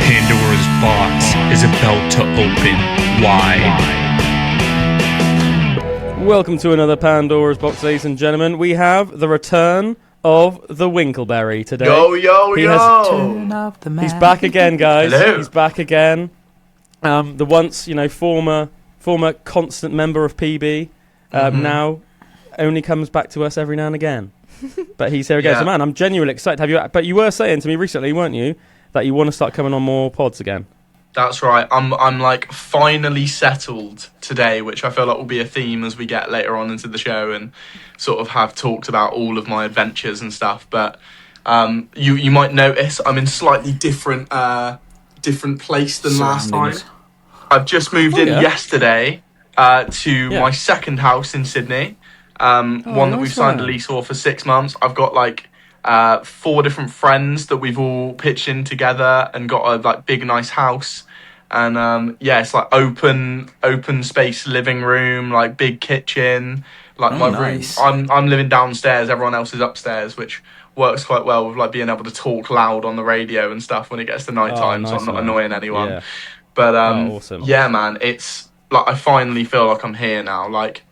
Pandora's box is about to open wide. Welcome to another Pandora's box, ladies and gentlemen. We have the return of the Winkleberry today. Yo! He's back again, guys. Hello. He's back again. The once, former constant member of PB, now only comes back to us every now and again. But he's here again. Yeah. So, man, I'm genuinely excited to have you. But you were saying to me recently, weren't you, that you want to start coming on more pods again? That's right. I'm like finally settled today, which I feel like will be a theme as we get later on into the show and sort of have talked about all of my adventures and stuff. But you might notice I'm in slightly different place than last time. I've just moved in yesterday to my second house in Sydney. One that we've signed a lease for 6 months. I've got like 4 different friends that we've all pitched in together and got a like big nice house. And it's like open space living room, like big kitchen, like my nice. room. I'm living downstairs, everyone else is upstairs, which works quite well with like being able to talk loud on the radio and stuff when it gets to night time, so I'm not annoying anyone. Yeah. But awesome. yeah, man, it's like I finally feel like I'm here now. Like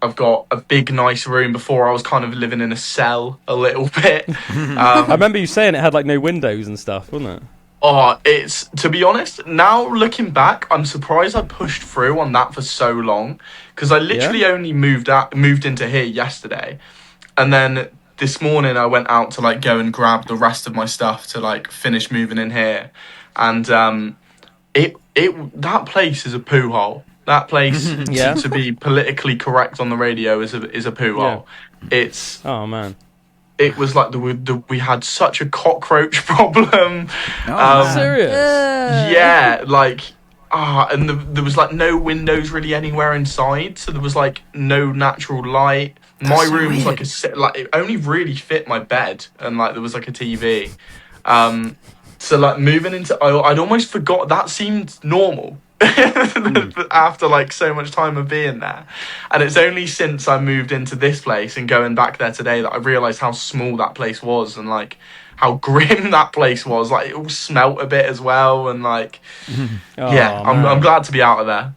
I've got a big nice room. Before I was kind of living in a cell a little bit. I remember you saying it had like no windows and stuff, wasn't it? Oh, it's, to be honest, now looking back, I'm surprised I pushed through on that for so long, because I literally only moved into here yesterday, and then this morning I went out to like go and grab the rest of my stuff to like finish moving in here, and that place is a poo hole. That place, to be politically correct on the radio, is a poo hole. It's man. It was like we had such a cockroach problem. Serious? Yeah, like, and there was like no windows really anywhere inside, so there was like no natural light. My room was like it only really fit my bed, and like there was like a TV. So like moving into, I'd almost forgot that seemed normal. After like so much time of being there, and it's only since I moved into this place and going back there today that I realised how small that place was and like how grim that place was. Like it all smelt a bit as well, and like I'm glad to be out of there.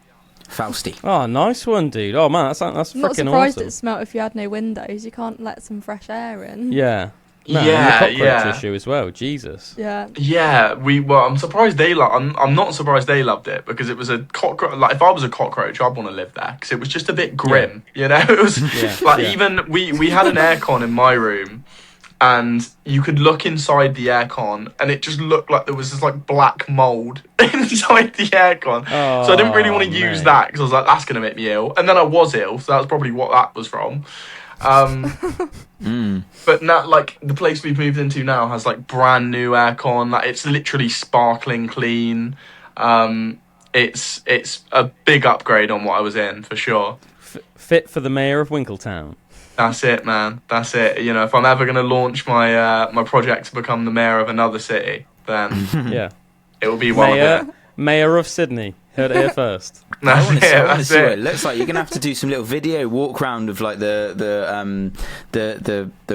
Fausty. Oh, nice one, dude. Oh man, that's freaking awesome. I'm not surprised it smelt if you had no windows. You can't let some fresh air in. Yeah. Man, Yeah, and the cockroach issue as well. Jesus. Yeah. Yeah, I'm surprised they I'm not surprised they loved it, because it was a cockroach. Like if I was a cockroach, I'd want to live there, because it was just a bit grim. You know, it was even we had an aircon in my room, and you could look inside the aircon, and it just looked like there was this like black mold inside the aircon. So I didn't really want to use that, because I was like, that's gonna make me ill. And then I was ill, so that's probably what that was from. But now, like, the place we've moved into now has like brand new aircon. Like it's literally sparkling clean. It's a big upgrade on what I was in, for sure. Fit for the mayor of Winkletown. That's it, man. That's it. You know, if I'm ever going to launch my my project to become the mayor of another city, then it will be one of it. Mayor of Sydney. Heard it here first. I want to see what it looks like. You're gonna have to do some little video walk round of like the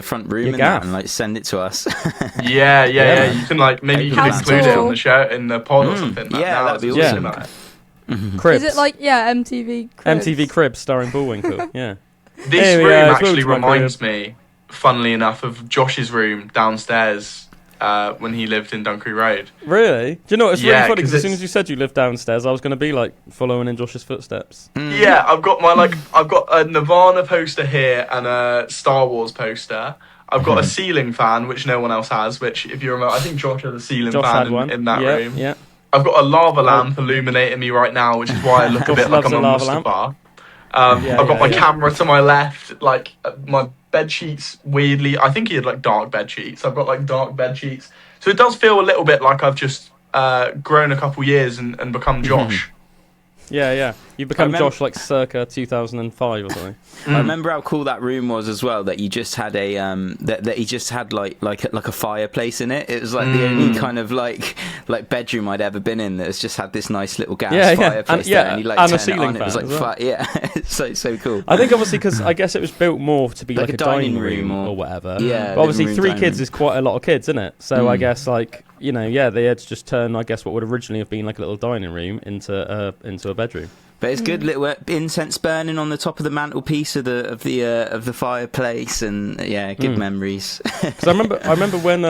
front room and like send it to us. Yeah. You can like maybe you can include it on the show in the pod or something. That'd be awesome. Cribs. Is it like MTV Cribs? MTV Cribs starring Bullwinkle. Yeah. This room actually reminds me, funnily enough, of Josh's room downstairs. When he lived in Dunkery Road. Really? Do you know what? It's really funny, because as soon it's- as you said you lived downstairs, I was going to be like following in Josh's footsteps. Yeah, I've got a Nirvana poster here and a Star Wars poster. I've got a ceiling fan, which no one else has, which, if you remember, I think Josh had a ceiling fan in that room. Yeah. I've got a lava lamp illuminating me right now, which is why I look a bit like I'm a Mustafa. I've got my camera to my left, like my bed sheets, weirdly, I think he had like dark bed sheets. I've got like dark bed sheets, so it does feel a little bit like I've just grown a couple years and become Josh. Yeah. You become Josh like circa 2005 or something. I remember how cool that room was as well. That you just had a that he just had like a fireplace in it. It was like the only kind of like bedroom I'd ever been in that has just had this nice little gas fireplace there, and you like and turn a ceiling it on. fan. It was like it's so cool. I think obviously because I guess it was built more to be like a dining room or whatever. Yeah, but obviously room, 3 kids is quite a lot of kids, isn't it? So I guess like you know, they had to just turn, I guess, what would originally have been like a little dining room into a bedroom. But it's good little incense burning on the top of the mantelpiece of the fireplace, and good memories. Because I remember when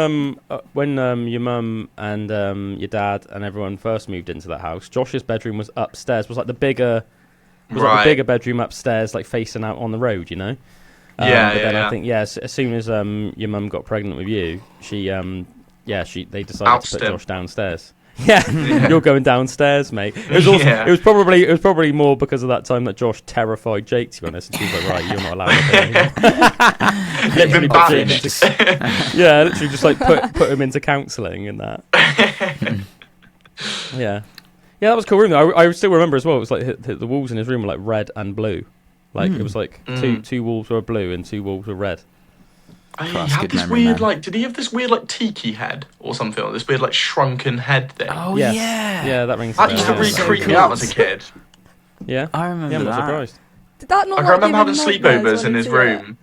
your mum and your dad and everyone first moved into that house. Josh's bedroom was upstairs. Was like the bigger bedroom upstairs, like facing out on the road. You know. I think as soon as your mum got pregnant with you, they decided to put Josh downstairs. Yeah, you're going downstairs, mate. It was probably more because of that time that Josh terrified Jake, to be honest. And she was like, right, you're not allowed to be literally banished. Literally just like put him into counselling and that. Yeah, that was a cool room. I still remember as well. It was like the walls in his room were like red and blue. Like it was like two walls were blue and two walls were red. He had this weird, did he have this weird, tiki head or something? Or this weird, shrunken head thing? Oh, yeah. Yeah, that rings a bell. That used to really creep me out as a kid. Yeah? I remember I'm that. not surprised. Did that not I remember having sleepovers in his room.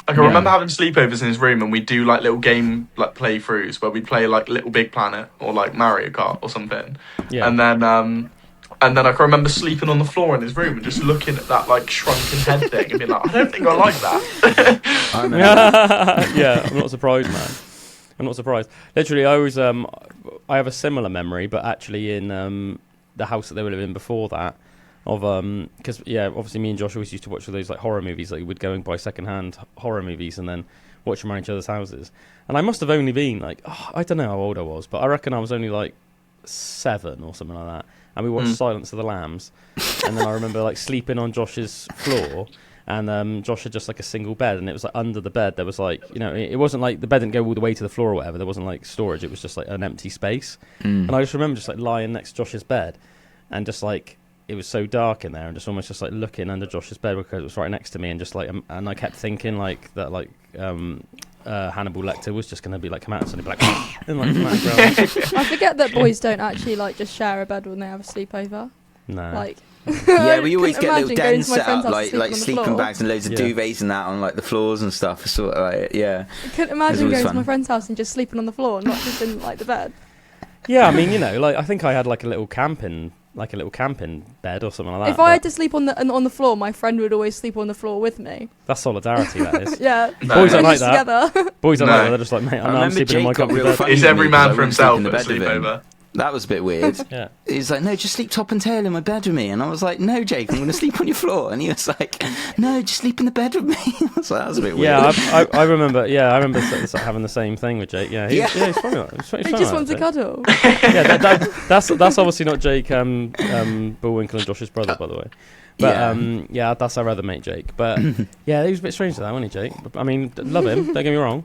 I can remember having sleepovers in his room, and we'd do, little game, playthroughs where we'd play, Little Big Planet or, Mario Kart or something. Yeah. And then I can remember sleeping on the floor in his room and just looking at that shrunken head thing and being like, I don't think I like that. Yeah, I'm not surprised, man. I'm not surprised. Literally, I have a similar memory, but actually in the house that they were living in before that, of because obviously me and Josh always used to watch all those horror movies. We'd go and buy secondhand horror movies and then watch them around each other's houses. And I must have only been I don't know how old I was, but I reckon I was only 7 or something like that. And we watched Silence of the Lambs, and then I remember sleeping on Josh's floor, and Josh had just a single bed, and it was under the bed there was it wasn't the bed didn't go all the way to the floor or whatever. There wasn't storage; it was just an empty space. And I just remember just lying next to Josh's bed, and just it was so dark in there, and just almost just looking under Josh's bed because it was right next to me, and just and I kept thinking that Hannibal Lecter was just going to be come out and suddenly be and I forget that boys don't actually just share a bed when they have a sleepover. No. Yeah, we always get little dens set up, sleeping bags and loads of duvets and that on the floors and stuff. Sort of I couldn't imagine going to my friend's house and just sleeping on the floor, not just in the bed. Yeah, I mean, I think I had a little camping bed or something like that. If I had to sleep on the floor, my friend would always sleep on the floor with me. That's solidarity, that is. Yeah. Boys don't like that. Together. Boys don't like that. They're just mate, I'm sleeping in my comfy bed. It's every man for himself at sleepover. That was a bit weird. Yeah. He's like, no, just sleep top and tail in my bed with me. And I was like, no, Jake, I'm going to sleep on your floor. And he was like, no, just sleep in the bed with me. I was like, that was a bit weird. Yeah, I remember having the same thing with Jake. Yeah, he's funny. He just wants to cuddle. Yeah, that's obviously not Jake Bullwinkle and Josh's brother, by the way. But that's our other mate, Jake. But yeah, he was a bit strange to that, wasn't he, Jake? I mean, love him, don't get me wrong.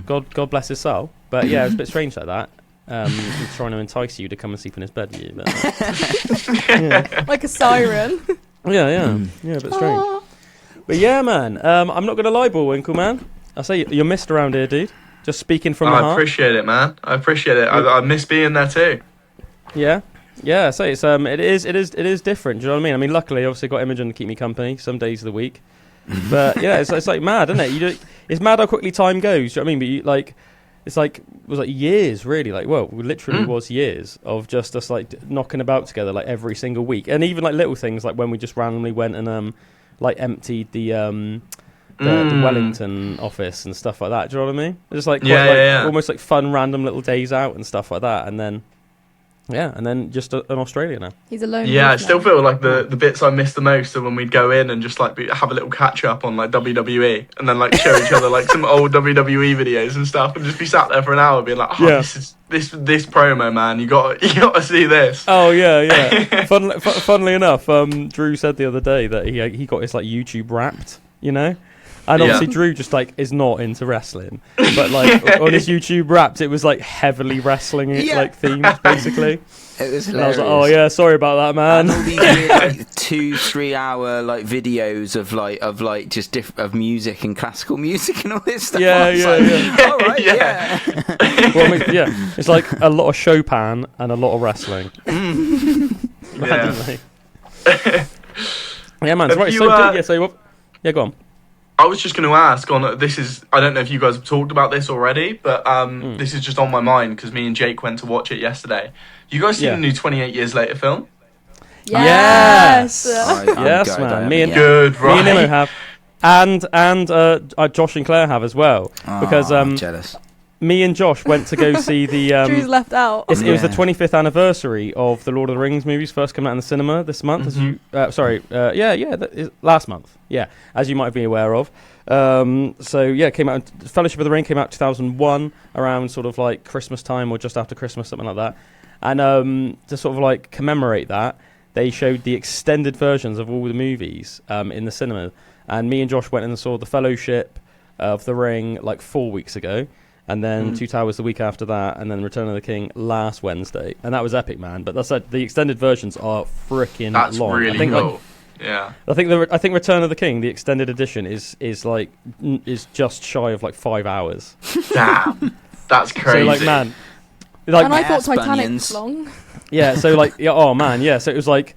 God bless his soul. But yeah, it was a bit strange like that. He's trying to entice you to come and sleep in his bed with you. But, like a siren. Yeah, a bit strange. Aww. But yeah, man, I'm not going to lie, Bullwinkle, man. I say you're missed around here, dude. Just speaking from the heart. I appreciate it, man. I appreciate it. I miss being there too. Yeah. So it's it is different. Do you know what I mean? I mean, luckily, obviously, got Imogen to keep me company some days of the week. But yeah, it's mad, isn't it? It's mad how quickly time goes. Do you know what I mean? But it was years, really. Literally was years of just us knocking about together every single week, and even little things when we just randomly went and emptied the Wellington office and stuff like that. Do you know what I mean? Just almost fun random little days out and stuff like that, and then. Yeah, and then just in Australia now. He's alone. Yeah, I still feel the bits I miss the most are when we'd go in and just have a little catch up on WWE, and then show each other some old WWE videos and stuff, and just be sat there for an hour being this promo, man, you got to see this. Oh yeah. Funnily enough, Drew said the other day that he got his YouTube Wrapped, And obviously Drew just is not into wrestling, but on his YouTube Wrapped, it was heavily wrestling themed basically. It was hilarious. And I was like, oh yeah, sorry about that, man. And all these weird 2-3 hour like videos of of music and classical music and all this stuff. Yeah. All right, yeah. Well, I mean, yeah, it's a lot of Chopin and a lot of wrestling. Randomly. Yeah, man. Right. So go on. I was just going to ask I don't know if you guys have talked about this already, but this is just on my mind because me and Jake went to watch it yesterday. You guys seen the new 28 Years Later film? Yes. Yes, man. Me and Nimo have, and Josh and Claire have as well. Because I'm jealous. Me and Josh went to go see the. Drew's left out. It was the 25th anniversary of the Lord of the Rings movies first coming out in the cinema this month. As you, last month. Yeah, as you might be aware of. It came out. Fellowship of the Ring came out 2001, around sort of like Christmas time or just after Christmas, something like that. And to sort of like commemorate that, they showed the extended versions of all the movies in the cinema. And me and Josh went and saw the Fellowship of the Ring like 4 weeks ago. And then Two Towers the week after that, and then Return of the King last Wednesday, and that was epic, man. But that's the extended versions are freaking long. That's really cool. Yeah. I think Return of the King, the extended edition, is just shy of like 5 hours. Damn, that's crazy. So like, man, like, and I thought Titanic was long. Yeah. So like, oh man, yeah. So it was like.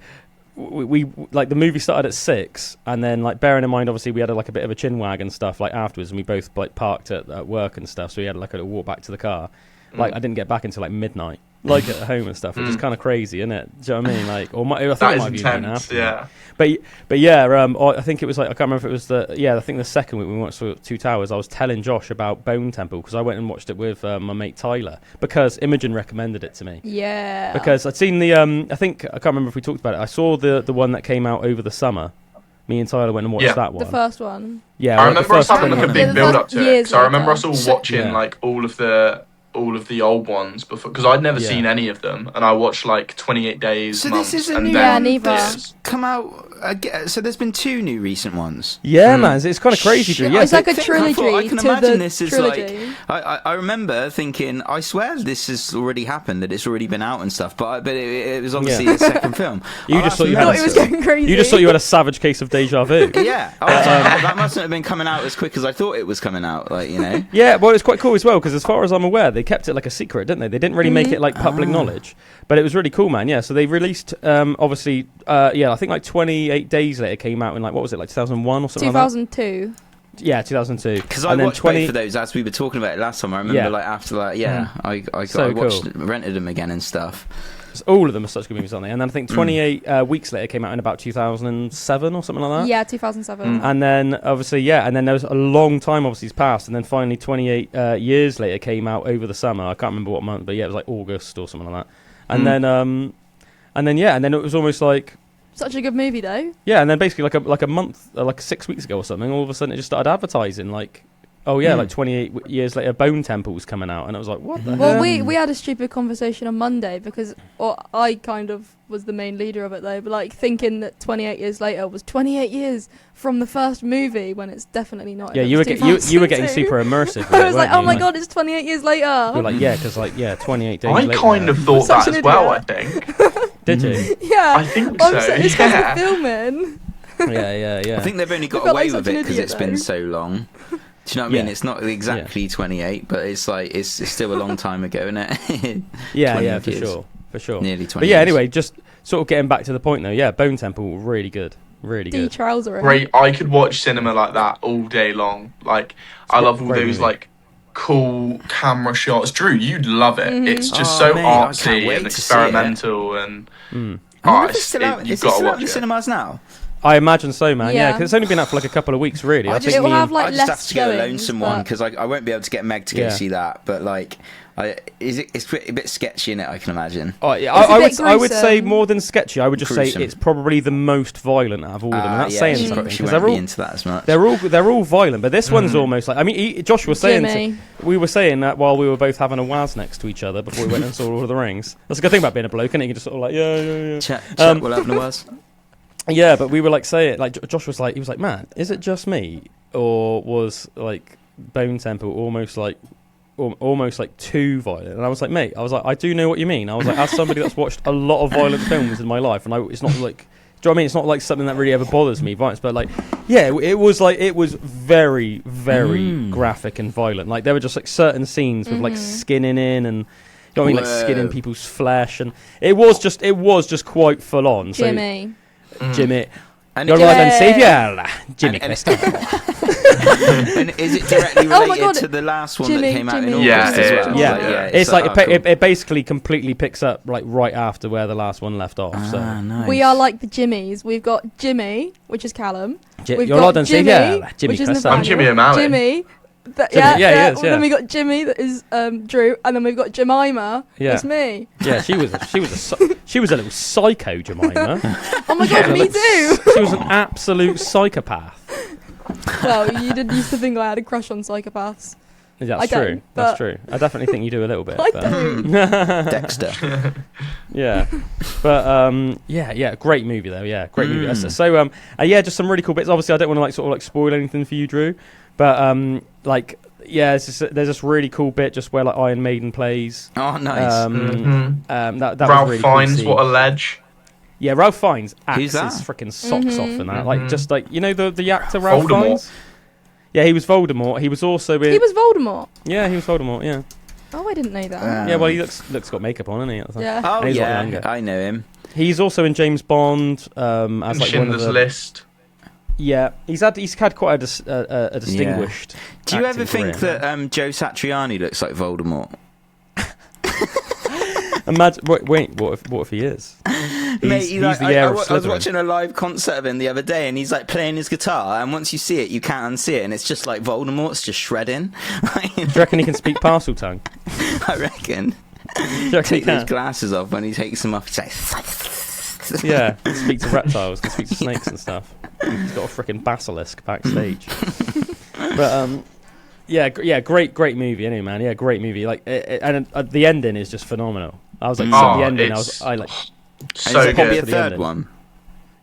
We like the movie started at 6, and then like bearing in mind obviously we had like a bit of a chinwag and stuff like afterwards, and we both like parked at work and stuff, so we had like a walk back to the car. Like I didn't get back until like midnight, like at home and stuff, which is kind of crazy, isn't it? Do you know what I mean? Like, I think it might be intense, after. But yeah, I think it was like, I can't remember if it was I think the second week we watched Two Towers, I was telling Josh about Bone Temple because I went and watched it with my mate Tyler because Imogen recommended it to me. Yeah. Because I'd seen the I can't remember if we talked about it. I saw the one that came out over the summer. Me and Tyler went and watched that one. The first one. Yeah. I remember us having like a big build up to it. So I remember us all watching like all of the old ones before, because I'd never seen any of them, and I watched like 28 Days. So months, this is a and new then one that's come out. So there's been 2 new recent ones. Yeah, man, it's kind of crazy. Drew. Yeah, it's like a trilogy. I can imagine this is trilogy. like. I remember thinking, I swear this has already happened, that it's already been out and stuff. But it was obviously the second film. You just thought it was going crazy. You just thought you had a savage case of deja vu. Yeah, that mustn't have been coming out as quick as I thought it was coming out. Like, you know. Yeah, well, it's quite cool as well because as far as I'm aware, they kept it like a secret, didn't they? They didn't really make it like public knowledge, but it was really cool, man. Yeah, so they released obviously I think like 28 Days Later came out in like, what was it, like 2001 or something 2002 like that? Yeah, 2002. Because I watched both of those as we were talking about it last time. I remember like after that, I watched rented them again and stuff. All of them are such good movies, aren't they? And then I think 28 Weeks Later came out in about 2007 or something like that. Yeah, 2007. And then obviously, and then there was a long time obviously passed, and then finally 28 Years Later came out over the summer. I can't remember what month, but yeah, it was like August or something like that. And then it was almost like such a good movie though. Yeah, and then basically like a month, like 6 weeks ago or something, all of a sudden it just started advertising like, like 28 Years Later, Bone Temple's coming out, and I was like, what the hell? Well, we had a stupid conversation on Monday because I kind of was the main leader of it though, but like thinking that 28 Years Later was 28 years from the first movie when it's definitely not. Yeah, you were getting super immersive. I was like, oh my god, it's 28 years later. You were like, yeah, because 28 days later. I kind of thought that as well, I think. Did you? Yeah. I think so. It's because we're filming. Yeah. I think they've only got away with it because it's been so long. Do you know what I mean? It's not exactly 28, but it's like it's still a long time ago, isn't it? yeah, for sure. Nearly 20. But yeah, anyway, just sort of getting back to the point though. Yeah, Bone Temple, really good, really good. Great. I could watch cinema like that all day long. Like I love all those like cool camera shots. Drew, you'd love it. Mm-hmm. It's just so artsy and experimental and. It's still out in the cinemas now. I imagine so, man. Yeah, because it's only been out for like a couple of weeks, really. I think it will have like I just have to get a lonesome one because I won't be able to get Meg to go see that. But like, it's a bit sketchy in it, I can imagine. Oh, yeah, I would say more than sketchy. I would just say it's probably the most violent out of all of them. And that's saying something because they're all into that as much. They're all violent, but this one's almost like. I mean, Josh was saying we were saying that while we were both having a waz next to each other before we went and saw Lord of the Rings. That's a good thing about being a bloke, isn't it? You can just sort of like yeah. Chat, we'll have a waz. Yeah, but we were like saying, like Josh was like, he was like, man, is it just me, or was like Bone Temple almost like too violent? And I was like, mate, I do know what you mean. I was like, as somebody that's watched a lot of violent films in my life, and it's not like, do you know what I mean? It's not like something that really ever bothers me, violence, but like, yeah, it was very, very graphic and violent. Like there were just like certain scenes with like skinning in and. You know what I mean, like skinning people's flesh, and it was just quite full on. Jimmy. And Your it- Lord and Saviour, Jimmy And- Crystal. And is it directly Oh my related God. to the last one Jimmy- that came out in Jimmy- August Yeah, as yeah, well? yeah. It's It's like oh, cool. it basically completely picks up like right after where the last one left off. So Nice. We are like the Jimmies. We've got Jimmy, which is Callum. We've Your got Lord and Jimmy, Saviour, Jimmy which is Crystal. I'm Jimmy O'Malley. Jimmy. Jimmy, yeah, he is, Well, yeah. then we got Jimmy, that is Drew, and then we've got Jemima. Yeah. That's me. Yeah, she was a little psycho, Jemima. Oh my god, me too. She was an absolute psychopath. Well, you did used to think I had a crush on psychopaths. That's I don't, true. That's but- true. I definitely think you do a little bit. I but- don't. Dexter. Yeah, but yeah, great movie though. Yeah, great movie. So yeah, just some really cool bits. Obviously, I don't want to like sort of like spoil anything for you, Drew, but like yeah, there's this really cool bit just where like Iron Maiden plays. Oh, nice. That Ralph was really Fiennes, cool to see. what a ledge. Yeah, Ralph Fiennes acts Who's that? his freaking socks off in that. Like Mhm. just like you know the actor Ralph Voldemort. Fiennes. Yeah, he was Voldemort. He was also in. He was Voldemort. Yeah, he was Voldemort. Yeah. Oh, I didn't know that. Yeah, well, he looks got makeup on, isn't he? At the time? Yeah. Oh, And he's a lot yeah. younger. I know him. He's also in James Bond as And like one of Schindler's the. List. Yeah, he's had quite a distinguished. Do you ever acting think career. that Joe Satriani looks like Voldemort? Imagine. Wait. What if he is? Mate, He's like, the heir of I was Slytherin. watching a live concert of him the other day, and he's like playing his guitar, and once you see it, you can't unsee it, and it's just like Voldemort's just shredding. Do you reckon he can speak parcel tongue? I reckon. Do you reckon he Take those can? glasses off when he takes them off. He's like, Yeah, can speak to reptiles, can speak to snakes and stuff. He's got a freaking basilisk backstage. But yeah, great movie anyway, man. Yeah, great movie. Like, and the ending is just phenomenal. I was like, Oh, the ending. it's I like. So and probably a good. for the third ending. one.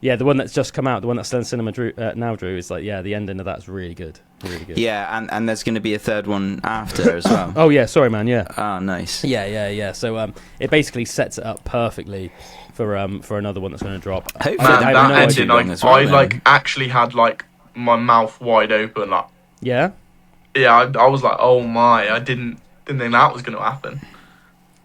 Yeah, the one that's just come out, the one that's still in cinema now, Drew, is like, yeah, the ending of that's really good. Really good. Yeah, and there's going to be a third one after as well. Oh, yeah, sorry, man, yeah. Oh, nice. Yeah. So it basically sets it up perfectly for another one that's going to drop. Hopefully Man, I have that no ending, idea. long as well, I then. like actually had like my mouth wide open. Like, Yeah? yeah, I was like, oh my, I didn't think that was going to happen.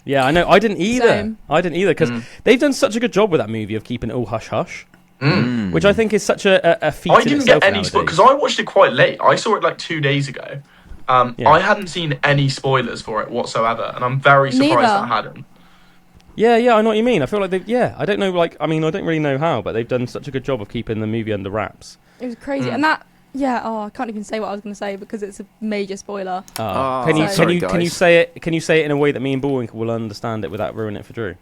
Yeah, I know. I didn't either. Same. Because they've done such a good job with that movie of keeping it all hush-hush, Mm. which I think is such a feat I in didn't itself get any nowadays. because I watched it quite late. I saw it like 2 days ago. Yeah. I hadn't seen any spoilers for it whatsoever, and I'm very surprised Neither. I hadn't. Yeah, I know what you mean. I feel like I don't know, like, I mean, I don't really know how, but they've done such a good job of keeping the movie under wraps. It was crazy. And that, I can't even say what I was going to say because it's a major spoiler. Oh, can you sorry, can you guys. say it? Can you say it in a way that me and Bullwinkle will understand it without ruining it for Drew?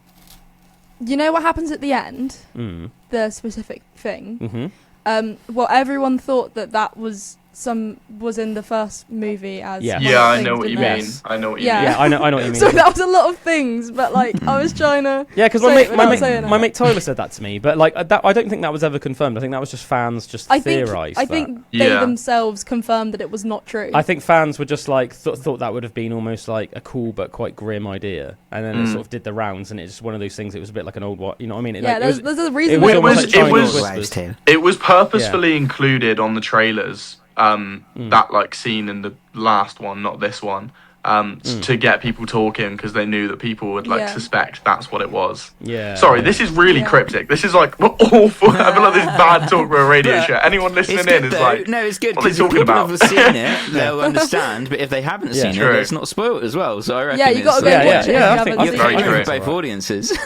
You know what happens at the end? Mm. The specific thing. Mm-hmm. Well, everyone thought that was in the first movie as Yeah. one of Yeah, the I things, know what you didn't mean. it? I know what you Yeah. mean. Yeah, I know what you mean. So that was a lot of things, but like I was trying to. Yeah, because say it without saying my it. mate Tyler said that to me, but like that, I don't think that was ever confirmed. I think that was just fans just theorised. I that. think Yeah. they themselves confirmed that it was not true. I think fans were just like thought that would have been almost like a cool but quite grim idea, and then it sort of did the rounds, and it's just one of those things. It was a bit like an old what, you know what I mean? yeah, Like, there's a reason. it why was It almost was- like it Chinese was- whispers. It was purposefully included on the trailers. That like scene in the last one, not this one, to get people talking because they knew that people would like Yeah. suspect that's what it was. Yeah. Sorry, yeah. this is really Yeah. cryptic. This is like awful. I feel like this is bad talk for a radio But show. Anyone listening It's in good is though. like, No, it's good what are they because if talking people about? have seen it, they'll understand. But if they haven't Yeah. seen it, True. it's not spoiled as well. So I reckon Yeah, you got to go Yeah, watch it. yeah, I if you think- haven't You're seen very it. true. for both audiences.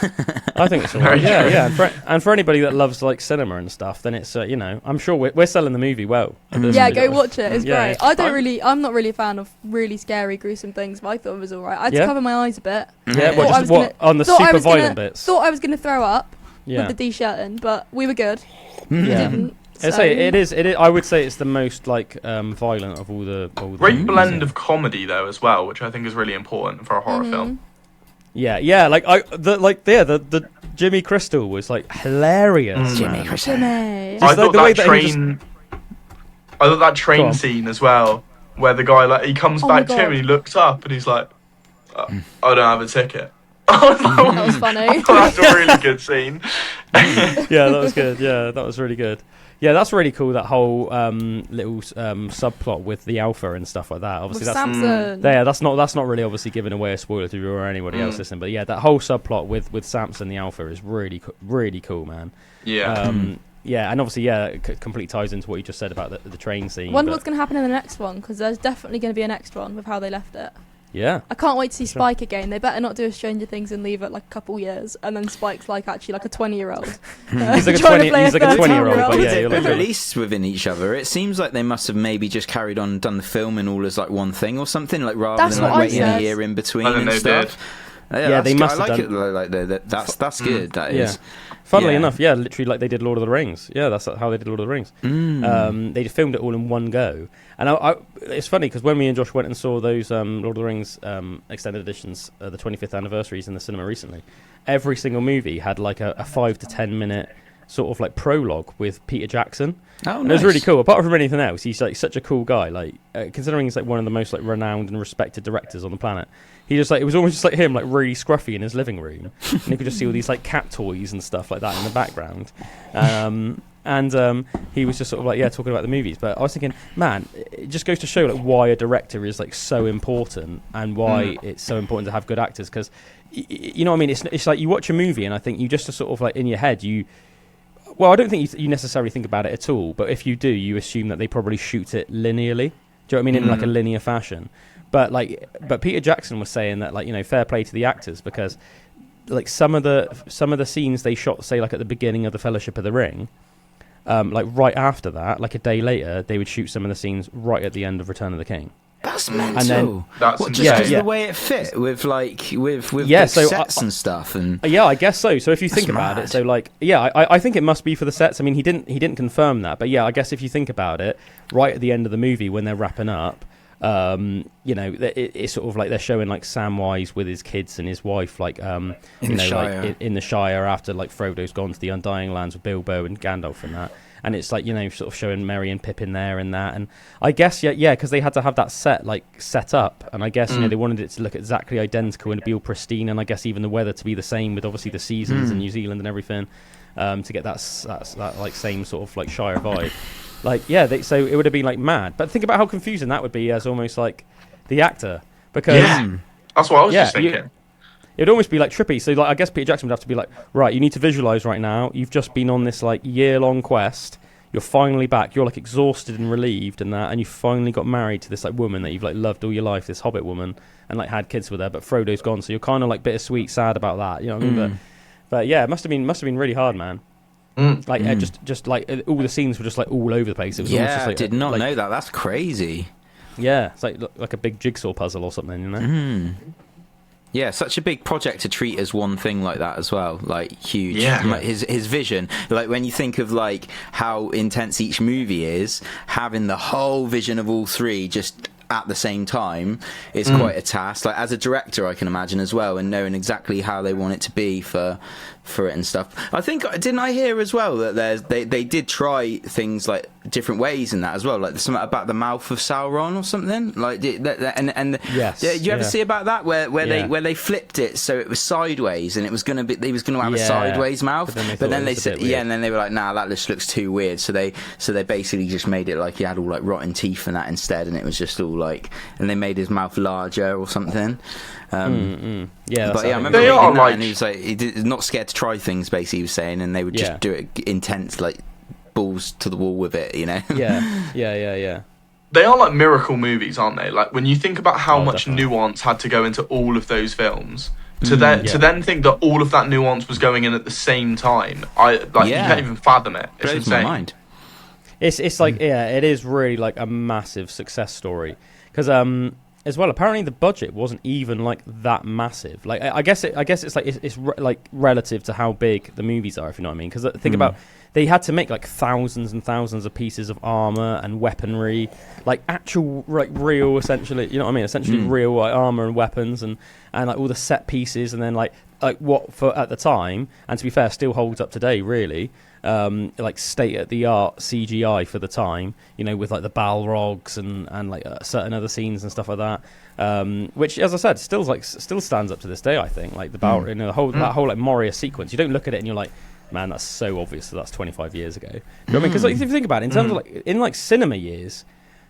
I think it's all Very right. true. Yeah. And for anybody that loves like cinema and stuff, then it's I'm sure we're selling the movie well. Yeah, go watch it. It's Yeah. great. I'm not really a fan of really scary, gruesome things, but I thought it was alright. I had Yeah? to cover my eyes a bit. Yeah, Thought I was gonna- on the thought I super was gonna- violent bits? Thought I was going to throw up Yeah. with the D-shirting, but we were good. Yeah. Didn't. I So- say it is. I would say it's the most like violent of all the. great movies, blend yeah. of comedy though as well, which I think is really important for a horror film. Yeah. Like the Jimmy Crystal was like hilarious. Jimmy man. Crystal. Jimmy. I Just like thought the way that that he just- train. I thought that Go train on. scene as well, where the guy like he comes Oh my back to him God. and he looks up and he's like, I don't have a ticket. I was like, That was funny. that's a really good scene. Yeah, that was good. Yeah, that was really good. Yeah, that's really cool. That whole little subplot with the alpha and stuff like that. Obviously, With that's Samson. yeah, that's not really obviously giving away a spoiler to you or anybody else listening. But yeah, that whole subplot with Samson the alpha is really cool, man. Yeah. and obviously, completely ties into what you just said about the train scene. Wonder what's going to happen in the next one, because there's definitely going to be a next one with how they left it. Yeah. I can't wait to see Spike again. They better not do a Stranger Things and leave it like a couple years, and then Spike's actually like a 20-year-old. He's like a 20-year-old, but yeah, they've been released within each other. It seems like they must have maybe just carried on and done the filming all as like one thing or something, like rather than like waiting a year in between and stuff. Yeah, they must have done. I like it. That's good. That is. Funnily enough, literally like they did Lord of the Rings. Yeah, that's how they did Lord of the Rings. They just filmed it all in one go. And it's funny because when me and Josh went and saw those Lord of the Rings extended editions, the 25th anniversaries in the cinema recently, every single movie had like a 5 to 10 minute sort of like prologue with Peter Jackson. Oh, and it was really cool. Apart from anything else, he's like such a cool guy. Like considering he's like one of the most like renowned and respected directors on the planet. He just like, it was almost just like him, like really scruffy in his living room, and you could just see all these like cat toys and stuff like that in the background. And he was just sort of like talking about the movies. But I was thinking, man, it just goes to show like why a director is like so important and why it's so important to have good actors. Because you know what I mean? It's like you watch a movie and I think you just sort of like in your head I don't think you necessarily think about it at all. But if you do, you assume that they probably shoot it linearly. Do you know what I mean? In like a linear fashion. But Peter Jackson was saying that like fair play to the actors, because like some of the scenes they shot, say like at the beginning of the Fellowship of the Ring, like right after that, like a day later, they would shoot some of the scenes right at the end of Return of the King. That's mental. And then that's just the way it fit with sets and stuff. And I guess so. So if you think about it, so like I think it must be for the sets. I mean, he didn't confirm that, but I guess if you think about it, right at the end of the movie when they're wrapping up. It's sort of like they're showing like Samwise with his kids and his wife, like in the Shire after like Frodo's gone to the Undying Lands with Bilbo and Gandalf and that, and it's like sort of showing Merry and Pippin there and that, and I guess because they had to have that set up, and I guess they wanted it to look exactly identical and be all pristine, and I guess even the weather to be the same with obviously the seasons in New Zealand and everything, to get that like same sort of like Shire vibe. So it would have been like mad. But think about how confusing that would be as almost like the actor, because that's what I was just thinking. It'd almost be like trippy. So like I guess Peter Jackson would have to be like, right, you need to visualize right now. You've just been on this like year-long quest. You're finally back. You're like exhausted and relieved and that, and you finally got married to this like woman that you've like loved all your life, this Hobbit woman, and like had kids with her. But Frodo's gone, so you're kind of like bittersweet, sad about that. You know what I mean? But it must have been really hard, man. Just like all the scenes were just like all over the place. It was almost just like, I did not know that. That's crazy. Yeah, it's like a big jigsaw puzzle or something, you know. Yeah, such a big project to treat as one thing like that as well. Like huge. Yeah. Like his vision. Like when you think of like how intense each movie is, having the whole vision of all three just at the same time is quite a task. Like as a director, I can imagine as well, and knowing exactly how they want it to be for it and stuff. I think, didn't I hear as well that they did try things like different ways in that as well, like there's something about the mouth of Sauron or something like yes. Did you ever see about that where they flipped it so it was sideways and it was gonna be, they was gonna have a sideways mouth, but then they said and then they were like, nah, that just looks too weird, so they basically just made it like he had all like rotten teeth and that instead, and it was just all like, and they made his mouth larger or something. Yeah, but I remember they are like, and he was like, he's not scared to try things, basically he was saying, and they would just do it intense, like balls to the wall with it, you know. Yeah. They are like miracle movies, aren't they? Like when you think about how much definitely. nuance had to go into all of those films, to then think that all of that nuance was going in at the same time, you can't even fathom it. It's blows insane. my mind. It's like it is really like a massive success story, because as well, apparently the budget wasn't even like that massive. Like I guess it's like it's like relative to how big the movies are, if you know what I mean. Because think about, they had to make like thousands and thousands of pieces of armor and weaponry, like actual like real, essentially, you know what I mean, essentially real like armor and weapons, and like all the set pieces, and then like what for at the time, and to be fair, still holds up today, really. Like state-of-the-art CGI for the time, you know, with like the Balrogs and like certain other scenes and stuff like that, which, as I said, still stands up to this day. I think like the Balrog, you know, that whole like Moria sequence. You don't look at it and you're like, man, that's so obvious that that's 25 years ago. You know what I mean? Because like, if you think about it, in terms of like in like cinema years,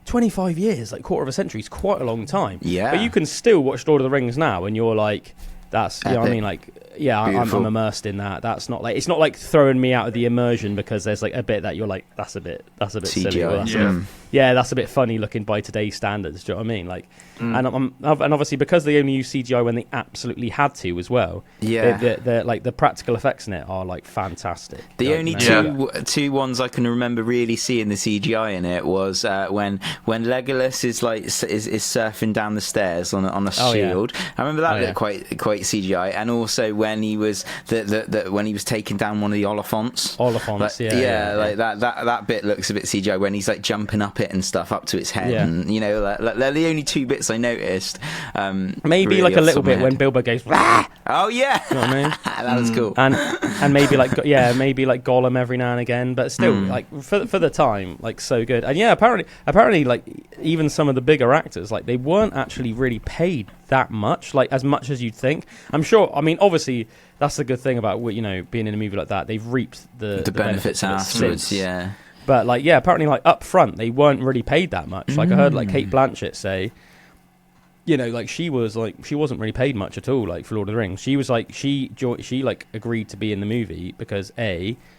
25 years, like quarter of a century, is quite a long time. Yeah. But you can still watch Lord of the Rings now, and you're like, that's, you know what I mean, like, yeah, I'm immersed in that. That's not like, it's not like throwing me out of the immersion because there's like a bit that you're like, that's a bit CGI. silly. That's a bit funny looking by today's standards. Do you know what I mean? Like, and obviously because they only use CGI when they absolutely had to as well. Yeah, they're like the practical effects in it are like fantastic. The only two ones I can remember really seeing the CGI in it was when Legolas is like is surfing down the stairs on a shield. Yeah. I remember that quite CGI, and also when he was when he was taking down one of the Oliphants. Like, that bit looks a bit CGI when he's like jumping up it and stuff up to its head, and you know, they're the only two bits I noticed. Maybe really like a little bit when Bilbo goes, "Rah!" Oh yeah, you know what I mean? That was cool. And maybe like Gollum every now and again, but still like for the time, like so good. And yeah, apparently like even some of the bigger actors, like they weren't actually really paid that much, like as much as you'd think. I'm sure. I mean, obviously that's the good thing about, you know, being in a movie like that. They've reaped the benefits afterwards. Since. Yeah. But like, yeah, apparently like up front they weren't really paid that much. Like I heard like Kate Blanchett say, you know, like she wasn't really paid much at all. Like for Lord of the Rings, she was like she like agreed to be in the movie because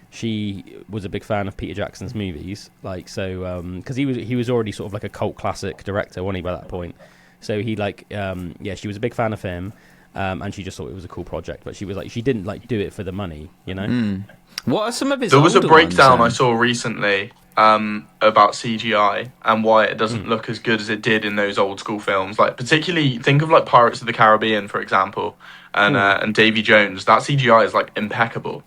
she was a big fan of Peter Jackson's movies. Like so, because he was already sort of like a cult classic director, wasn't he, by that point? So he like she was a big fan of him, and she just thought it was a cool project. But she was like, she didn't like do it for the money, you know. What are some of his? There was a breakdown I saw recently about CGI and why it doesn't look as good as it did in those old school films. Like particularly, think of like Pirates of the Caribbean, for example, and Davy Jones. That CGI is like impeccable,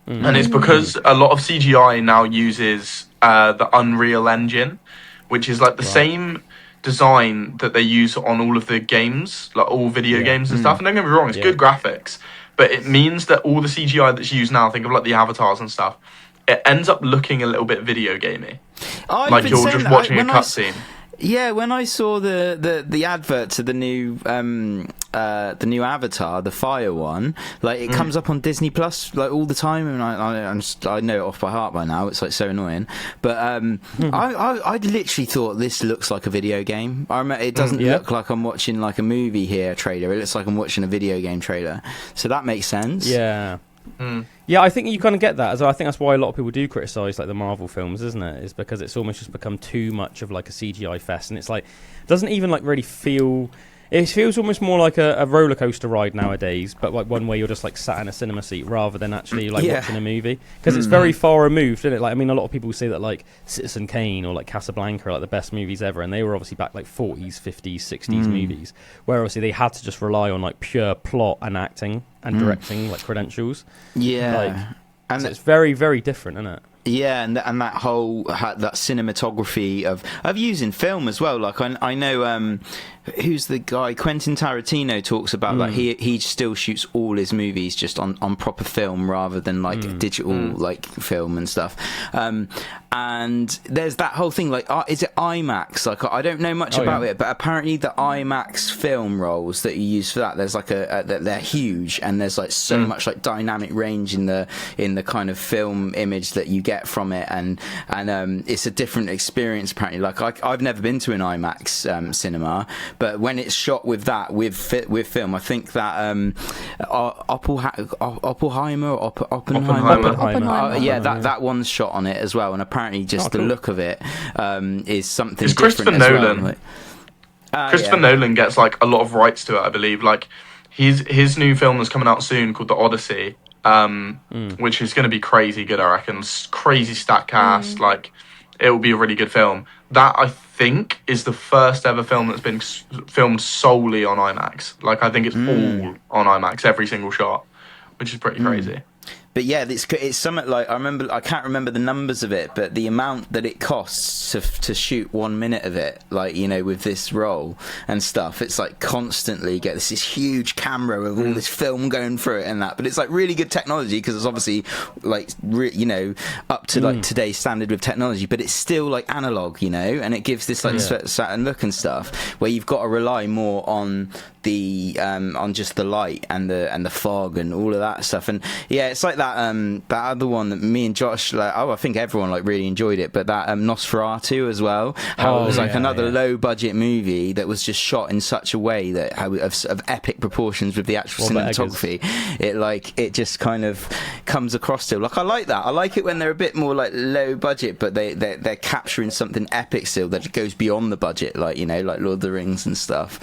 and it's because a lot of CGI now uses the Unreal Engine, which is like the same design that they use on all of the games, like all video games and stuff. And don't get me wrong, it's good graphics. But it means that all the CGI that's used now, think of like the avatars and stuff, it ends up looking a little bit video gamey. Like you're just watching a cutscene. Yeah, when I saw the advert to the new Avatar, the Fire one, like it comes up on Disney Plus like all the time, and I know it off by heart by now. It's like so annoying, but I literally thought this looks like a video game. I remember it doesn't look like I'm watching like a movie here trailer. It looks like I'm watching a video game trailer. So that makes sense. Yeah. Yeah, I think you kind of get that as well. I think that's why a lot of people do criticise like the Marvel films, isn't it? Is because it's almost just become too much of like a CGI fest, and it's like doesn't even like really feel. It feels almost more like a roller coaster ride nowadays, but like one where you're just like sat in a cinema seat rather than actually like watching a movie, because it's very far removed, isn't it? Like I mean, a lot of people say that like Citizen Kane or like Casablanca are like the best movies ever, and they were obviously back like 40s, 50s, 60s movies, where obviously they had to just rely on like pure plot and acting and directing like credentials. Yeah, like, and so it's very, very different, isn't it? Yeah, and that whole that cinematography of using film as well. Like I know who's the guy, Quentin Tarantino talks about like he still shoots all his movies just on proper film rather than like digital like film and stuff. And there's that whole thing like is it IMAX? Like I don't know much about it, but apparently the IMAX film rolls that you use for that, there's like they're huge, and there's like so much like dynamic range in the kind of film image that you get from it, and it's a different experience apparently. Like I've never been to an IMAX cinema, but when it's shot with that with film, I think that Oppenheimer, that one's shot on it as well, and apparently just the look of it is something it's different. Christopher Nolan. Well. Christopher Nolan gets like a lot of rights to it, I believe. Like his new film that's coming out soon called The Odyssey, which is going to be crazy good, I reckon. Crazy stat cast, like it will be a really good film. That I think is the first ever film that's been filmed solely on IMAX. Like I think it's all on IMAX, every single shot, which is pretty crazy. But yeah, it's something like I can't remember the numbers of it, but the amount that it costs to shoot 1 minute of it, like, you know, with this roll and stuff, it's like constantly get this huge camera with all this film going through it and that. But it's like really good technology because it's obviously like you know, up to like today's standard with technology, but it's still like analog, you know, and it gives this like Saturn look and stuff where you've got to rely more on the on just the light and the fog and all of that stuff. And yeah, it's like that. that other one that me and Josh I think everyone really enjoyed it, but that Nosferatu as well. How it was another low budget movie that was just shot in such a way that of epic proportions with the actual cinematography. It just kind of comes across still. I like that. I like it when they're a bit more low budget, but they're capturing something epic still that goes beyond the budget, like Lord of the Rings and stuff.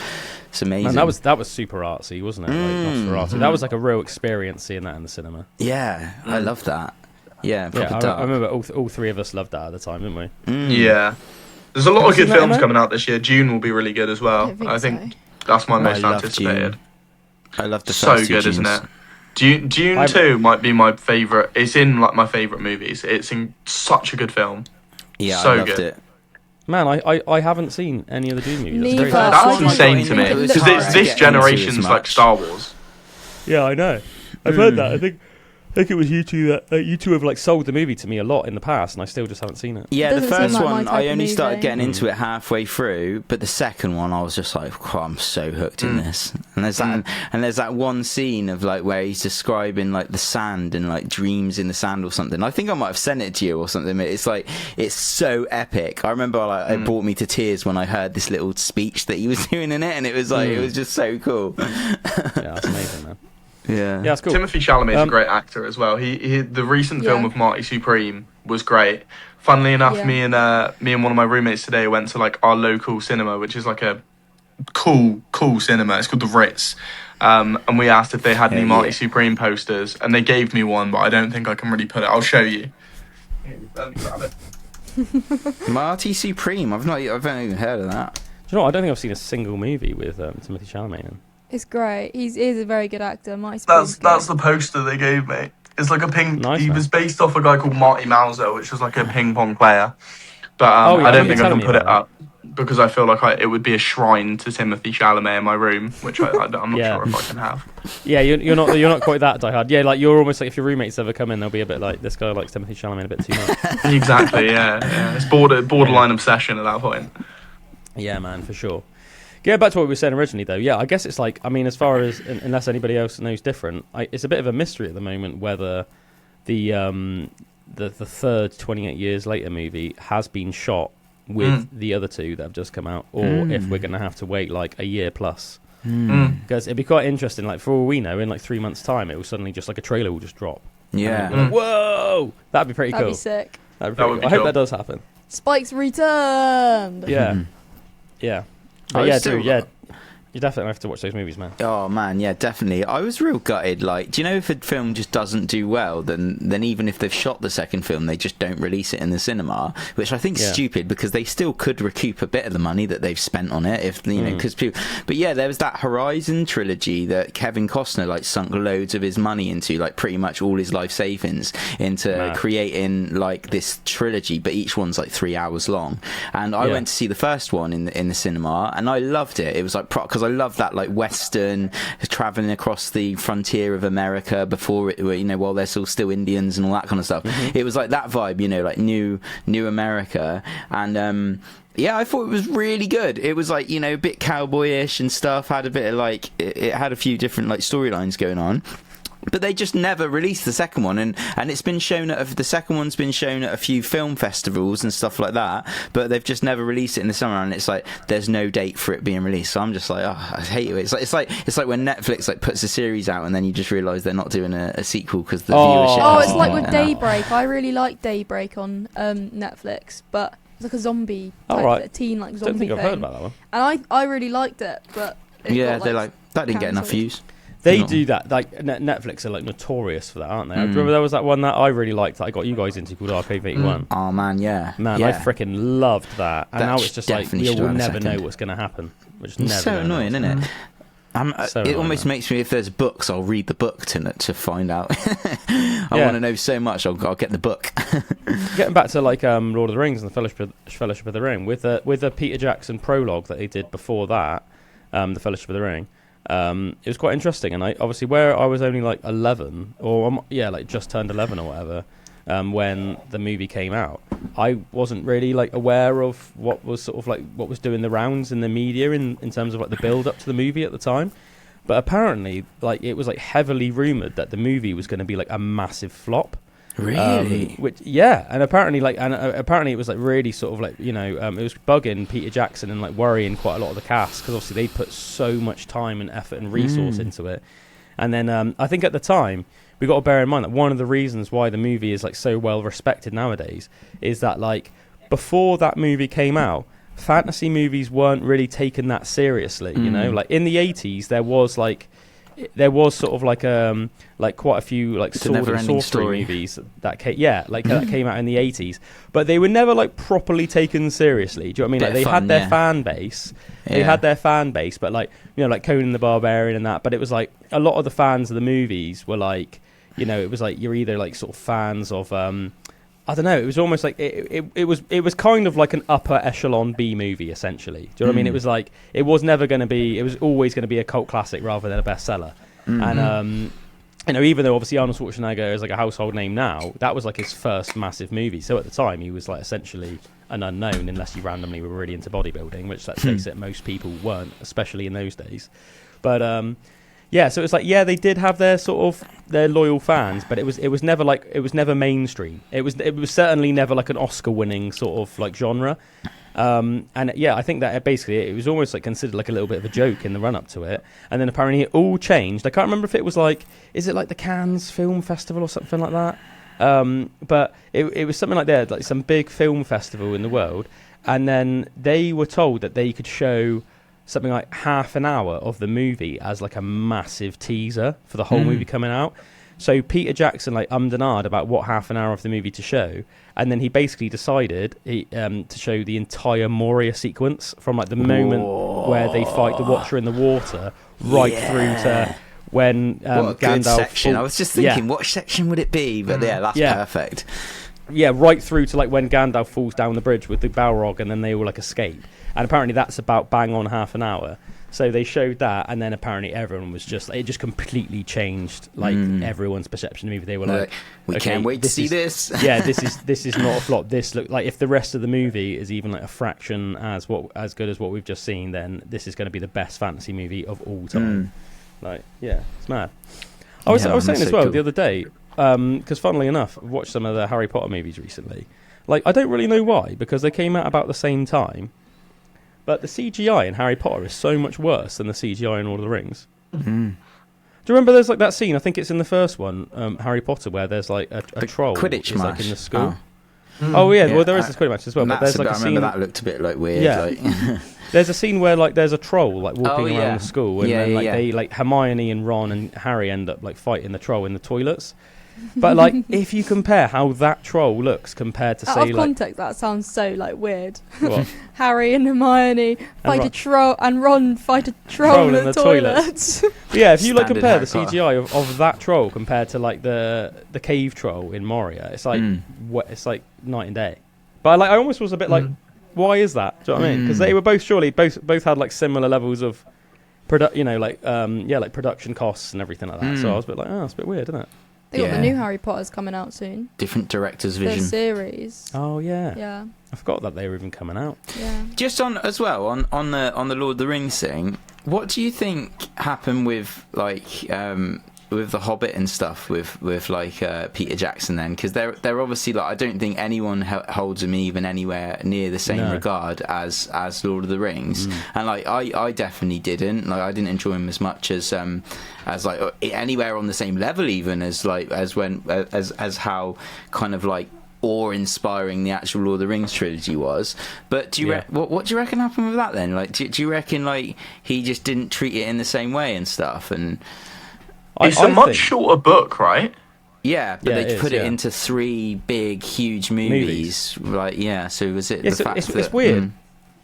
It's amazing. Man, that was super artsy, wasn't it? Nosferatu. That was like a real experience seeing that in the cinema. Yeah, I love that. Yeah, I remember all three of us loved that at the time, didn't we? Yeah. There's a lot of good films coming out this year. Dune will be really good as well. I think that's my most anticipated. Dune. I love the first so two good, Dunes. isn't it? Dune 2 might be my favourite. It's in my favourite movies. It's in such a good film. Yeah, so I loved good. it. Man, I haven't seen any of the Dune movies. Neither. That's insane to me. It's Because it's this generation's Star Wars. Yeah, I know. I've heard that. I think it was you two that you two have sold the movie to me a lot in the past, and I still just haven't seen it. Yeah, the Doesn't first seem like one my type I of only started movie. getting into it halfway through, but the second one I was just like, oh, I'm so hooked in this. And there's that one scene of where he's describing the sand and dreams in the sand or something. I think I might have sent it to you or something. It's it's so epic. I remember it brought me to tears when I heard this little speech that he was doing in it, and it was it was just so cool. Yeah, that's amazing, man. Yeah, that's cool. Timothy Chalamet's a great actor as well. He the recent film of Marty Supreme was great. Funnily enough, me and one of my roommates today went to our local cinema, which is a cool cinema. It's called the Ritz. And we asked if they had any Marty Supreme posters, and they gave me one, but I don't think I can really put it. I'll show you. Let me grab it. Marty Supreme. I've not even heard of that. Do you know what? I don't think I've seen a single movie with Timothy Chalamet in. It's great. He is a very good actor. That's the poster they gave me. It's a ping. Nice, he man. was based off a guy called Marty Mauser, which was a ping pong player. But I I don't remember think I telling can me put it about up because I feel it would be a shrine to Timothy Chalamet in my room, which I'm not sure if I can have. Yeah, you're not quite that diehard. Yeah, you're almost if your roommates ever come in, they'll be a bit this guy likes Timothy Chalamet a bit too much. Exactly. Yeah. It's borderline obsession at that point. Yeah, man, for sure. Yeah, back to what we were saying originally, though. Yeah, I guess it's as far as, unless anybody else knows different, it's a bit of a mystery at the moment whether the third 28 Years Later movie has been shot with the other two that have just come out, or if we're going to have to wait a year plus. Because it'd be quite interesting, for all we know, in 3 months' time, it will suddenly just a trailer will just drop. Yeah. Whoa! That'd be pretty cool. That'd be sick. That'd be pretty would cool. be I hope cool. that does happen. Spike's returned. Yeah. Yeah. I But yeah, still- Drew, yeah. You definitely have to watch those movies, man. Oh man, yeah, definitely. I was real gutted. Do you know if a film just doesn't do well, then even if they've shot the second film, they just don't release it in the cinema, which I think is stupid because they still could recoup a bit of the money that they've spent on it if because people. But yeah, there was that Horizon trilogy that Kevin Costner sunk loads of his money into, pretty much all his life savings into creating this trilogy, but each one's 3 hours long. And I went to see the first one in the cinema, and I loved it. It was because I love that Western traveling across the frontier of America before it, while they're still Indians and all that kind of stuff. It was that vibe, new America, and yeah, I thought it was really good. It was a bit cowboyish and stuff. Had a bit of it had a few different storylines going on. But they just never released the second one, and it's been shown the second one's been shown at a few film festivals and stuff like that, but they've just never released it in the summer, and it's there's no date for it being released. So I'm just I hate it. It's like when Netflix puts a series out and then you just realise they're not doing a sequel because the viewership. Oh, it's hasn't like been with there. Daybreak. I really like Daybreak on Netflix, but it's a zombie type, a teen zombie Don't think thing. I've heard about that one. And I really liked it, but it Yeah, got, they're that didn't get enough cancelled. views. They do that. Netflix are notorious for that, aren't they? I remember there was that one that I really liked that I got you guys into called Arcade 81. Oh man, yeah. Man, yeah. I freaking loved that. And That now it's just definitely should we'll have a never know second. what's going to happen. We're just It's never so gonna know annoying, what's isn't gonna it? So it annoying, almost man. makes me, if there's books, I'll read the book to find out. I want to know so much. I'll get the book. Getting back to Lord of the Rings and the Fellowship of the Ring, with the Peter Jackson prologue that they did before that, the Fellowship of the Ring, it was quite interesting. And obviously where I was only 11 or just turned 11 or whatever, when the movie came out, I wasn't really aware of what was what was doing the rounds in the media in terms of the build up to the movie at the time. But apparently, like, it was like heavily rumored that the movie was going to be like a massive flop. Really? And apparently, apparently it was like really sort of like, you know, it was bugging Peter Jackson and like worrying quite a lot of the cast, because obviously they put so much time and effort and resource into it. And then I think at the time we got to bear in mind that one of the reasons why the movie is like so well respected nowadays is that, like, before that movie came out, fantasy movies weren't really taken that seriously. You know, like in the 80s there was sort of like quite a few like sword and sorcery movies that came that came out in the 80s, but they were never like properly taken seriously. Do you know what I mean? Like they had their fan base. They had their fan base, but like, you know, like Conan the Barbarian and that, but it was like a lot of the fans of the movies were like, you know, it was like you're either like sort of fans of I don't know. It was almost like it was kind of like an upper echelon B movie, essentially. Do you know what I mean? It was like it was never going to be. It was always going to be a cult classic rather than a bestseller. And you know, even though obviously Arnold Schwarzenegger is like a household name now, that was like his first massive movie. So at the time, he was like essentially an unknown, unless you randomly were really into bodybuilding, which let's face it, most people weren't, especially in those days. But yeah, so it's like, yeah, they did have their sort of their loyal fans, but it was never mainstream. It was certainly never like an Oscar-winning sort of like genre. And yeah, I think that basically it was almost like considered like a little bit of a joke in the run-up to it. And then apparently it all changed. I can't remember if it was like, is it like the Cannes Film Festival or something like that? But it was something like that, like some big film festival in the world. And then they were told that they could show something like half an hour of the movie as like a massive teaser for the whole movie coming out. So Peter Jackson like ummed and ahed about what half an hour of the movie to show, and then he basically decided to show the entire Moria sequence from like the moment where they fight the Watcher in the water right through to when Gandalf. Section. I was just thinking, what section would it be? But that's perfect. Yeah, right through to like when Gandalf falls down the bridge with the Balrog, and then they all like escape. And apparently that's about bang on half an hour. So they showed that, and then apparently everyone was just, it just completely changed like everyone's perception of the movie. They were like, we can't wait to see this. Yeah, this is not a flop. This look like, if the rest of the movie is even like a fraction as good as what we've just seen, then this is going to be the best fantasy movie of all time. Like, yeah, it's mad. I was saying as well the other day, because funnily enough, I've watched some of the Harry Potter movies recently. Like, I don't really know why, because they came out about the same time. But the CGI in Harry Potter is so much worse than the CGI in Lord of the Rings. Do you remember there's like that scene, I think it's in the first one, Harry Potter, where there's like a troll Quidditch match like in the school. Oh yeah, well there is this Quidditch match as well. But there's like a scene. I remember that looked a bit like weird. Yeah. Like. There's a scene where like there's a troll like walking around the school, and then like they like Hermione and Ron and Harry end up like fighting the troll in the toilets. But like, if you compare how that troll looks compared to out say of like context, that sounds so like weird. What? Harry and Hermione fight a troll, and Ron fight a troll in the toilet. Yeah, if you like Standard compare the Harry CGI of that troll compared to like the cave troll in Moria, it's like it's like night and day. But like, I almost was a bit like, why is that? Do you know what I mean? Because they were both had like similar levels of like production costs and everything like that. So I was a bit like, it's a bit weird, isn't it? They got the new Harry Potter's coming out soon. Different director's vision. The series. Oh yeah. Yeah. I forgot that they were even coming out. Yeah. Just on the Lord of the Rings thing, what do you think happened with like with the Hobbit and stuff with like Peter Jackson then? Because they're obviously like, I don't think anyone holds him even anywhere near the same regard as Lord of the Rings, and like I definitely didn't. Like, I didn't enjoy him as much as like anywhere on the same level even as how kind of like awe-inspiring the actual Lord of the Rings trilogy was. But do you what do you reckon happened with that then? Like, do you reckon like he just didn't treat it in the same way and stuff? And it's a much shorter book, right? Yeah, but they put it into 3 big, huge movies. Like, so was it the fact that... It's weird.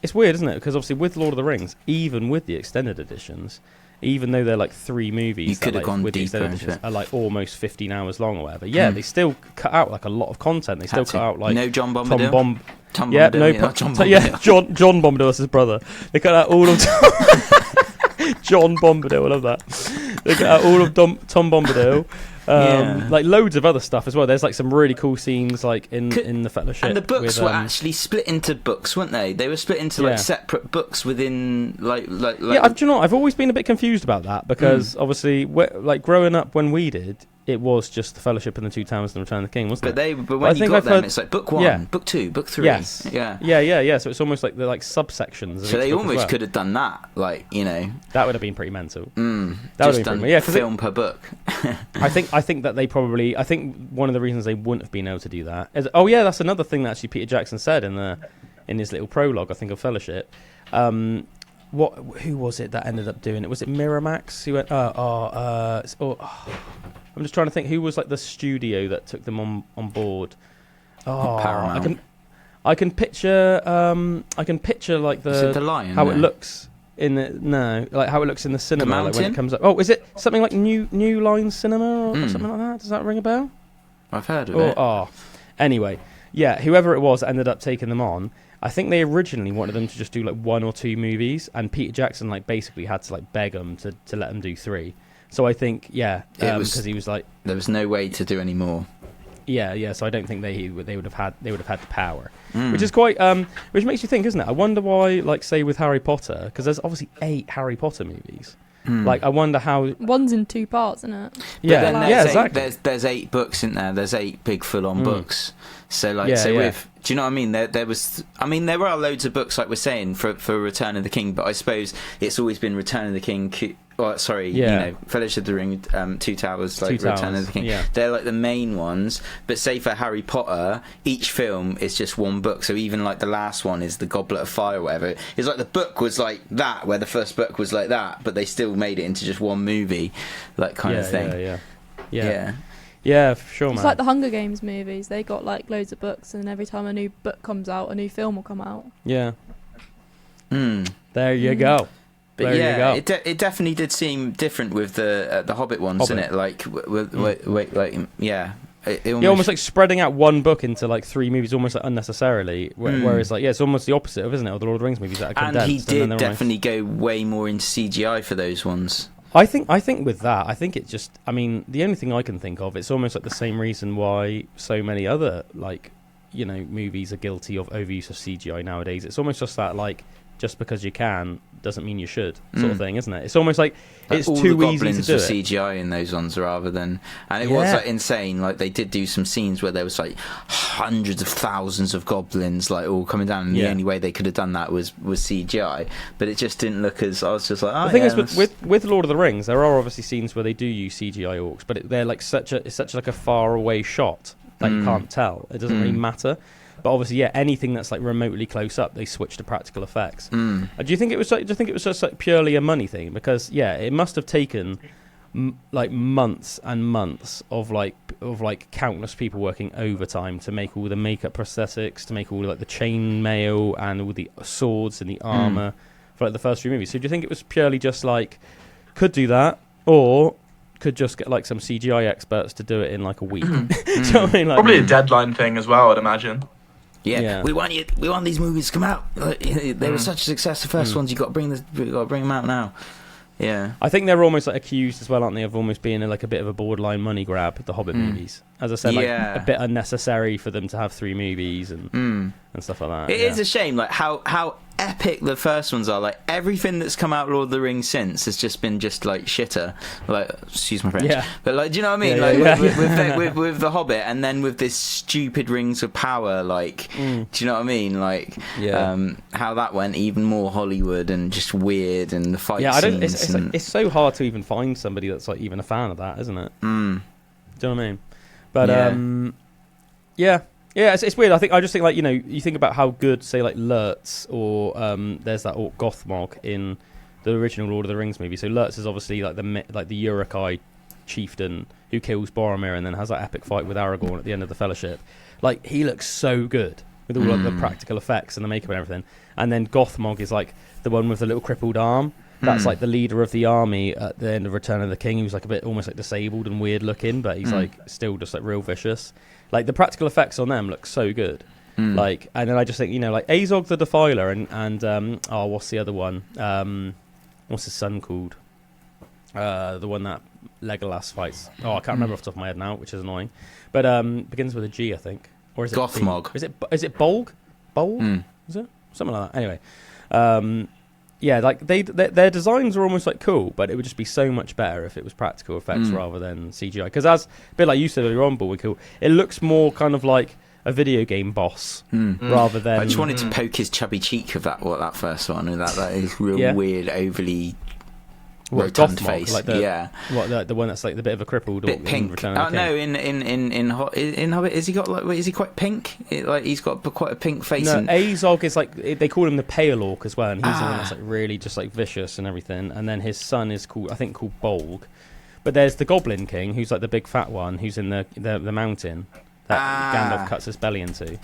It's weird, isn't it? Because obviously with Lord of the Rings, even with the extended editions, even though they're like 3 movies, you could have gone with the deeper extended editions, are like almost 15 hours long or whatever. Yeah, they still cut out like a lot of content. They still cut out like... No John Bombadil? John Bombadil. John Bombadil is his brother. They cut out all of... John Bombadil, I love that. They cut out all of Tom Bombadil. Like loads of other stuff as well. There's like some really cool scenes like in the Fellowship. And the books were actually split into books, weren't they? They were split into like separate books within like. Yeah, do you know what? I've always been a bit confused about that because obviously, like growing up when we did, it was just the Fellowship and the Two Towers and the Return of the King, wasn't it? But when you got them, it's like book 1, book 2, book 3. Yes. Yeah. So it's almost like they're like subsections. So they almost could have done that, like, you know. That would have been pretty mental. That would have been film per book. I think that they probably. I think one of the reasons they wouldn't have been able to do that is. Oh yeah, that's another thing that actually Peter Jackson said in his little prologue, I think, of Fellowship. Who was it that ended up doing it? Was it Miramax? Who went? I'm just trying to think who was like the studio that took them on board. Paramount. I can picture like the Lion, how it looks in how it looks in the cinema like when it comes up. Oh, is it something like New Line Cinema or something like that? Does that ring a bell? I've heard of it. Anyway, yeah, whoever it was that ended up taking them on, I think they originally wanted them to just do like 1 or 2 movies, and Peter Jackson like basically had to like beg them to let them do 3. So I think, because he was like, there was no way to do any more. Yeah. So I don't think they would have had the power, which is quite, which makes you think, isn't it? I wonder why, like, say with Harry Potter, because there's obviously 8 Harry Potter movies. Like, I wonder how. One's in 2 parts, isn't it? Exactly. There's 8 books in there. There's 8 big full-on books. So like, with, do you know what I mean? There are loads of books, like we're saying, for Return of the King, but I suppose it's always been Return of the King. Fellowship of the Ring, Two Towers, like Return of the King. Yeah. They're like the main ones. But say for Harry Potter, each film is just 1 book. So even like the last one is the Goblet of Fire, or whatever. It's like the book was like that, where the first book was like that, but they still made it into just 1 movie, like kind of thing. Yeah, for sure, man. It's like the Hunger Games movies. They got like loads of books, and every time a new book comes out, a new film will come out. Yeah. There you go. But there you go. It definitely did seem different with the Hobbit ones, didn't it? Like, almost like spreading out 1 book into like 3 movies, almost like unnecessarily. Whereas, like, it's almost the opposite of, isn't it, of the Lord of the Rings movies that are condensed. And he did definitely go way more into CGI for those ones. I think with that, I think it's just, I mean, the only thing I can think of, it's almost like the same reason why so many other, like, you know, movies are guilty of overuse of CGI nowadays. It's almost just that, like, just because you can doesn't mean you should sort of thing, isn't it? It's almost like it's all too the easy to do it. CGI in those ones rather than, and it was like insane. Like they did do some scenes where there was like hundreds of thousands of goblins like all coming down, and the only way they could have done that was CGI. But it just didn't look as. I was just like, the thing is with Lord of the Rings, there are obviously scenes where they do use CGI orcs, but they're like such like a far away shot that you can't tell. It doesn't really matter. But obviously, anything that's like remotely close up, they switch to practical effects. Do you think it was? Do you think it was just like purely a money thing? Because it must have taken like months and months of countless people working overtime to make all the makeup prosthetics, to make all like the chain mail and all the swords and the armor for like the first 3 movies. So do you think it was purely just like could do that, or could just get like some CGI experts to do it in like a week? Do you know what I mean? Like, probably a deadline thing as well, I'd imagine. Yeah. We want these movies to come out. They were such a success. The first ones, you got to bring them out now. Yeah, I think they're almost like accused as well, aren't they, of almost being like a bit of a borderline money grab. The Hobbit movies, as I said, like a bit unnecessary for them to have 3 movies and stuff like that. It is a shame, like how epic the first ones are. Like everything that's come out Lord of the Rings since has just been just like shitter. Like, excuse my French. Yeah. But like, do you know what I mean? With the Hobbit, and then with this stupid Rings of Power. Like, do you know what I mean? Like, how that went even more Hollywood and just weird, and the fight scenes. It's so hard to even find somebody that's like even a fan of that, isn't it? Do you know what I mean? But yeah, it's weird. I just think like, you know, you think about how good, say, like Lurtz or there's that Orc Gothmog in the original Lord of the Rings movie. So Lurtz is obviously like the Uruk-hai chieftain who kills Boromir and then has that epic fight with Aragorn at the end of the Fellowship. Like, he looks so good with all like the practical effects and the makeup and everything. And then Gothmog is like the one with the little crippled arm. That's like the leader of the army at the end of Return of the King. He was like a bit almost like disabled and weird looking, but he's like still just like real vicious. Like the practical effects on them look so good. Like, and then I just think, you know, like Azog the Defiler and what's the other one? What's his son called? The one that Legolas fights. Oh, I can't remember off the top of my head now, which is annoying. But begins with a G, I think. Or is it Gothmog. Is it Bolg? Bolg? Is it? Something like that. Anyway. Yeah, like their designs are almost like cool, but it would just be so much better if it was practical effects rather than CGI. Because as a bit like you said earlier on, Bullwinkle, it looks more kind of like a video game boss rather than. I just wanted to poke his chubby cheek of that first one, and that is real weird, overly rotund face. Like the one that's like the bit of a crippled bit pink. Oh no, in Hobbit, is he got like? Is he quite pink? He's got quite a pink face. No, Azog is like they call him the Pale Orc as well, and he's the one that's like really just like vicious and everything. And then his son is called Bolg. But there's the Goblin King, who's like the big fat one, who's in the mountain that Gandalf cuts his belly into.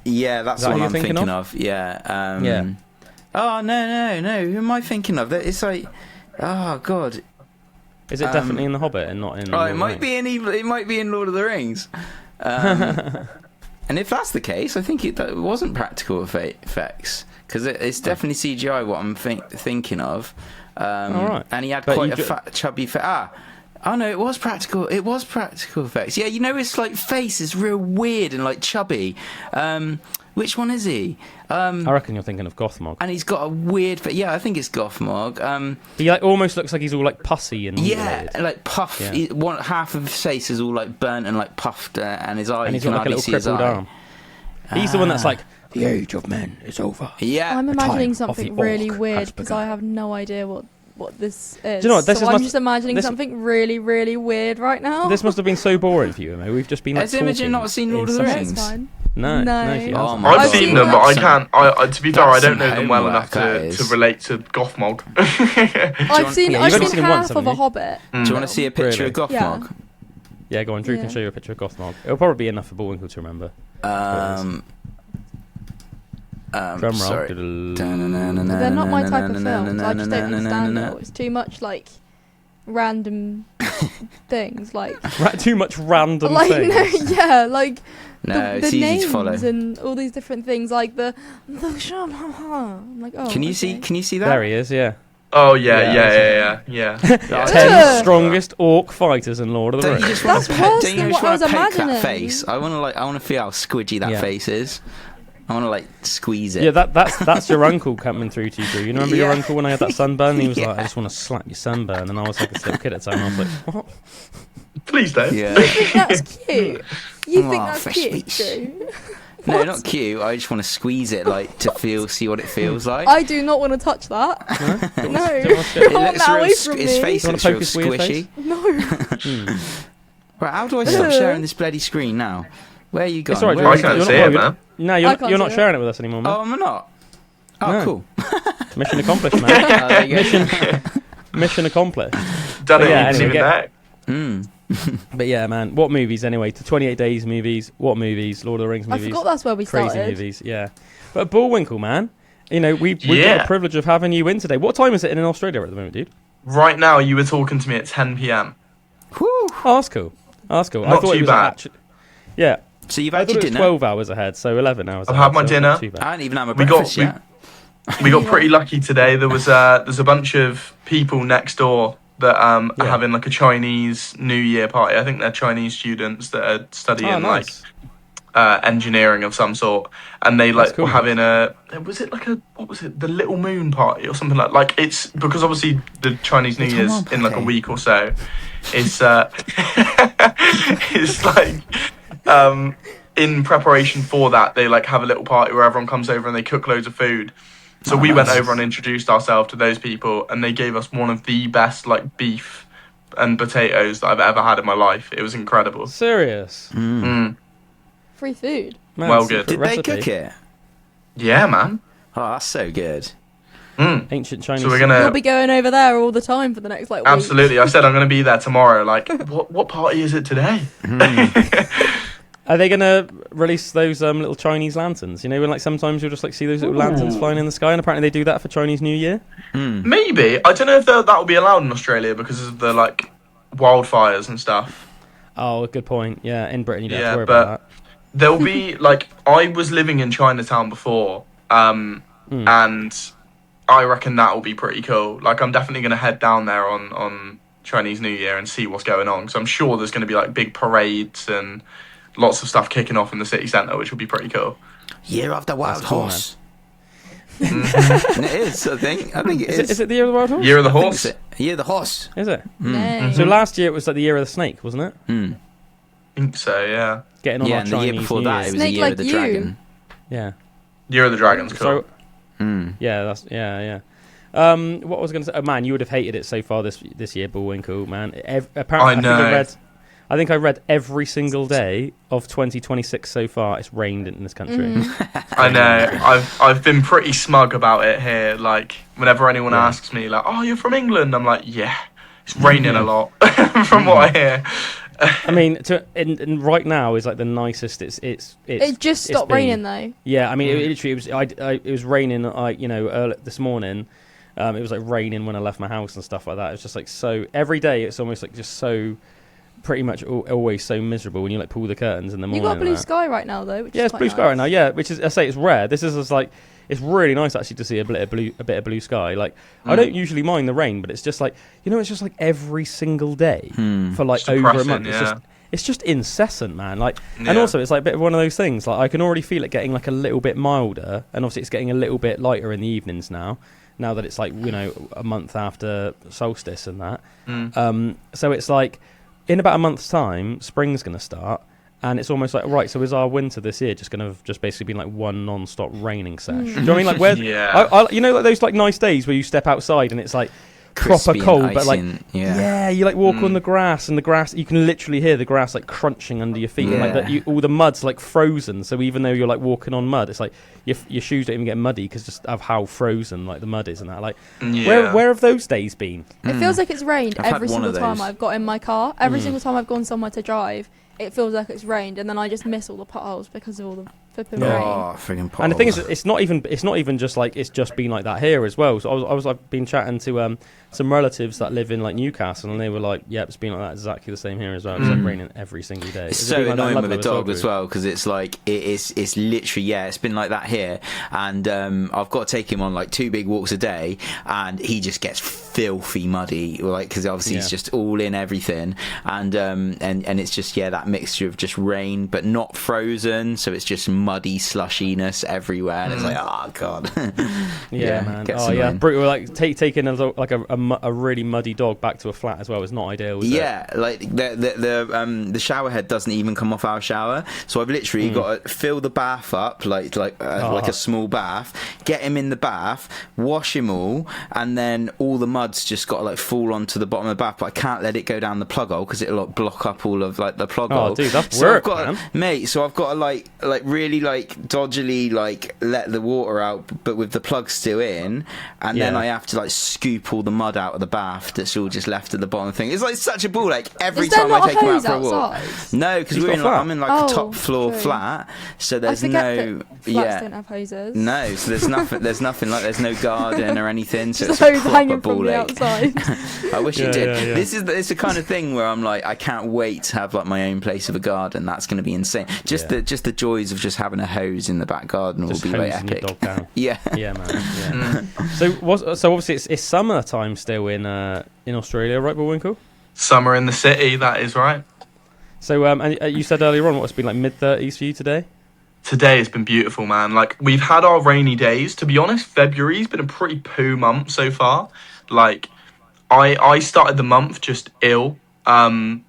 Yeah, that's what I'm thinking of. Yeah. Yeah. Oh no! Who am I thinking of? It's like. Oh God! Is it definitely in The Hobbit and not in? Oh, it might be in Lord of the Rings. And if that's the case, I think it wasn't practical effects because it's definitely CGI. What I'm thinking of. All right. And he had quite a fat, chubby face. Oh no, it was practical. It was practical effects. Yeah, his like face is real weird and like chubby. Which one is he? I reckon you're thinking of Gothmog. And he's got a weird... Yeah, I think it's Gothmog. He like almost looks like he's all like pussy and mutilated. Like puff. Yeah. Half of his face is all like burnt and like puffed, and his eye. And he's got like a little crippled arm. He's the one that's like, the age of men is over. Yeah. I'm imagining something really weird because I have no idea what this is. Do you know what? I'm just imagining something really, really weird right now. This must have been so boring for you, Emma. We've just been like, has Imogen not seen Lord of the Rings? That's fine. No, she hasn't. I've seen them, but I can't. To be fair, I don't know them well enough to relate to Gothmog. I've seen half of a Hobbit. Do you want to see a picture of Gothmog? Yeah, go on. Drew can show you a picture of Gothmog. It'll probably be enough for Bullwinkle to remember. Drum roll. They're not my type of films. I just don't understand it. It's too much like random things, like too much random things. No, the it's easy names to follow. And all these different things, like I'm like, oh. Can you see that? There he is. Yeah. Oh yeah. 10 strongest orc fighters in Lord of the Rings. That's worse than what I was imagining. That face. I want to feel how squidgy that face is. I want to like squeeze it. Yeah, that's your uncle coming through to you, Drew. You remember your uncle when I had that sunburn? He was like, I just want to slap your sunburn, and I was like a little kid at the time. I was like, what? Please don't. Yeah. You think that's cute? You think that's cute, Drew? No, not cute. I just want to squeeze it, like to see what it feels like. I do not want to touch that. No. It looks real. His face looks real squishy. No. Right, how do I stop sharing this bloody screen now? Where are you going? It's all right, I can't see it, man. No, you're not sharing it with us anymore, man. Oh, am I not? Oh, cool. Mission accomplished, man. Mission accomplished. Done it. Anyway, But yeah, man. What movies anyway? The 28 Days movies. What movies? Lord of the Rings movies. I forgot that's where we started. Crazy movies, yeah. But Bullwinkle, man. We've got the privilege of having you in today. What time is it in Australia at the moment, dude? Right now, you were talking to me at 10 p.m. Whew. Oh, that's cool. Not too bad. Yeah. So you've had your dinner? 12 hours ahead, so 11 hours I've ahead. had my dinner. I haven't even had my breakfast yet. We got pretty lucky today. There's a bunch of people next door that are having like a Chinese New Year party. I think they're Chinese students that are studying engineering of some sort, and they were having the Little Moon party or something like it's because obviously the Chinese New Year's in like a week or so. It's it's like in preparation for that they like have a little party where everyone comes over and they cook loads of food. So we went over and introduced ourselves to those people, and they gave us one of the best like beef and potatoes that I've ever had in my life. It was incredible. Serious? Free food. Man, well good. Did they cook it? Yeah, man. Oh, that's so good. Ancient Chinese. So You'll be going over there all the time for the next week. Absolutely. I said I'm going to be there tomorrow. Like, what party is it today? Are they going to release those little Chinese lanterns? When like sometimes you'll just like see those little lanterns flying in the sky, and apparently they do that for Chinese New Year. Maybe. I don't know if that will be allowed in Australia because of the like wildfires and stuff. Oh, good point. Yeah, in Britain you don't have to worry about that. There'll be like I was living in Chinatown before, and I reckon that will be pretty cool. Like I'm definitely going to head down there on Chinese New Year and see what's going on. So I'm sure there's going to be like big parades and lots of stuff kicking off in the city centre, which will be pretty cool. Year of the Wild cool, Horse. Mm-hmm. It is, I think it is. Is it the Year of the Wild Horse? Year of the Horse. Year of the Horse. Is it? No. So last year it was like the Year of the Snake, wasn't it? I think so, yeah. Getting on our and the Chinese year before New that, Year. it was Snake the Year like of the you. Dragon. Yeah. Year of the Dragon's cool. So, yeah, that's yeah. What I was going to say, oh man, you would have hated it so far this year, Bullwinkle, man. Apparently, I think I read every single day of 2026 so far. It's rained in this country. I know. I've been pretty smug about it here. Like whenever anyone asks me, like, "Oh, you're from England?" I'm like, "Yeah, it's raining a lot." From what I hear. I mean, and right now is like the nicest. It just stopped raining though. Yeah, I mean, it literally it was raining. Early this morning. It was like raining when I left my house and stuff like that. It was just like so every day. It's almost like just so. Pretty much always so miserable when you like pull the curtains in the morning. You got blue sky right now though, which is it's quite blue nice. sky right now. Yeah, which is I say it's rare. This is just like it's really nice actually to see a bit of blue sky. Like I don't usually mind the rain, but it's just like it's just like every single day for like over a month. It's just incessant, man. Like and also it's like a bit of one of those things. Like I can already feel it getting like a little bit milder, and obviously it's getting a little bit lighter in the evenings now. Now that it's like a month after solstice and that. So it's like. In about a month's time, spring's going to start, and it's almost like right. So is our winter this year just going to just basically been like one non-stop raining sesh? Do you know what I mean? Like where? Yeah. Like those like nice days where you step outside and it's like Crispy proper cold, and but like you like walk on the grass, and the grass you can literally hear the grass like crunching under your feet, and like all the mud's like frozen. So even though you're like walking on mud, it's like your shoes don't even get muddy because just of how frozen like the mud is and that. Like where have those days been? It feels like it's rained I've every had one single of time those. I've got in my car. Every single time I've gone somewhere to drive, it feels like it's rained, and then I just miss all the potholes because of all the flipping rain. Oh, friggin' potholes. And the thing is, it's not even just like it's just been like that here as well. So I've been chatting to some relatives that live in like Newcastle, and they were like, "Yep, it's been like that exactly the same here as well. It's like raining every single day." It's so annoying with a dog as well because it's like it's literally it's been like that here, and I've got to take him on like 2 big walks a day, and he just gets filthy muddy, like because obviously he's just all in everything, and it's just that mixture of just rain but not frozen, so it's just muddy slushiness everywhere, and it's like god. Man. Gets Oh yeah, annoying. brutal. Like taking a really muddy dog back to a flat as well is not ideal. Is it? Like the shower head doesn't even come off our shower, so I've literally got to fill the bath up like a small bath, get him in the bath, wash him all, and then all the mud's just got to like fall onto the bottom of the bath, but I can't let it go down the plug hole because it'll like block up all of like the plug hole. Oh dude, that's so work, man. Mate, so I've got to like really like dodgily like let the water out but with the plug still in, and then I have to like scoop all the mud out of the bath that's all just left at the bottom thing. It's like such a ball like every Is there time not I take a him out hose for a walk. outside? No, because He's got a flat. I'm in like a top Oh, floor true. flat, so I there's forget no that flats don't have hoses. no, so there's nothing like there's no garden or anything, so Just it's a hose proper hanging from ball the ache. outside. I wish it did. Yeah. This is it's the kind of thing where I'm like, I can't wait to have like my own place of a garden. That's going to be insane. Just the joys of just having a hose in the back garden Just will be like hosing your epic. dog down. Yeah. Yeah, man. Yeah. So obviously it's summertime still in Australia, right, Bullwinkle? Summer in the city, that is right. So and you said earlier on it's been like mid-30s for you today. Today has been beautiful, man. Like, we've had our rainy days. To be honest, February's been a pretty poo month so far. Like, I started the month just ill, and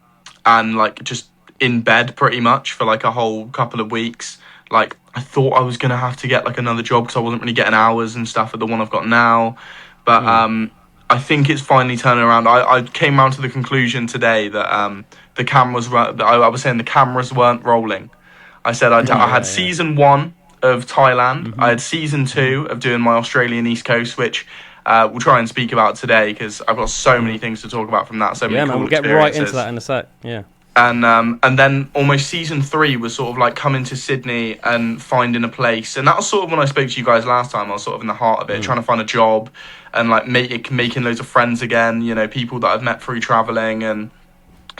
like just in bed pretty much for like a whole couple of weeks. Like, I thought I was gonna have to get like another job because I wasn't really getting hours and stuff at the one I've got now. But I think it's finally turning around. I came around to the conclusion today that the cameras were. I was saying the cameras weren't rolling. I said I had season 1 of Thailand. I had season 2 of doing my Australian East Coast, which we'll try and speak about today because I've got so many things to talk about from that. So many Yeah, cool man, we'll get right into that in a sec. Yeah. And then almost season 3 was sort of like coming to Sydney and finding a place. And that was sort of when I spoke to you guys last time. I was sort of in the heart of it, trying to find a job and like making loads of friends again, you know, people that I've met through traveling and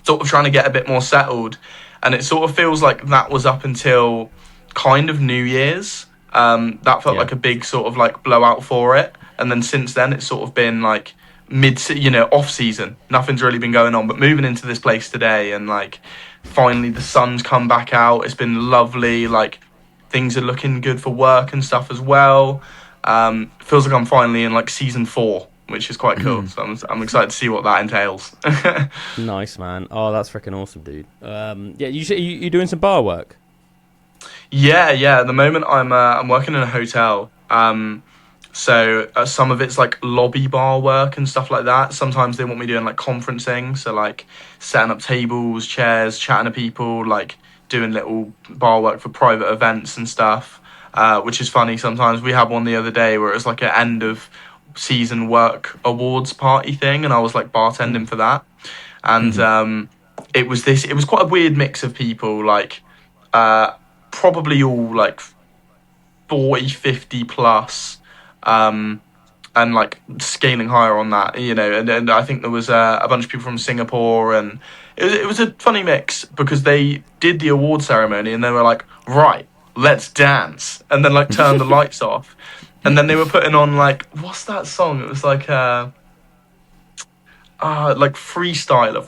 sort of trying to get a bit more settled. And it sort of feels like that was up until kind of New Year's. That felt like a big sort of like blowout for it. And then since then, it's sort of been like off season. Nothing's really been going on, but moving into this place today and like finally the sun's come back out. It's been lovely. Like things are looking good for work and stuff as well. Feels like I'm finally in like season 4, which is quite cool. So I'm excited to see what that entails. Nice, man. Oh, that's freaking awesome, dude. Yeah, you doing some bar work? Yeah. At the moment, I'm working in a hotel. So some of it's like lobby bar work and stuff like that. Sometimes they want me doing like conferencing, so like setting up tables, chairs, chatting to people, like doing little bar work for private events and stuff, which is funny. Sometimes we had one the other day where it was like an end of season work awards party thing, and I was like bartending for that. And it was quite a weird mix of people, like probably all like 40, 50 plus. And like scaling higher on that, and I think there was a bunch of people from Singapore, and it was a funny mix because they did the award ceremony and they were like, right, let's dance, and then like turn the lights off, and then they were putting on like, what's that song? It was like freestyler.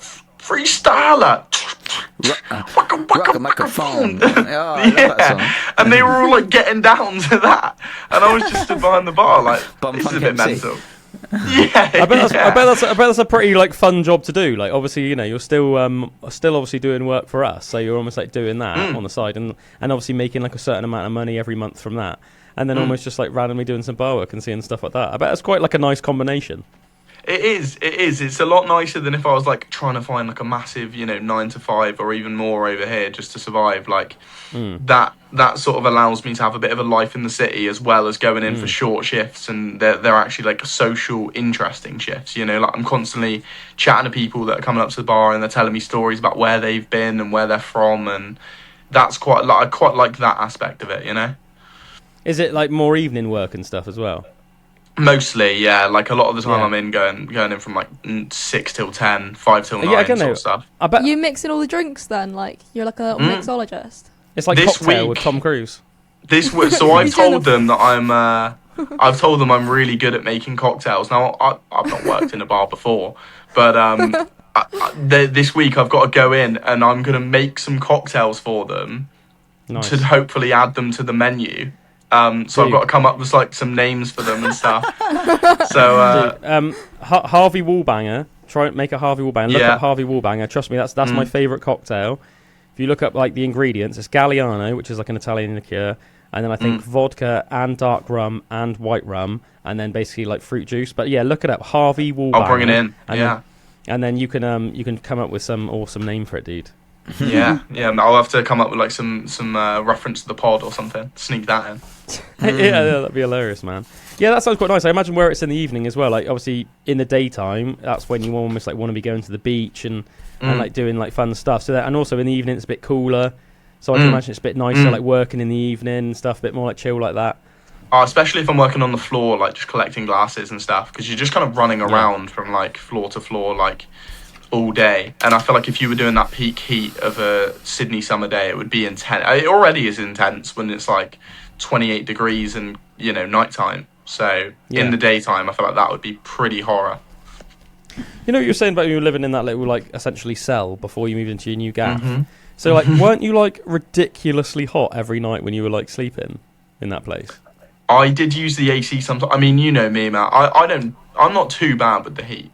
Rock a microphone. Oh, I love that song. And they were all like getting down to that, and I was just stood behind the bar like, this is a bit mental. Yeah, I bet that's a pretty like fun job to do. Like obviously, you're still obviously doing work for us, so you're almost like doing that on the side, and obviously making like a certain amount of money every month from that, and then almost just like randomly doing some bar work and seeing stuff like that. I bet it's quite like a nice combination. It is. It's a lot nicer than if I was like trying to find like a massive, 9 to 5 or even more over here just to survive. Like that sort of allows me to have a bit of a life in the city as well as going in for short shifts, and they're actually like social, interesting shifts. Like I'm constantly chatting to people that are coming up to the bar and they're telling me stories about where they've been and where they're from, and that's I quite like that aspect of it. Is it like more evening work and stuff as well? Mostly, yeah. Like a lot of the time, I'm in going in from like 6 till 10, 5 till 9, sort of stuff. I bet you mixing all the drinks then, like you're like a mixologist. It's like this Cocktail week, with Tom Cruise. So I've told them that I'm really good at making cocktails. Now I've not worked in a bar before, but this week I've got to go in and I'm gonna make some cocktails for them to hopefully add them to the menu. So I've got to come up with like some names for them and stuff. So Harvey Wallbanger. Try and make a Harvey Wallbanger. Look up Harvey Wallbanger. Trust me, that's my favourite cocktail. If you look up like the ingredients, it's Galliano, which is like an Italian liqueur, and then I think vodka and dark rum and white rum, and then basically like fruit juice. But yeah, look it up, Harvey Wallbanger. I'll bring it in. And then you can come up with some awesome name for it, dude. yeah. I'll have to come up with like some reference to the pod or something. Sneak that in. Yeah, that'd be hilarious, man. Yeah, that sounds quite nice. I imagine where it's in the evening as well. Like obviously in the daytime, that's when you almost like want to be going to the beach and like doing like fun stuff. So that, and also in the evening it's a bit cooler. So I can imagine it's a bit nicer, like working in the evening and stuff, a bit more like chill like that. Especially if I'm working on the floor, like just collecting glasses and stuff, because you're just kind of running around from like floor to floor, like all day. And I feel like if you were doing that peak heat of a Sydney summer day, it would be intense. It already is intense when it's like 28 degrees and nighttime. So in the daytime, I feel like that would be pretty horror. You know what you were saying about you were living in that little like essentially cell before you moved into your new gaff. So like, weren't you like ridiculously hot every night when you were like sleeping in that place? I did use the AC sometimes. I mean, you know me, Matt. I'm not too bad with the heat.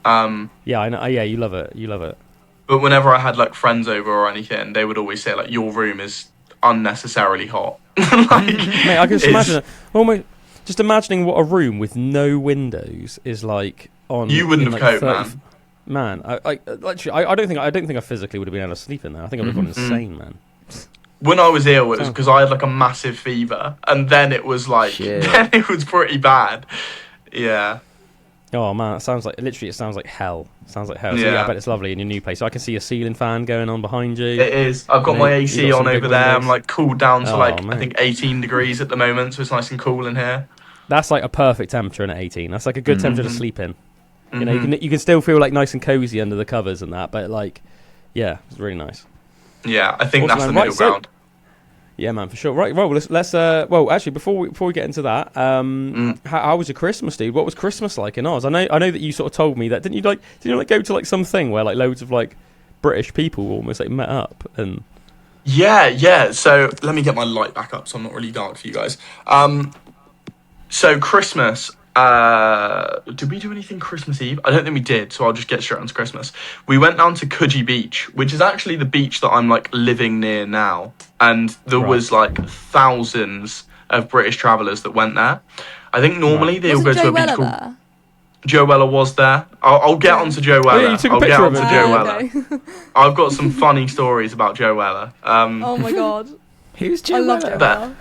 Yeah, I know. Yeah, you love it. But whenever I had like friends over or anything, they would always say like, your room is unnecessarily hot. Mate, I can just imagine it. Almost just imagining what a room with no windows is like on. You wouldn't have coped, man. Man, I don't think I physically would have been able to sleep in there. I think I would have gone insane, man. When I was ill, it was because I had like a massive fever, and then it was like, then it was pretty bad. Yeah. Oh man, it sounds like hell. So yeah, I bet it's lovely in your new place. So I can see a ceiling fan going on behind you. It is. I've got my AC on over there. I'm like cooled down to I think 18 degrees at the moment, so it's nice and cool in here. That's like a perfect temperature in at 18. That's like a good temperature to sleep in. You know, you can still feel like nice and cozy under the covers and that, but like, yeah, it's really nice. Yeah, I think that's the middle ground. Yeah, man, for sure. Right, well, let's well, actually, before we get into that, how was your Christmas, dude? What was Christmas like in Oz? I know that you sort of told me that. Didn't you go to like something where like loads of like British people almost like met up and? Yeah. So let me get my light back up so I'm not really dark for you guys. So Christmas. Did we do anything Christmas Eve? I don't think we did, so I'll just get straight on to Christmas. We went down to Coogee Beach, which is actually the beach that I'm like living near now, and there was like thousands of British travellers that went there. I think normally they all go to a beach called. Joe Weller was there. I'll get on to Joe Weller. Oh, yeah, you took a picture of him. Joe Weller. I've got some funny stories about Joe Weller. Oh my god. Who's Joe I love Weller? Joe Weller.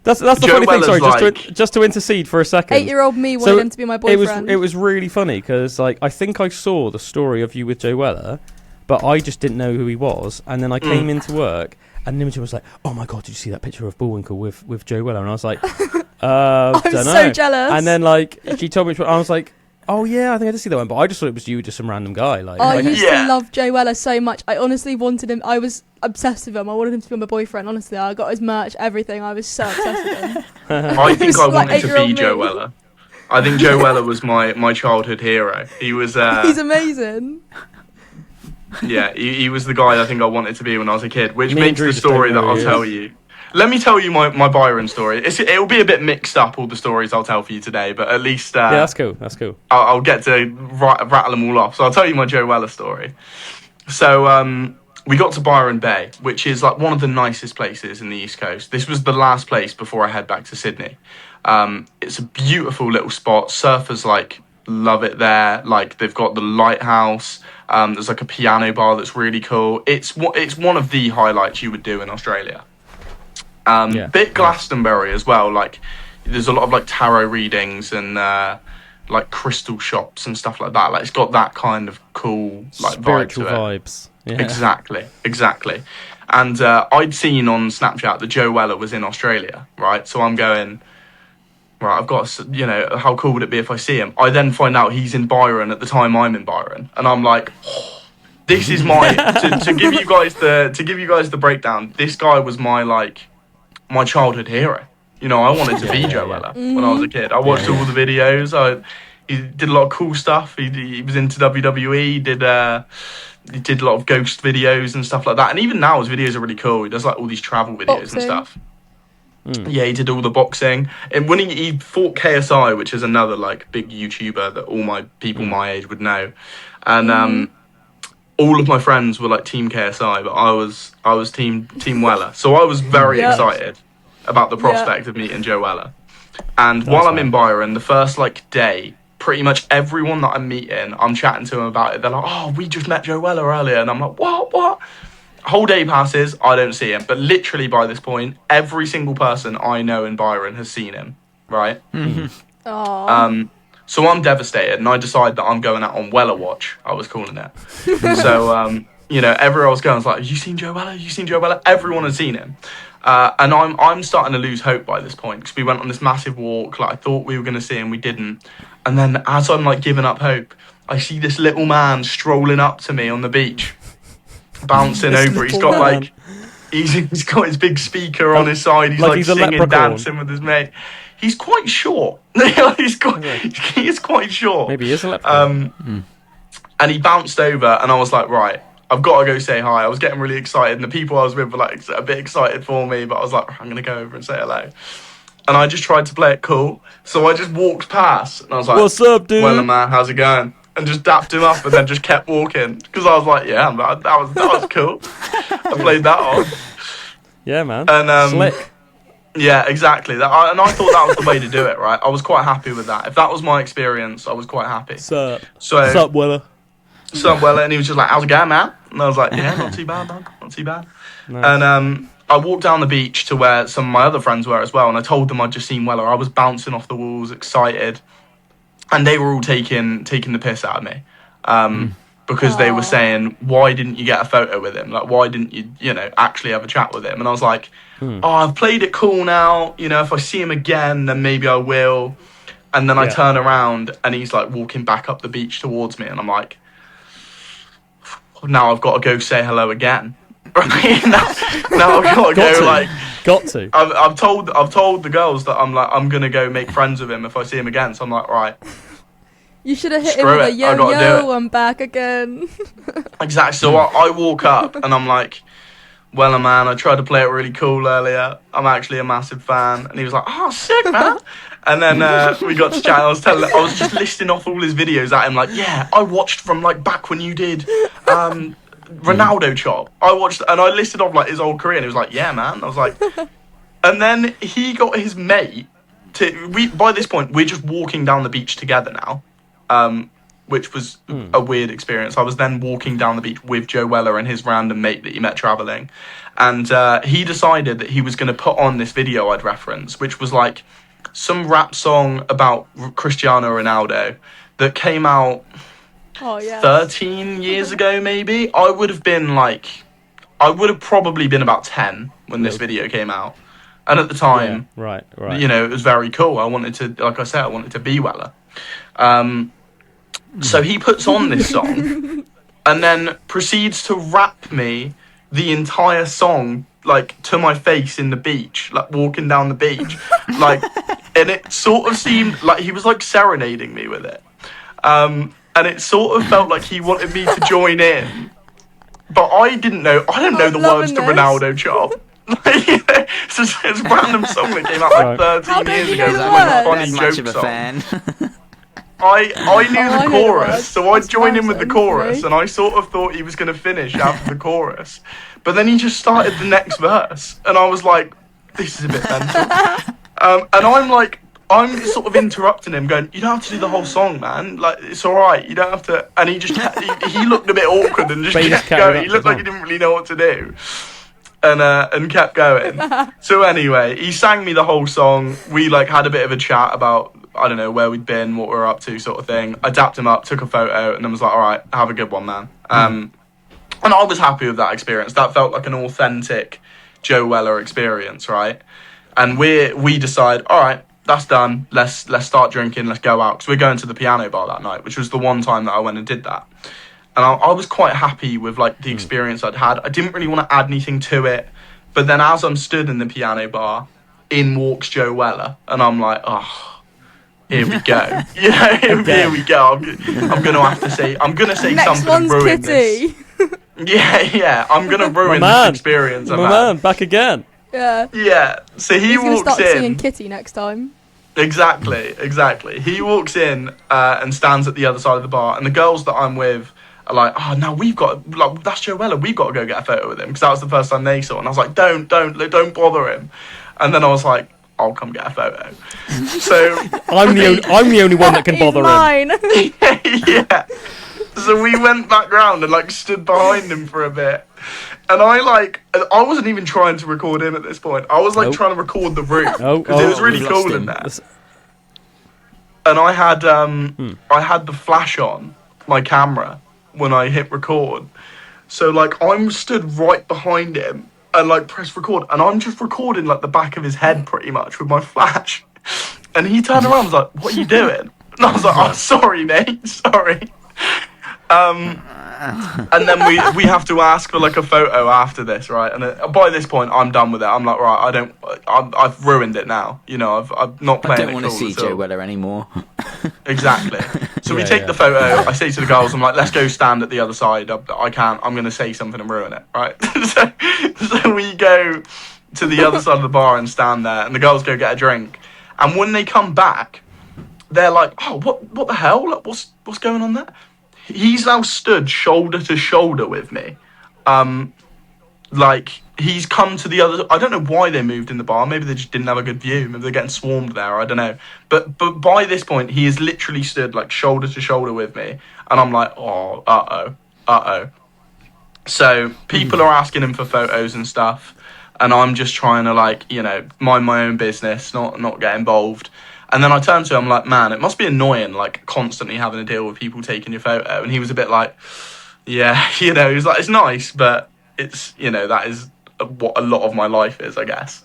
That's the Joe funny thing. Sorry, Weller's just to intercede for a second. 8-year-old me wanted him to be my boyfriend. It was really funny because like I think I saw the story of you with Joe Weller, but I just didn't know who he was. And then I came into work, and Imogen was like, "Oh my god, did you see that picture of Bullwinkle with Joe Weller?" And I was like, I'm dunno. so jealous. And then like she told me, I was like, "Oh yeah, I think I did see that one," but I just thought it was you, just some random guy. Like, I used to love Joe Weller so much. I honestly wanted him. I was obsessed with him. I wanted him to be my boyfriend. Honestly, I got his merch, everything. I was so obsessed with him. I think I wanted to be Joe me. Weller. I think Joe Weller was my childhood hero. He was. He's amazing. Yeah, he was the guy I think I wanted to be when I was a kid, which Me makes and Drew the story that I'll just tell you. Let me tell you my Byron story. It'll be a bit mixed up, all the stories I'll tell for you today, but at least yeah, that's cool. That's cool. I'll get to rattle them all off. So I'll tell you my Joe Weller story. So we got to Byron Bay, which is like one of the nicest places in the East Coast. This was the last place before I head back to Sydney. It's a beautiful little spot. Surfers like love it there. Like they've got the lighthouse. There's like a piano bar that's really cool. It's one of the highlights you would do in Australia. Bit Glastonbury as well. Like there's a lot of like tarot readings and like crystal shops and stuff like that. Like it's got that kind of cool like spiritual vibe to it. vibes. Yeah. Exactly. And I'd seen on Snapchat that Joe Weller was in Australia, right? So I'm going, right, I've got, how cool would it be if I see him? I then find out he's in Byron at the time I'm in Byron, and I'm like, this is my to give you guys the breakdown. This guy was my childhood hero. You know, I wanted to be Joe Weller when I was a kid. I watched all the videos. He did a lot of cool stuff. He was into WWE. He did a lot of ghost videos and stuff like that. And even now his videos are really cool. He does like all these travel videos and stuff. Yeah, he did all the boxing. And when he fought KSI, which is another like big YouTuber that all my people my age would know. And all of my friends were like Team KSI, but I was Team Weller. So I was very excited about the prospect of meeting Joe Weller. And while I'm in Byron, the first like day, pretty much everyone that I'm meeting, I'm chatting to them about it. They're like, "Oh, we just met Joe Weller earlier," and I'm like, "What?" Whole day passes, I don't see him. But literally by this point, every single person I know in Byron has seen him. Right? So I'm devastated, and I decide that I'm going out on Weller Watch. I was calling it. So everywhere I was going, I was like, "You seen Joe Weller? You seen Joe Weller?" Everyone had seen him. And I'm starting to lose hope by this point, because we went on this massive walk. Like I thought we were going to see him, we didn't. And then as I'm like giving up hope, I see this little man strolling up to me on the beach, bouncing over. He's got like he's got his big speaker on his side. He's like singing, dancing with his mate. He's quite short. He is quite short. Maybe he is a leprechaun. And he bounced over, and I was like, right, I've got to go say hi. I was getting really excited, and the people I was with were like a bit excited for me, but I was like, I'm going to go over and say hello. And I just tried to play it cool. So I just walked past, and I was like, "What's up, dude? Well, man, how's it going?" And just dapped him up, and then just kept walking. Because I was like, yeah, man, that was cool. I played that off. Yeah, man. And, slick. Yeah, exactly. And I thought that was the way to do it, right? I was quite happy with that. If that was my experience, I was quite happy. What's up, Weller? And he was just like, "How's it going, man?" And I was like, "Yeah, not too bad, man. Not too bad." Nice. And I walked down the beach to where some of my other friends were as well, and I told them I'd just seen Weller. I was bouncing off the walls, excited, and they were all taking the piss out of me, because they were saying, "Why didn't you get a photo with him? Like, why didn't you, actually have a chat with him?" And I was like, "Oh, I've played it cool now. If I see him again, then maybe I will." And then I turn around, and he's like walking back up the beach towards me, and I'm like, now I've got to go say hello again. Right? now I've got to go Got to. I've told the girls that I'm gonna go make friends with him if I see him again. So I'm like, right. You should have hit Screw him with it, a yo I gotta do yo. it. I'm back again. Exactly. So I walk up and I'm like, well, man, I tried to play it really cool earlier. I'm actually a massive fan. And he was like, oh, sick, man. And then we got to chat. I was just listing off all his videos at him. Like, yeah, I watched from like back when you did Ronaldo chop. I watched and I listed off like his old career. And he was like, yeah, man. I was like, and then he got his mate to. By this point, we're just walking down the beach together now. Which was a weird experience. I was then walking down the beach with Joe Weller and his random mate that he met travelling. And he decided that he was going to put on this video I'd referenced, which was like some rap song about Cristiano Ronaldo that came out 13 years ago, maybe. I would have probably been about 10 when this video came out. And at the time, right. You know, it was very cool. I wanted to be Weller. So he puts on this song and then proceeds to rap me the entire song, like, to my face in the beach, like, walking down the beach. Like, and it sort of seemed like he was, like, serenading me with it. And it sort of felt like he wanted me to join in. But I didn't know the words to Ronaldo Chop. It's just this random song that came out like 13 years ago. It was like a funny joke song. I knew the chorus, so I joined in with the chorus, and I sort of thought he was going to finish after the chorus. But then he just started the next verse, and I was like, this is a bit mental. And I'm sort of interrupting him, going, you don't have to do the whole song, man. Like, it's all right. You don't have to. And he just he looked a bit awkward and just kept going. He looked like he didn't really know what to do. And kept going. So anyway, he sang me the whole song. We like had a bit of a chat about, I don't know, where we'd been, what we were up to, sort of thing. I dapped him up, took a photo, and then was like, all right, have a good one, man. And I was happy with that experience. That felt like an authentic Joe Weller experience, right? And we decide, all right, that's done. Let's start drinking. Let's go out, because we're going to the piano bar that night, which was the one time that I went and did that. And I was quite happy with like the experience I'd had. I didn't really want to add anything to it. But then as I'm stood in the piano bar, in walks Joe Weller. And I'm like, oh, here we go. Here we go. I'm going to say Next something one's and ruin Kitty. this. Yeah. I'm going to ruin this experience. My man, back again. Yeah. Yeah. So He's walks start in. singing Kitty next time. Exactly. He walks in and stands at the other side of the bar. And the girls that I'm with are like, oh, now that's Joe Weller, we've got to go get a photo with him, because that was the first time they saw. And I was like, don't bother him. And then I was like, I'll come get a photo. So I'm the only one that can bother him. Yeah. So we went back round and like stood behind him for a bit. And I wasn't even trying to record him at this point. I was like trying to record the room, because it was really cool in there. And I had the flash on my camera when I hit record. So like I'm stood right behind him and like press record, and I'm just recording like the back of his head pretty much with my flash. And he turned around and was like, what are you doing? And I was like, oh, sorry mate, sorry. And then we have to ask for like a photo after this, right? And by this point I'm done with it. I'm like, right, I've ruined it now. You know, I'm not playing it. I don't want to see Joe Weller anymore. Exactly. So we take the photo. I say to the girls, I'm like, let's go stand at the other side. I can't. I'm going to say something and ruin it, right? so we go to the other side of the bar and stand there, and the girls go get a drink. And when they come back, they're like, oh, what the hell? Like, what's going on there? He's now stood shoulder to shoulder with me. Like, he's come to the other... I don't know why they moved in the bar. Maybe they just didn't have a good view. Maybe they're getting swarmed there. I don't know. But by this point, he is literally stood, like, shoulder to shoulder with me. And I'm like, oh, uh-oh. So people are asking him for photos and stuff. And I'm just trying to, like, you know, mind my own business, not get involved. And then I turned to him, like, man, it must be annoying, like, constantly having to deal with people taking your photo. And he was a bit like, yeah, you know, he was like, it's nice, but it's, you know, that is what a lot of my life is, I guess.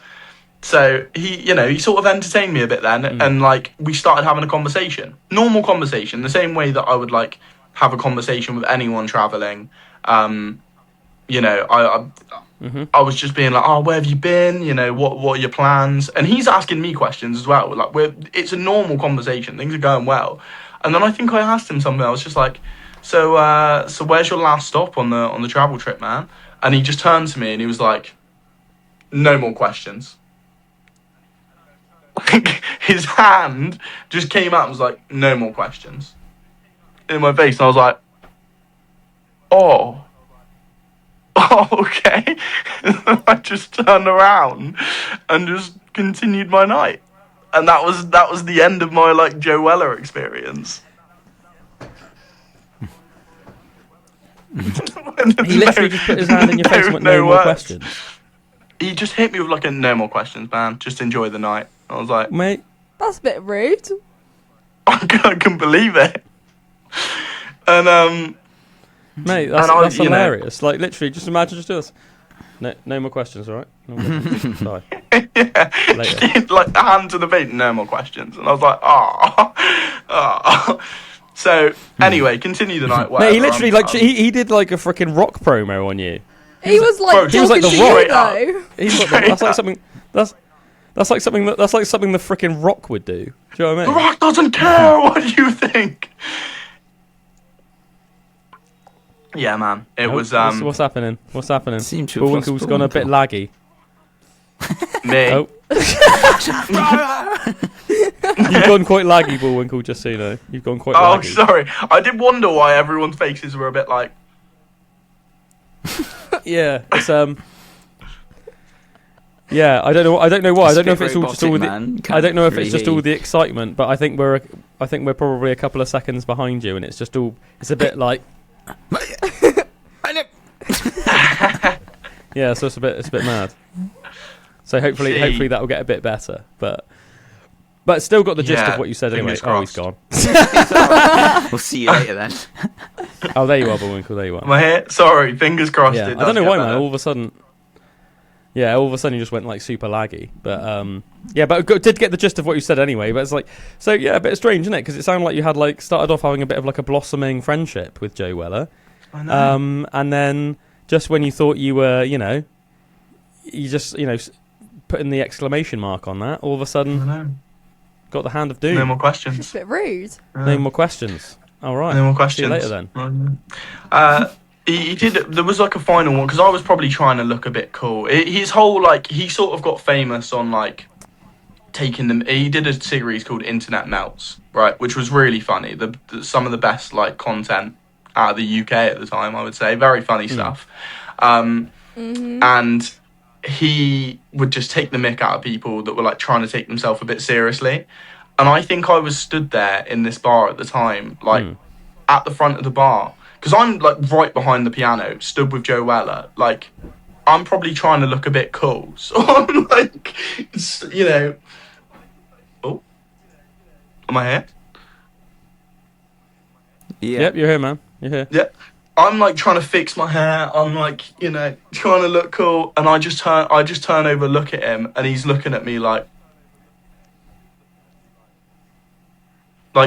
So he sort of entertained me a bit then. And, like, we started having a conversation. Normal conversation, the same way that I would, like, have a conversation with anyone traveling. You know, I was just being like, oh, where have you been? You know, what are your plans? And he's asking me questions as well. Like, it's a normal conversation. Things are going well. And then I think I asked him something. I was just like, so where's your last stop on the travel trip, man? And he just turned to me and he was like, no more questions. Like, his hand just came out and was like, no more questions. In my face. And I was like, oh, okay. I just turned around and just continued my night. And that was the end of my, like, Joe Weller experience. He literally just put his hand in your face and went, no more questions. He just hit me with like a no more questions, man. Just enjoy the night. I was like, mate, that's a bit rude. I couldn't believe it. And mate, that's hilarious. Like, literally, just imagine just do this. No more questions, all right? No more questions. Sorry. Yeah. Later. Like, hand to the face, no more questions. And I was like, oh. So, anyway, continue the night. Mate, he literally, he did like a freaking rock promo on you. He was like, he was like the Rock, though. That's like something. That's like something the freaking Rock would do. Do you know what I mean? The Rock doesn't care. What do you think? Yeah, man. It was. What's happening? What's happening? Bullwinkle's gone a bit laggy. Me. Oh. You've gone quite laggy, Bullwinkle. Just so you know, you've gone quite. Oh, laggy. sorry. I did wonder why everyone's faces were a bit like. Yeah, it's yeah, I don't know why. I don't know if it's all just all the. I don't know if it's just all the excitement, but I think we're probably a couple of seconds behind you, and it's just all. It's a bit like. Yeah, so it's a bit mad. So hopefully that will get a bit better, but still got the gist of what you said anyway. Oh, he's gone. We'll see you later then. Oh, there you are, Bullwinkle. There you are. Am I here? Sorry, fingers crossed. Yeah, I don't know why, man. All of a sudden you just went like super laggy. But did get the gist of what you said anyway. But it's like, so yeah, a bit strange, isn't it? Because it sounded like you had like started off having a bit of like a blossoming friendship with Joe Weller. I know. And then just when you thought you were, you just putting the exclamation mark on that, all of a sudden got the hand of doom. No more questions. It's a bit rude. No more questions. All right. No more questions. See you later then. He did. There was like a final one because I was probably trying to look a bit cool. His whole he sort of got famous on like taking them. He did a series called Internet Melts, right, which was really funny. Some of the best like content out of the UK at the time, I would say. Very funny stuff. And he would just take the mick out of people that were like trying to take themselves a bit seriously. And I think I was stood there in this bar at the time, like at the front of the bar. Because I'm like right behind the piano, stood with Joe Weller. Like, I'm probably trying to look a bit cool. So I'm like, oh, am I here? Yeah. Yep, you're here, man. You're here. Yeah. I'm like trying to fix my hair. I'm like, trying to look cool. And I just turn over, look at him, and he's looking at me like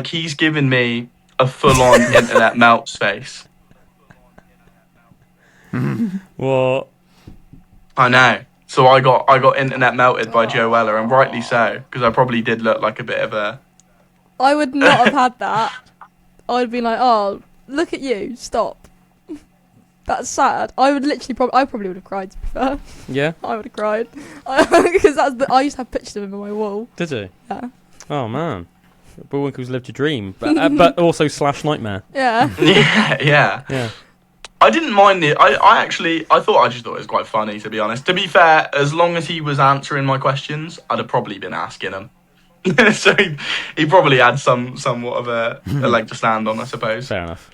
he's giving me a full-on Internet Melts face. What? I know. So I got Internet melted by Joe Weller, and rightly so, because I probably did look like a bit of a. I would not have had that. I'd be like, oh, look at you, stop. That's sad. I would literally I probably would have cried, to be fair. Yeah? I would have cried. Because I used to have pictures of him on my wall. Did you? Yeah. Oh, man. Bullwinkle's lived your dream, but also / nightmare. Yeah. Yeah. I didn't mind it. I just thought it was quite funny, to be honest. To be fair, as long as he was answering my questions, I'd have probably been asking him. So he probably had somewhat of a leg to stand on, I suppose. Fair enough.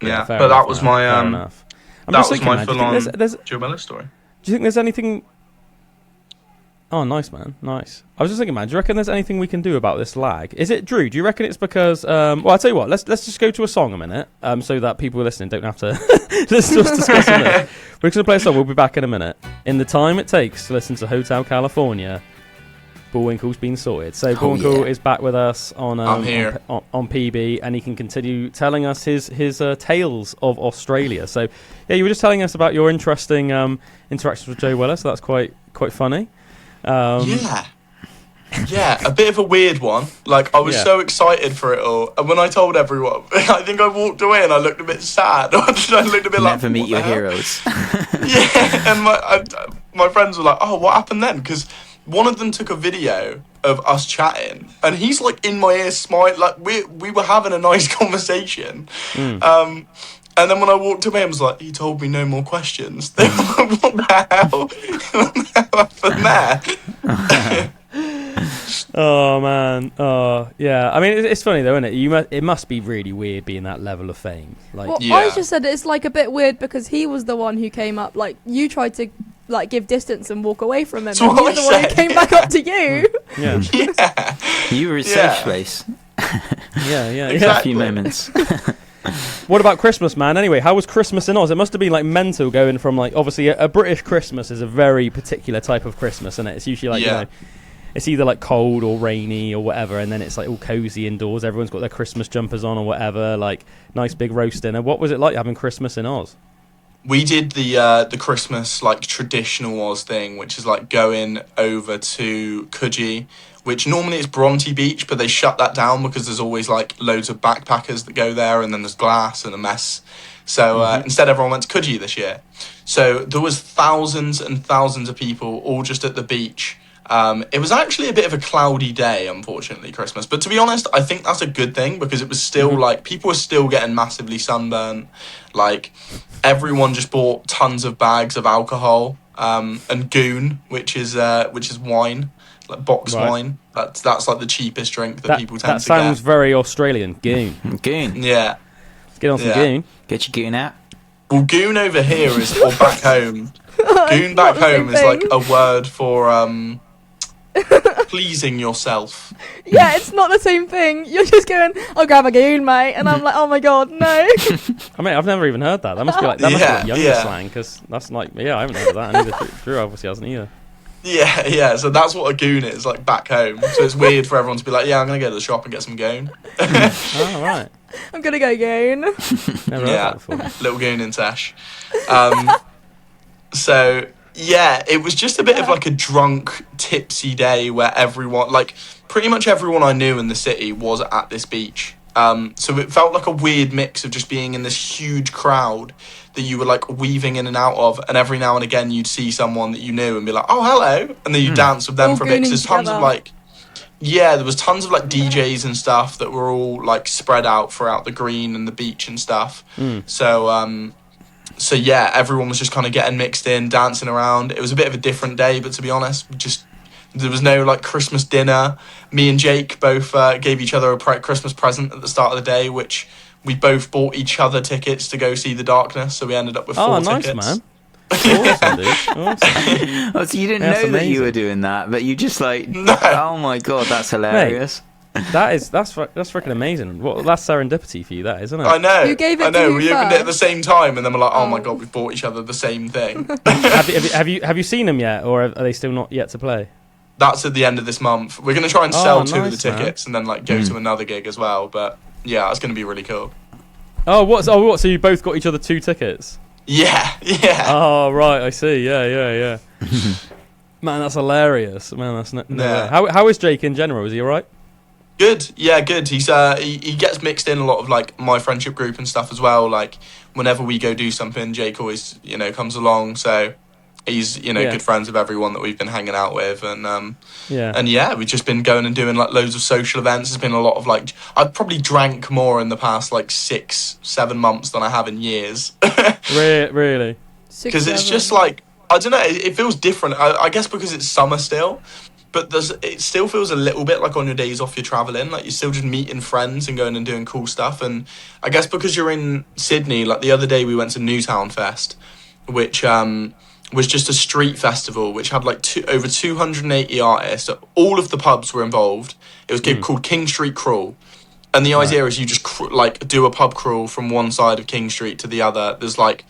Yeah, fair but enough, that was man. my Fair enough. that was my full-on there's Joe Weller story. Do you think there's anything? Oh, nice, man. Nice. I was just thinking, man, do you reckon there's anything we can do about this lag? Is it, Drew, do you reckon it's because... well, I'll tell you what, let's just go to a song a minute, so that people listening don't have to listen to us discussing this. We're going to play a song, we'll be back in a minute. In the time it takes to listen to Hotel California Bullwinkle's been sorted. So Bullwinkle is back with us on I'm here. on PB, and he can continue telling us his tales of Australia. So yeah, you were just telling us about your interesting interactions with Joe Weller, so that's quite funny. Yeah, a bit of a weird one. Like, I was so excited for it all, and when I told everyone, I think I walked away and I looked a bit sad. I looked a bit like, never meet your heroes. Yeah, and my friends were like, "Oh, what happened then?" Because one of them took a video of us chatting, and he's like in my ear, smiling, like we were having a nice conversation. And then when I walked away, I was like, he told me no more questions. They were like, what the hell? What the hell happened there? Oh man, yeah. I mean, it's funny though, isn't it? It must be really weird being that level of fame. Like, well, I just said it's like a bit weird because he was the one who came up. Like, you tried to like give distance and walk away from him, and he's the one who came back up to you. Yeah, you were his safe place. Yeah. Exactly. A few moments. What about Christmas, man? Anyway, how was Christmas in Oz? It must have been like mental going from like, obviously a British Christmas is a very particular type of Christmas, isn't it? It's usually like, you know, it's either like cold or rainy or whatever, and then it's like all cozy indoors. Everyone's got their Christmas jumpers on or whatever, like nice big roast dinner. What was it like having Christmas in Oz? We did the Christmas like traditional Oz thing, which is like going over to Coogee, which normally is Bronte Beach, but they shut that down because there's always like loads of backpackers that go there, and then there's glass and a mess. So instead, everyone went to Coogee this year. So there was thousands and thousands of people all just at the beach. It was actually a bit of a cloudy day, unfortunately, Christmas. But to be honest, I think that's a good thing because it was still like people were still getting massively sunburned. Like everyone just bought tons of bags of alcohol and goon, which is wine, like box wine. That's like the cheapest drink that people tend to get. That sounds very Australian. Goon. Goon. Yeah. Let's get on some goon. Get your goon out. Well, goon over here is, or back home. Goon back home is like a word for pleasing yourself. Yeah, it's not the same thing. You're just going, I'll grab a goon, mate, and I'm like, oh my god, no. I mean, I've never even heard that. That must be like younger slang, because that's like, I haven't heard of that. And neither Drew obviously hasn't either. Yeah. So that's what a goon is like back home. So it's weird for everyone to be like, yeah, I'm gonna go to the shop and get some goon. Oh right. I'm gonna go goon. Never heard that before. Little goon in Tash. So yeah, it was just a bit of like a drunk, tipsy day where everyone, like pretty much everyone I knew in the city was at this beach. So it felt like a weird mix of just being in this huge crowd that you were like weaving in and out of, and every now and again you'd see someone that you knew and be like, oh hello, and then you dance with them for a bit. There's tons of like, there was tons of like DJs and stuff that were all like spread out throughout the green and the beach and stuff. So yeah, everyone was just kind of getting mixed in, dancing around. It was a bit of a different day, but to be honest, there was no like Christmas dinner. Me and Jake both gave each other a Christmas present at the start of the day, which we both bought each other tickets to go see The Darkness. So we ended up with 4 tickets. Oh, nice, man. Awesome, dude. Awesome. Oh, so you didn't know that you were doing that, but you just like, no. Oh my god, that's hilarious. Mate, that's freaking amazing. That's serendipity for you, that isn't it? I know. You gave it to we me opened first. it at the same time, and then we're like, oh my god, we've bought each other the same thing. have you seen them yet, or are they still not yet to play? That's at the end of this month. We're going to try and sell 2 of the man. tickets and then like go to another gig as well. But yeah, it's going to be really cool. What? So you both got each other 2 tickets? Yeah. Oh right, I see. Yeah. Man, that's hilarious. Man, that's no way. How is Jake in general? Is he alright? Good. Yeah, good. He's he gets mixed in a lot of like my friendship group and stuff as well. Like whenever we go do something, Jake always comes along. So he's good friends with everyone that we've been hanging out with, and we've just been going and doing like loads of social events. There's been a lot of like, I've probably drank more in the past like 6-7 months than I have in years. Really? Because it's just like, I don't know, it feels different. I guess because it's summer still, but it still feels a little bit like on your days off you're travelling, like you're still just meeting friends and going and doing cool stuff. And I guess because you're in Sydney, like the other day we went to Newtown Fest, which was just a street festival which had like over 280 artists. All of the pubs were involved. It was called King Street Crawl. And the idea is you just like do a pub crawl from one side of King Street to the other. There's like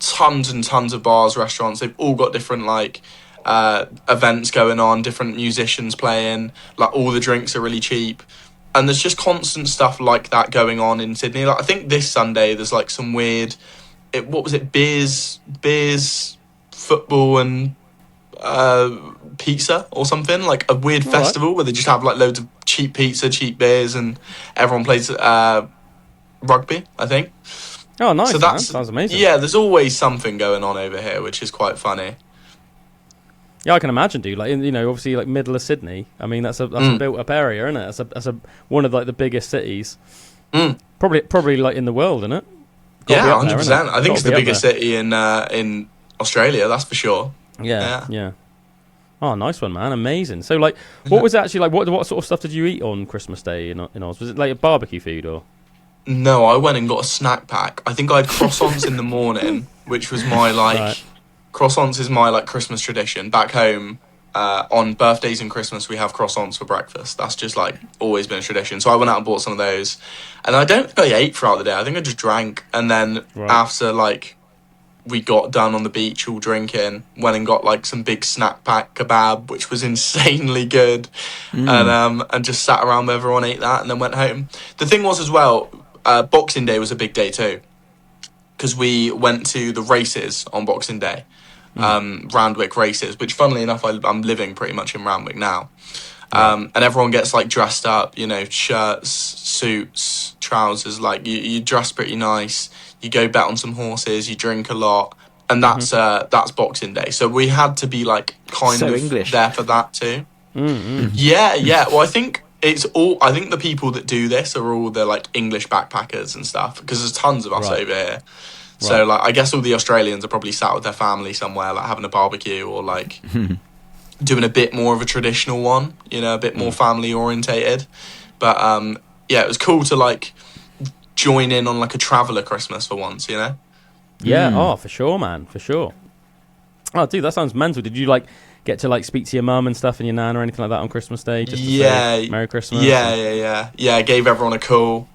tons and tons of bars, restaurants. They've all got different like events going on, different musicians playing, like all the drinks are really cheap. And there's just constant stuff like that going on in Sydney. Like I think this Sunday there's like some weird, beers, football and pizza or something, like a weird festival where they just have like loads of cheap pizza, cheap beers, and everyone plays rugby, I think. Oh, nice. So that sounds amazing. Yeah, there's always something going on over here, which is quite funny. Yeah, I can imagine, dude. Like, obviously, like middle of Sydney. I mean, that's a built-up area, isn't it? That's one of like the biggest cities. Probably like in the world, isn't it? Yeah, 100%. I think it's the biggest city in Australia. That's for sure. Yeah. Oh, nice one, man. Amazing. So, like, what was actually like? What sort of stuff did you eat on Christmas Day in Oz? Was it like a barbecue food or? No, I went and got a snack pack. I think I had croissants in the morning, which was my croissants is my like Christmas tradition. Back home, on birthdays and Christmas, we have croissants for breakfast. That's just like always been a tradition. So I went out and bought some of those, and I don't think I ate throughout the day. I think I just drank, and then after like we got done on the beach all drinking, went and got like some big snack pack kebab, which was insanely good, and just sat around with everyone, ate that, and then went home. The thing was as well, Boxing Day was a big day too, because we went to the races on Boxing Day. Randwick races, which funnily enough I'm living pretty much in Randwick now, and everyone gets like dressed up, shirts, suits, trousers, like you dress pretty nice, you go bet on some horses, you drink a lot, and that's Boxing Day, so we had to be like kind of English there for that too. Well, I think the people that do this are all the like English backpackers and stuff, because there's tons of us over here. So, like, I guess all the Australians are probably sat with their family somewhere, like, having a barbecue or, like, doing a bit more of a traditional one, a bit more family-orientated. But, it was cool to, like, join in on, like, a traveller Christmas for once, Yeah, for sure, man, for sure. Oh, dude, that sounds mental. Did you, like, get to, like, speak to your mum and stuff and your nan or anything like that on Christmas Day? Just to say Merry Christmas? Yeah, I gave everyone a call.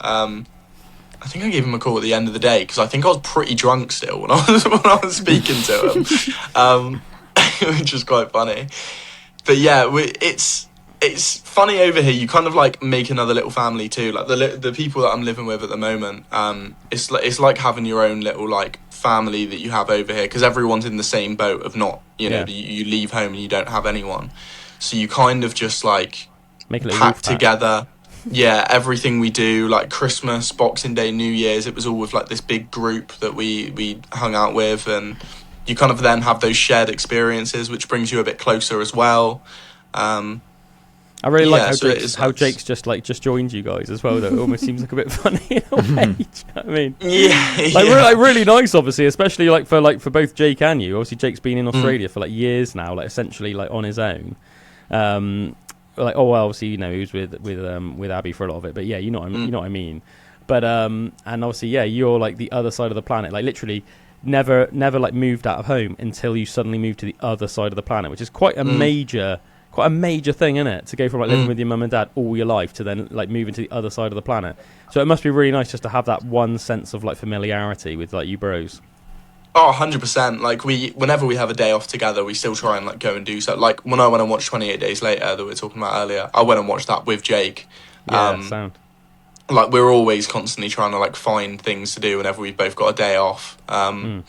I think I gave him a call at the end of the day, because I think I was pretty drunk still when I was speaking to him, which is quite funny. But yeah, it's funny over here. You kind of like make another little family too. Like the people that I'm living with at the moment, it's like having your own little like family that you have over here, because everyone's in the same boat of not, you leave home and you don't have anyone, so you kind of just like pack together. Yeah, everything we do, like Christmas, Boxing Day, New Year's, it was all with like this big group that we hung out with, and you kind of then have those shared experiences, which brings you a bit closer as well. I really like how Jake's just joined you guys as well, though. It almost seems like a bit funny in a way. Do you know what I mean? Yeah. Really nice, obviously, especially for both Jake and you. Obviously, Jake's been in Australia for like years now, like essentially like on his own. Obviously, he was with Abby for a lot of it, but yeah, you know what I mean. But and obviously, yeah, you're like the other side of the planet, like literally never like moved out of home until you suddenly moved to the other side of the planet, which is quite a major thing, isn't it? To go from like living with your mum and dad all your life to then like moving to the other side of the planet. So it must be really nice just to have that one sense of like familiarity with like you bros. Oh, 100%. Like whenever we have a day off together, we still try and like go and do so. Like when I went and watched 28 Days Later that we were talking about earlier, I went and watched that with Jake. Sound. Like we're always constantly trying to like find things to do whenever we've both got a day off. And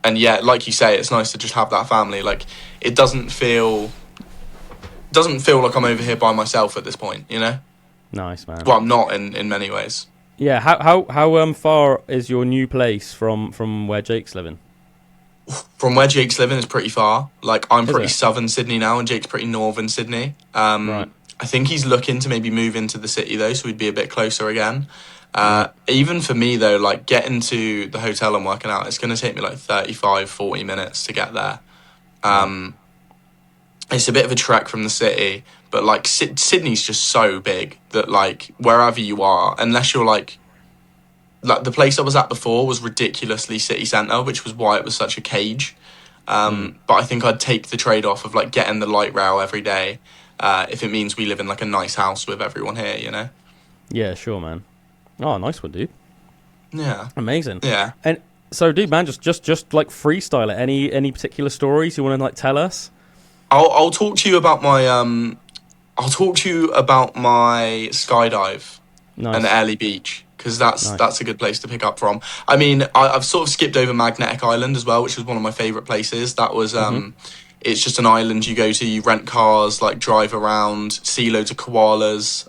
yeah, like you say, it's nice to just have that family. Like it doesn't feel like I'm over here by myself at this point, Nice, man. Well, I'm not in many ways. Yeah, how far is your new place from where Jake's living? From where Jake's living is pretty far. Like I'm pretty southern Sydney now, and Jake's pretty northern Sydney. Right. I think he's looking to maybe move into the city though, so we'd be a bit closer again. Even for me though, like getting to the hotel and working out, it's going to take me like 35-40 minutes to get there. It's a bit of a trek from the city, but like Sydney's just so big that like wherever you are, unless you're like the place I was at before was ridiculously city centre, which was why it was such a cage. But I think I'd take the trade-off of like getting the light rail every day if it means we live in like a nice house with everyone here, Yeah, sure, man. Oh, nice one, dude. Yeah. Amazing. Yeah. And So, dude, man, just like freestyle it. Any particular stories you want to like tell us? I'll talk to you about my skydive and Early Beach, because that's a good place to pick up from. I mean, I've sort of skipped over Magnetic Island as well, which was one of my favourite places. That was it's just an island you go to, you rent cars, like drive around, see loads of koalas,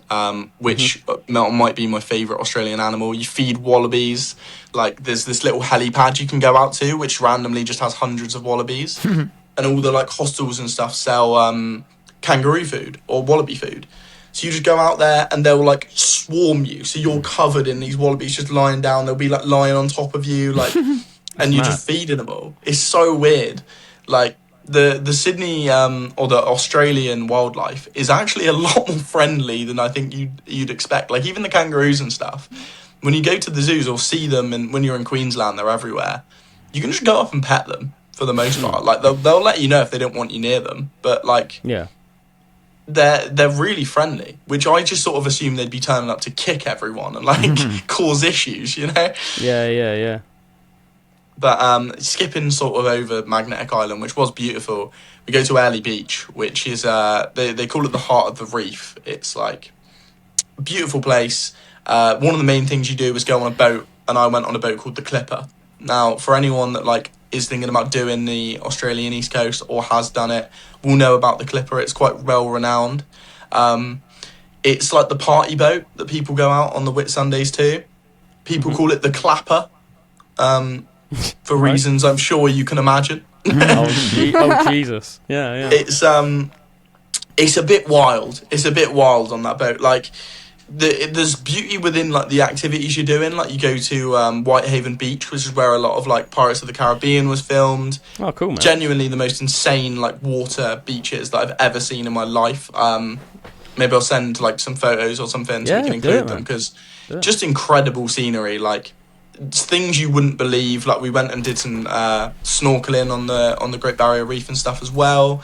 which might be my favourite Australian animal. You feed wallabies. Like, there's this little helipad you can go out to, which randomly just has hundreds of wallabies. And all the like hostels and stuff sell kangaroo food or wallaby food. So you just go out there and they'll like swarm you. So you're covered in these wallabies just lying down. They'll be like lying on top of you, like, and you're just feeding them all. It's so weird. Like, the Sydney or the Australian wildlife is actually a lot more friendly than I think you'd expect. Like, even the kangaroos and stuff, when you go to the zoos or see them, and when you're in Queensland, they're everywhere. You can just go up and pet them for the most part. Like, they'll let you know if they don't want you near them, but like, they're really friendly, which I just sort of assume they'd be turning up to kick everyone and like cause issues, you know? Yeah. But skipping sort of over Magnetic Island, which was beautiful, we go to Early Beach, which is they call it the heart of the reef. It's like a beautiful place. One of the main things you do is go on a boat, and I went on a boat called the Clipper. Now, for anyone that like is thinking about doing the Australian East Coast or has done it, will know about the Clipper. It's quite well renowned. It's like the party boat that people go out on the Whitsundays to. People call it the Clapper. For reasons I'm sure you can imagine. Oh Jesus! Yeah. It's a bit wild. It's a bit wild on that boat. Like, there's beauty within like the activities you're doing. Like, you go to Whitehaven Beach, which is where a lot of like Pirates of the Caribbean was filmed. Oh, cool, man! Genuinely the most insane like water beaches that I've ever seen in my life. Maybe I'll send like some photos or something so we can include them, because just incredible scenery. Like, things you wouldn't believe. Like, we went and did some snorkeling on the Great Barrier Reef and stuff as well.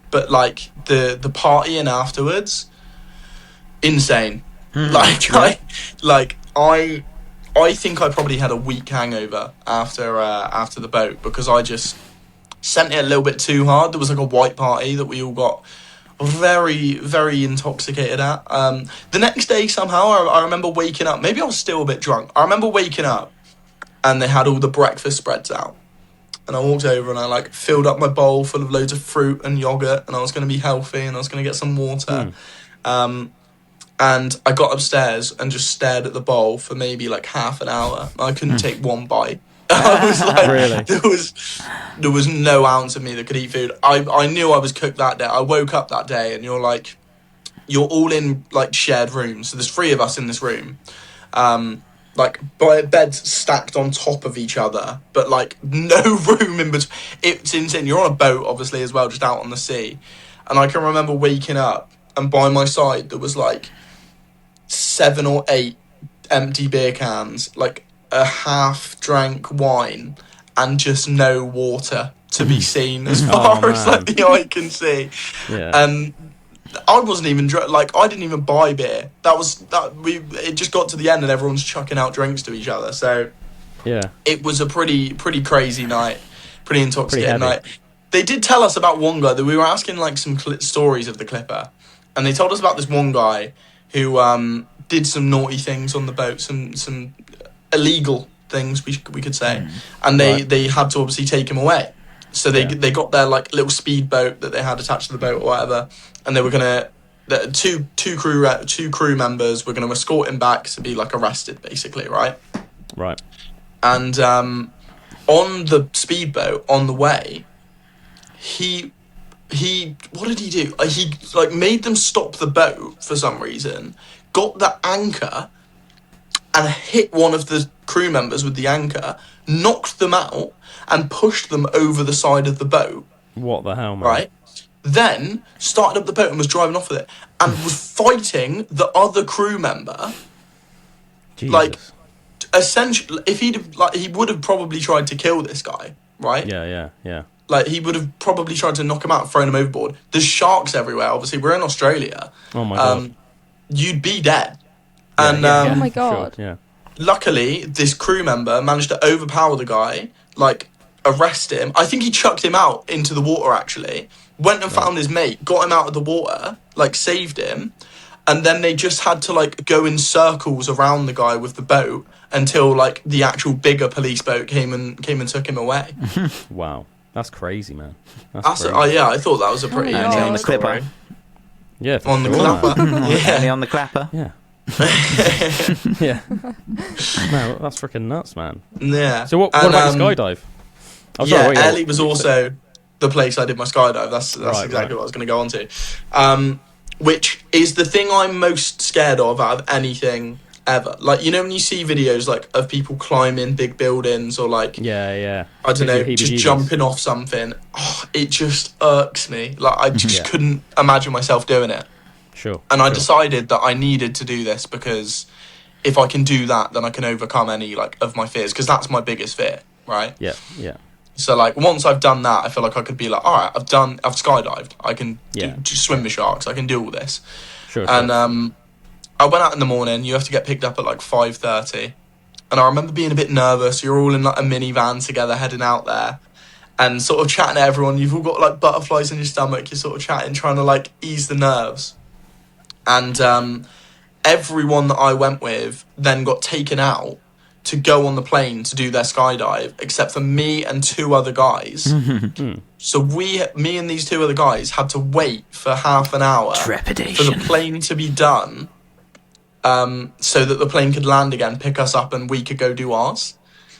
But like the partying afterwards, insane. I think I probably had a week hangover after the boat, because I just sent it a little bit too hard. There was like a white party that we all got very, very intoxicated at. The next day, somehow, I remember waking up. Maybe I was still a bit drunk. I remember waking up and they had all the breakfast spreads out. And I walked over and I like filled up my bowl full of loads of fruit and yogurt, and I was going to be healthy and I was going to get some water. And I got upstairs and just stared at the bowl for maybe like half an hour. I couldn't take one bite. I was like, really? There was no ounce of me that could eat food. I knew I was cooked that day. I woke up that day and you're all in like shared rooms. So there's 3 of us in this room. Like, by beds stacked on top of each other, but like no room in between. It's insane. You're on a boat, obviously, as well, just out on the sea. And I can remember waking up, and by my side there was like 7 or 8 empty beer cans, like a half-drank wine, and just no water to be seen as far as like the eye can see. And I wasn't even like, I didn't even buy beer. It just got to the end and everyone's chucking out drinks to each other. So it was a pretty crazy night, pretty intoxicating night. They did tell us about one guy that we were asking like some stories of the Clipper, and they told us about this one guy who did some naughty things on the boat, some illegal things we could say, and they had to obviously take him away. So they got their like little speedboat that they had attached to the boat or whatever, and they were gonna two crew members were gonna escort him back to be like arrested, basically, right? And on the speedboat on the way, he what did he do? He like made them stop the boat for some reason, got the anchor and hit one of the crew members with the anchor, knocked them out, and pushed them over the side of the boat. What the hell, man? Right? Then started up the boat and was driving off with it, and was fighting the other crew member. Jesus. Like, essentially, if he would have probably tried to kill this guy, right? Yeah. Like, he would have probably tried to knock him out, thrown him overboard. There's sharks everywhere. Obviously, we're in Australia. Oh my god. You'd be dead. Oh my god. Sure. Yeah. luckily, this crew member managed to overpower the guy, like, arrest him. I think he chucked him out into the water, actually. Went and found his mate, got him out of the water, like, saved him. And then they just had to, like, go in circles around the guy with the boat until, like, the actual bigger police boat came and took him away. Wow. That's crazy, man. That's yeah, I thought that was a pretty... Oh, Only on the story. clipper. Yeah, for On the sure, man. clapper. Only Yeah. on the clapper. Yeah. Yeah. No, that's freaking nuts, man. Yeah. So what about your skydive? Oh, Yeah, sorry, Ellie was also the place I did my skydive. That's Right, exactly what I was going to go on to. Which is the thing I'm most scared of out of anything ever. Like, you know when you see videos like of people climbing big buildings or like Yeah. I don't know, Gives you just heebie-jeebies. jumping off something. Oh, it just irks me. Like I just couldn't imagine myself doing it. Sure. And I sure. decided that I needed to do this because if I can do that, then I can overcome any like of my fears, because that's my biggest fear, right? Yeah. So like once I've done that, I feel like I could be like, all right, I've skydived. I can just swim with sharks. I can do all this. Sure. And I went out in the morning. You have to get picked up at like 5:30, and I remember being a bit nervous. You're all in like a minivan together, heading out there, and sort of chatting to everyone. You've all got like butterflies in your stomach. You're sort of chatting, trying to like ease the nerves. And everyone that I went with then got taken out to go on the plane to do their skydive, except for me and two other guys. So me and these two other guys had to wait for half an hour Trepidation. for the plane to be done, so that the plane could land again, pick us up, and we could go do ours.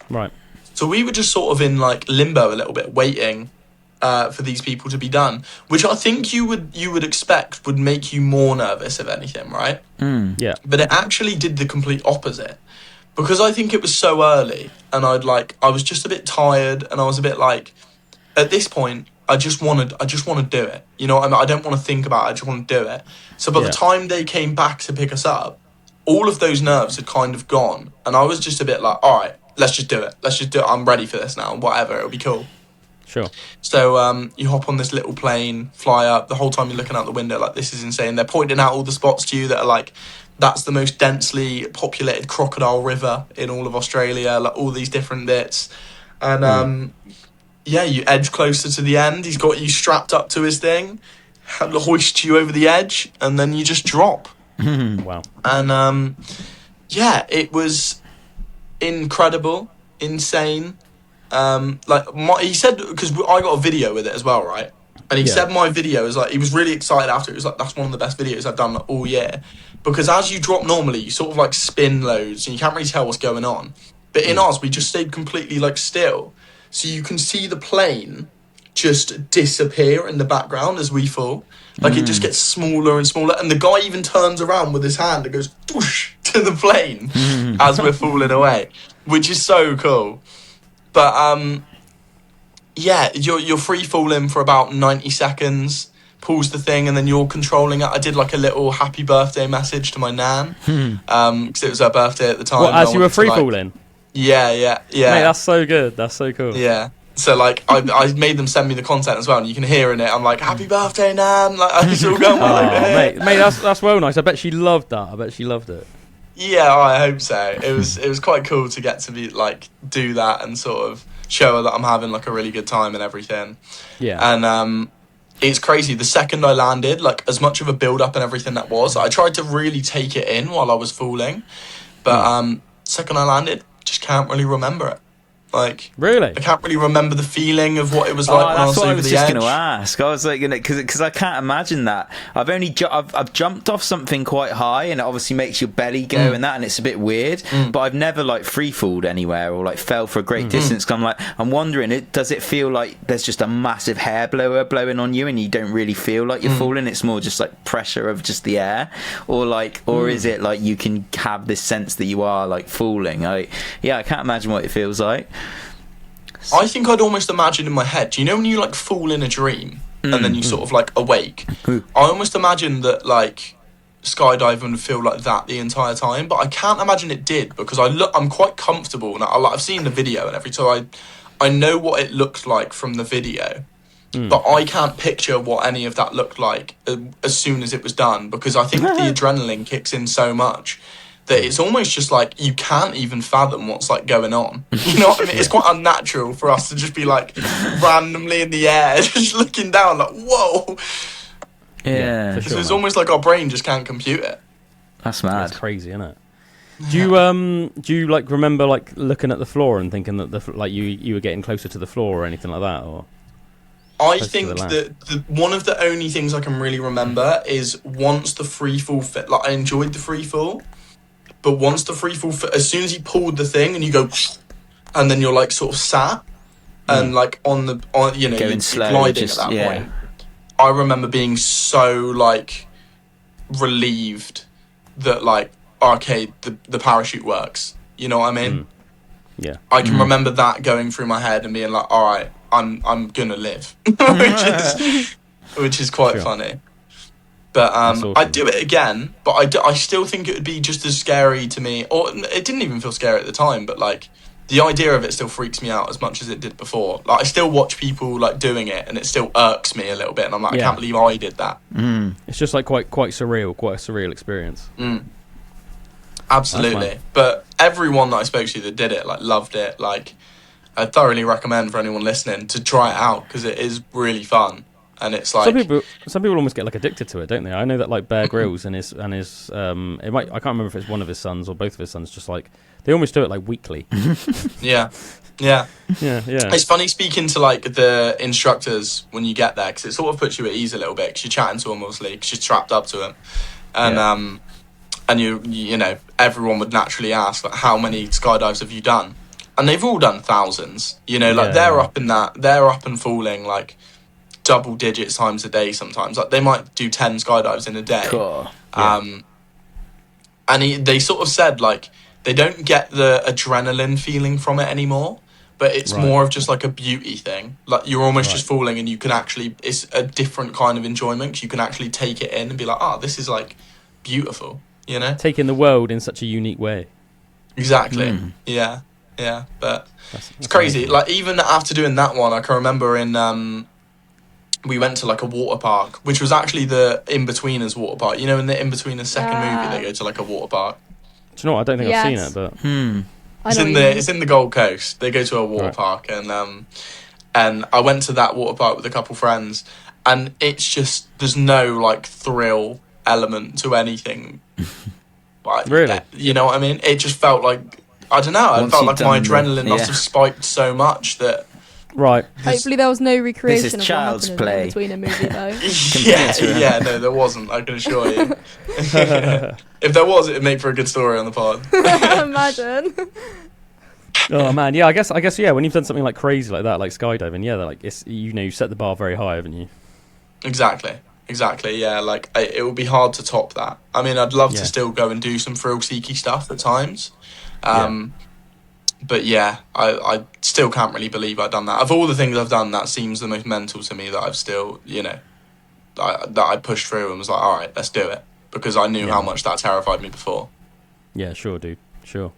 Right. So we were just sort of in like limbo a little bit, waiting for these people to be done, which I think you would expect would make you more nervous, if anything, right? Yeah. But it actually did the complete opposite, because I think it was so early, and I was just a bit tired, and I was a bit like, at this point, I just want to do it. You know, I don't want to think about it. I just want to do it. So by the time they came back to pick us up, all of those nerves had kind of gone, and I was just a bit like, all right, let's just do it. I'm ready for this now. Whatever, it'll be cool. Sure. So you hop on this little plane, fly up. The whole time you're looking out the window, like, this is insane. They're pointing out all the spots to you that are like, that's the most densely populated crocodile river in all of Australia, like all these different bits. And you edge closer to the end. He's got you strapped up to his thing, hoist you over the edge, and then you just drop. Wow. And it was incredible, insane. He said, because I got a video with it as well, right? And he said my video is like, he was really excited after it. He was like, that's one of the best videos I've done all year. Because as you drop normally, you sort of like spin loads and you can't really tell what's going on. But in ours, we just stayed completely like still. So you can see the plane just disappear in the background as we fall. Like it just gets smaller and smaller. And the guy even turns around with his hand and goes whoosh to the plane as we're falling away, which is so cool. But you're free falling for about 90 seconds, pulls the thing, and then you're controlling it. I did like a little happy birthday message to my nan, because it was her birthday at the time. Well, as you were free falling? Yeah. Mate, that's so good. That's so cool. Yeah. So like I made them send me the content as well, and you can hear in it, I'm like, happy birthday, nan. Like I was all going mate, that's well nice. I bet she loved that. I bet she loved it. Yeah, I hope so. It was quite cool to get to be like do that and sort of show her that I'm having like a really good time and everything. Yeah. And it's crazy. The second I landed, like as much of a build up and everything that was, I tried to really take it in while I was falling, but second I landed, just can't really remember it. Like, really, I can't really remember the feeling of what it was like when I was over the edge. That's what I was just going to ask. I was like, because I can't imagine that. I've jumped off something quite high, and it obviously makes your belly go and that, and it's a bit weird. But I've never like free falled anywhere or like fell for a great distance. Cause I'm wondering, does it feel like there's just a massive hair blower blowing on you, and you don't really feel like you're falling? It's more just like pressure of just the air, or is it like you can have this sense that you are like falling? I can't imagine what it feels like. I think I'd almost imagine in my head, do you know when you like fall in a dream and then you sort of like awake? I almost imagine that like skydiving would feel like that the entire time, but I can't imagine it did, because I'm quite comfortable and I've seen the video and everything, so I know what it looked like from the video, but I can't picture what any of that looked like as soon as it was done, because I think the adrenaline kicks in so much that it's almost just like you can't even fathom what's like going on. You know what I mean? It's quite unnatural for us to just be like randomly in the air, just looking down like, whoa. Yeah. For sure, It's man. almost like our brain just can't compute it. That's mad. It's crazy, isn't it? Do you like remember like looking at the floor and thinking that like you were getting closer to the floor or anything like that, or? I think that one of the only things I can really remember is once the free fall fit. Like I enjoyed the free fall, but once the free fall fit, as soon as he pulled the thing and you go, and then you're like sort of sat and like on you know Going you're slow, gliding just, at that yeah. point. I remember being so like relieved that like okay the parachute works. You know what I mean? Yeah. I can remember that going through my head and being like, all right, I'm gonna live, which is quite funny. But awesome. I'd do it again, but I still think it would be just as scary to me, or it didn't even feel scary at the time, but like the idea of it still freaks me out as much as it did before. Like I still watch people like doing it and it still irks me a little bit and I'm like, I can't believe I did that. It's just like quite surreal, quite a surreal experience. Absolutely. But everyone that I spoke to that did it like loved it. Like I thoroughly recommend for anyone listening to try it out because it is really fun. And it's like some people almost get like addicted to it, don't they? I know that like Bear Grylls and his I can't remember if it's one of his sons or both of his sons, just like they almost do it like weekly. yeah. It's funny speaking to like the instructors when you get there because it sort of puts you at ease a little bit because you're chatting to them obviously because you're strapped up to them, and you know everyone would naturally ask like how many skydives have you done, and they've all done thousands. You know, like they're up and falling like double digit times a day sometimes. Like they might do 10 skydives in a day. Cool. And they sort of said like they don't get the adrenaline feeling from it anymore, but it's more of just like a beauty thing. Like you're almost just falling and you can actually, it's a different kind of enjoyment 'cause you can actually take it in and be like, oh, this is like beautiful, you know? Taking the world in such a unique way. Exactly. Yeah. But it's crazy. Like even after doing that one, I can remember in we went to like a water park, which was actually the In-Betweeners water park. You know, in the In-Betweeners second movie, they go to like a water park. Do you know what? I don't think I've seen it, but It's in the Gold Coast. They go to a water park, and I went to that water park with a couple friends, and it's just there's no like thrill element to anything. Like, really, you know what I mean? It just felt like I don't know. I felt like my adrenaline must have spiked so much that. Right. Hopefully there was no recreation This is of child's what play. happened in between a movie Yeah, though. no, there wasn't. I can assure you. If there was, it'd make for a good story on the pod. Imagine. Oh man, yeah. I guess yeah. When you've done something like crazy like that, like skydiving, yeah, like it's you set the bar very high, haven't you? Exactly. Yeah, like it would be hard to top that. I mean, I'd love to still go and do some thrill-seeky stuff at times. But yeah, I still can't really believe I've done that. Of all the things I've done, that seems the most mental to me that I've still, you know, that I pushed through and was like, all right, let's do it. Because I knew how much that terrified me before. Yeah, sure, dude. Sure.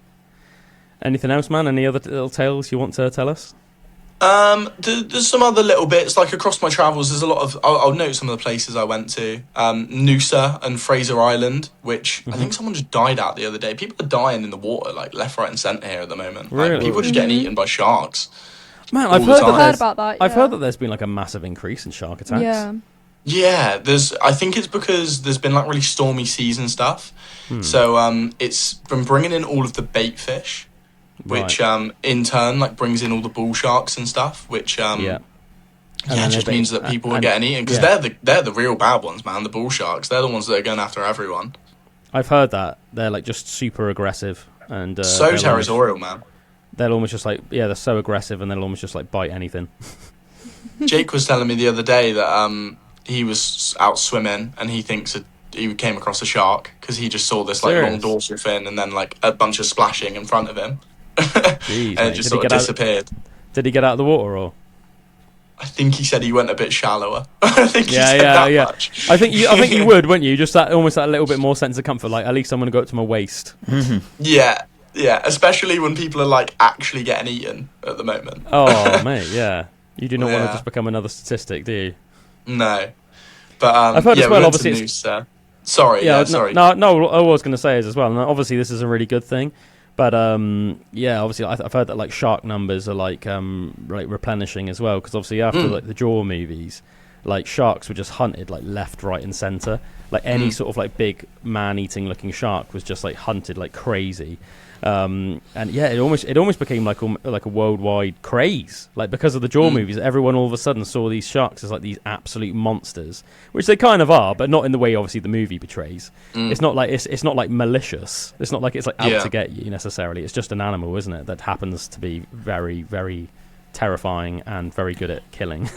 Anything else, man? Any other little tales you want to tell us? There's some other little bits, like across my travels, there's a lot of, I'll note some of the places I went to. Noosa and Fraser Island, which I think someone just died at the other day. People are dying in the water, like left, right and centre here at the moment. Really? Like, people are just getting eaten by sharks. Man, I've heard about that. I've heard that there's been like a massive increase in shark attacks. Yeah, I think it's because there's been like really stormy seas and stuff. So it's been bringing in all of the bait fish, which in turn like brings in all the bull sharks and stuff, which just means that people are getting eaten because they're the real bad ones, man. The bull sharks, they're the ones that are going after everyone. I've heard that they're like just super aggressive and so territorial, man. They'll almost just like they're so aggressive and they'll almost just like bite anything. Jake was telling me the other day that he was out swimming and he thinks that he came across a shark because he just saw this like long dorsal fin and then like a bunch of splashing in front of him. Jeez, and it just sort of disappeared. Did he get out of the water or? I think he said he went a bit shallower. I think he said that much. I think you would, wouldn't you? Just that almost that little bit more sense of comfort. Like at least I'm going to go up to my waist. Yeah, especially when people are like actually getting eaten at the moment. Oh mate, yeah. You do not want to just become another statistic, do you? No, but I've heard as well. Obviously, Sorry, sorry. No, what I was going to say is as well, and obviously this is a really good thing, but obviously I've heard that like shark numbers are like replenishing as well, because obviously after like the Jaw movies, like sharks were just hunted like left, right, and centre. Like any sort of like big man-eating looking shark was just like hunted like crazy. And yeah, it almost became like a worldwide craze, like because of the Jaw movies. Everyone all of a sudden saw these sharks as like these absolute monsters, which they kind of are, but not in the way obviously the movie portrays. It's not like it's not like malicious. It's not like it's like out to get you necessarily. It's just an animal, isn't it, that happens to be very, very terrifying and very good at killing.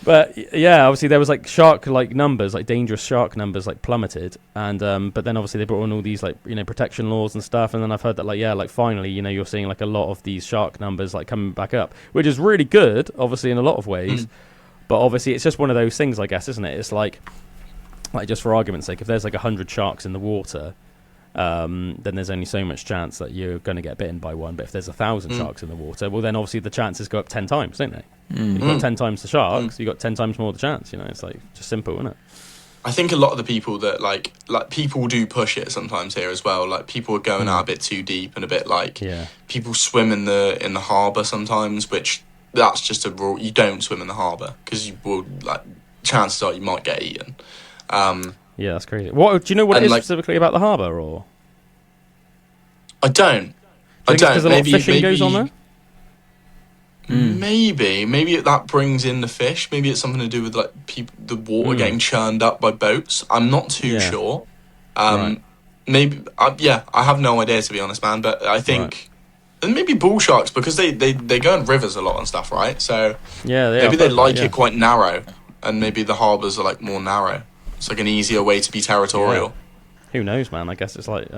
But yeah, obviously there was like shark like numbers, like dangerous shark numbers, like plummeted, and but then obviously they brought in all these like protection laws and stuff, and then I've heard that like finally you're seeing like a lot of these shark numbers like coming back up, which is really good, obviously in a lot of ways, but obviously it's just one of those things, I guess, isn't it? It's like just for argument's sake, if there's like 100 sharks in the water, then there's only so much chance that you're going to get bitten by one. But if there's 1,000 sharks in the water, well then obviously the chances go up 10 times, don't they? You've got 10 times the sharks, you've got 10 times more the chance. It's like just simple, isn't it? I think a lot of the people that like people do push it sometimes here as well. Like people are going out a bit too deep, and a bit like people swim in the harbour sometimes, which that's just a rule. You don't swim in the harbour because you will, like, chances are you might get eaten. Yeah, that's crazy. What do you know what it is specifically about the harbour, or? I don't. Because a lot of fishing goes on there. Maybe that brings in the fish. Maybe it's something to do with like the water getting churned up by boats. I'm not too sure. Maybe I have no idea, to be honest, man. But I think and maybe bull sharks, because they go in rivers a lot and stuff, right? So maybe they like it quite narrow, and maybe the harbours are like more narrow. It's like an easier way to be territorial. Yeah. Who knows, man? I guess it's like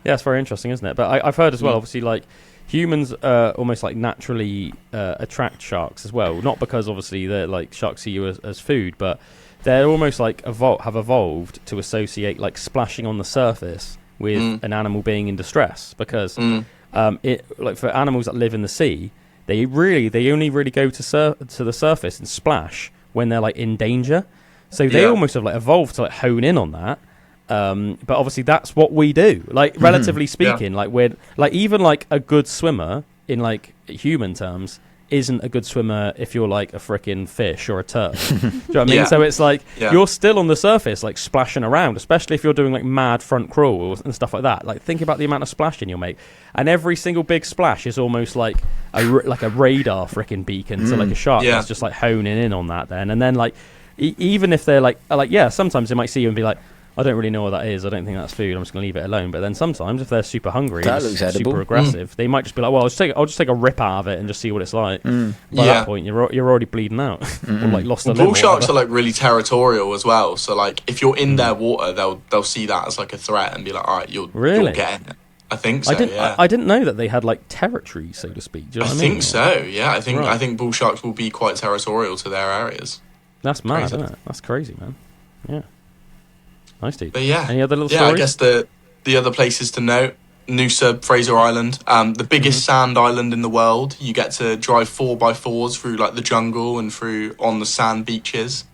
it's very interesting, isn't it? But I've heard as well, obviously, like humans almost like naturally attract sharks as well. Not because obviously they're like sharks see you as food, but they're almost like have evolved to associate like splashing on the surface with an animal being in distress. Because it like for animals that live in the sea, they only really go to the surface and splash when they're like in danger. So they almost have like evolved to like hone in on that. But obviously that's what we do. Like relatively speaking, like we're like even like a good swimmer in like human terms isn't a good swimmer if you're like a frickin' fish or a turtle. Do you know what I mean? So it's like you're still on the surface, like splashing around, especially if you're doing like mad front crawl and stuff like that. Like think about the amount of splashing you'll make, and every single big splash is almost like a radar frickin' beacon. So like a shark that's just like honing in on that then, and then like even if they're like sometimes they might see you and be like, I don't really know what that is. I don't think that's food. I'm just going to leave it alone. But then sometimes, if they're super hungry, super aggressive, they might just be like, "Well, I'll just take a rip out of it and just see what it's like." By that point, you're already bleeding out, or like lost a limb. Bull sharks are like really territorial as well. So like, if you're in their water, they'll see that as like a threat and be like, "All right, you're getting it." I think so. I didn't know that they had like territory, so to speak. Do you know what I mean? think so. Yeah, I think bull sharks will be quite territorial to their areas. That's mad, isn't it? That's crazy, man. Yeah. Nice, dude. But yeah. Any other little stories? I guess the other places to note, Noosa, Fraser Island, the biggest sand island in the world. You get to drive 4x4s through like the jungle and through on the sand beaches,